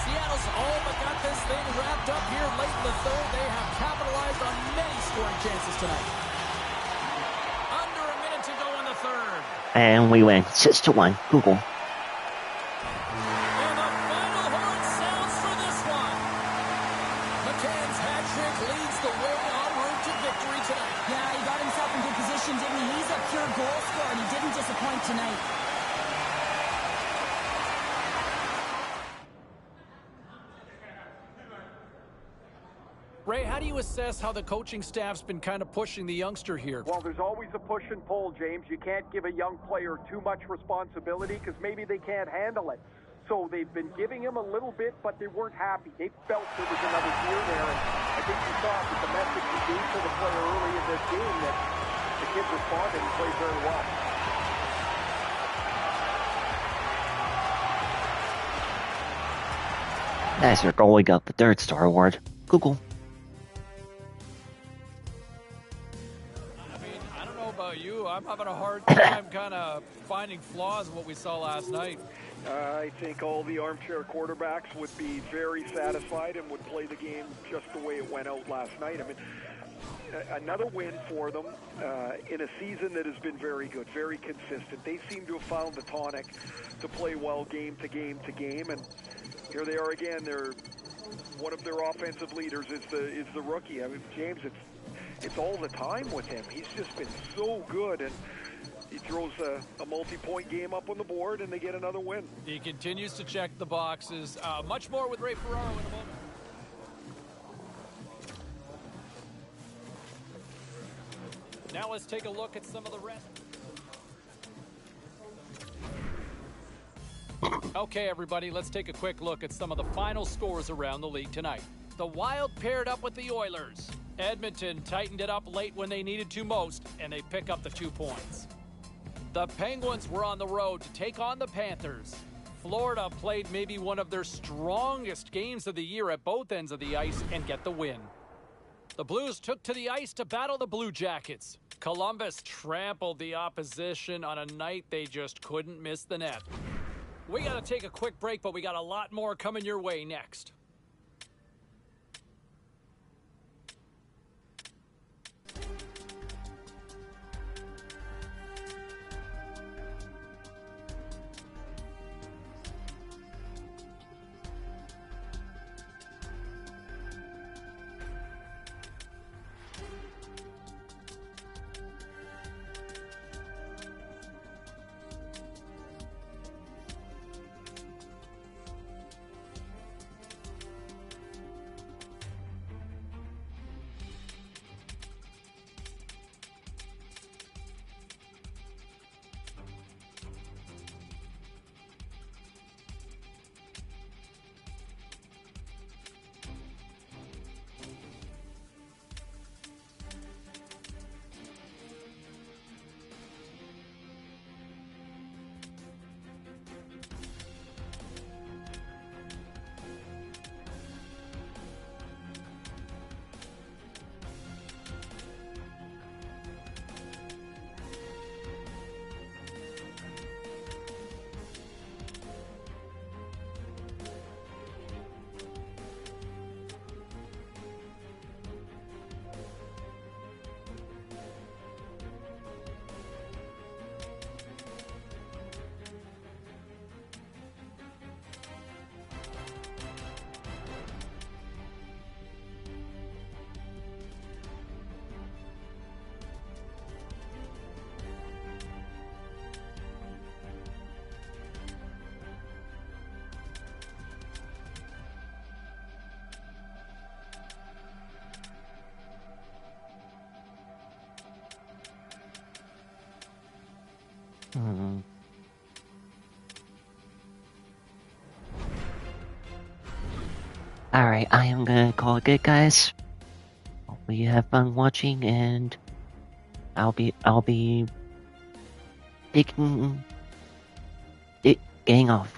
Seattle's all but got this thing wrapped up here late in the third. They have capitalized on many scoring chances tonight. Under a minute to go in the third. And we win 6-1. Google. And the final horn sounds for this one. McCann's hat trick leads the way en route to victory tonight. Yeah, he got himself in good position, didn't he? He's a pure goal scorer, and he didn't disappoint tonight. Ray, how do you assess how the coaching staff's been kind of pushing the youngster here? Well, there's always a push and pull, James. You can't give a young player too much responsibility because maybe they can't handle it. So they've been giving him a little bit, but they weren't happy. They felt there was another year there, and I think you saw with the message he gave to the player early in this game that the kid responded and played very well. That's our goal. We got the 3rd star award. Google. I'm having a hard time kind of finding flaws in what we saw last night. I think all the armchair quarterbacks would be very satisfied and would play the game just the way it went out last night. I mean, another win for them in a season that has been very good, very consistent. They seem to have found the tonic to play well game to game to game, and here they are again. They're one of their offensive leaders is the rookie. I mean, James, it's all the time with him. He's just been so good, and he throws a multi-point game up on the board, and they get another win. He continues to check the boxes. Much more with Ray Ferraro in a moment. Now let's take a look at some of the rest. Okay, everybody, let's take a quick look at some of the final scores around the league tonight. The Wild paired up with the Oilers. Edmonton tightened it up late when they needed to most, and they pick up the 2 points. The Penguins were on the road to take on the Panthers. Florida played maybe one of their strongest games of the year at both ends of the ice and get the win. The Blues took to the ice to battle the Blue Jackets. Columbus trampled the opposition on a night they just couldn't miss the net. We got to take a quick break, but we got a lot more coming your way next. Alright, I am gonna call it good, guys. Hopefully you have fun watching, and I'll be taking it getting off.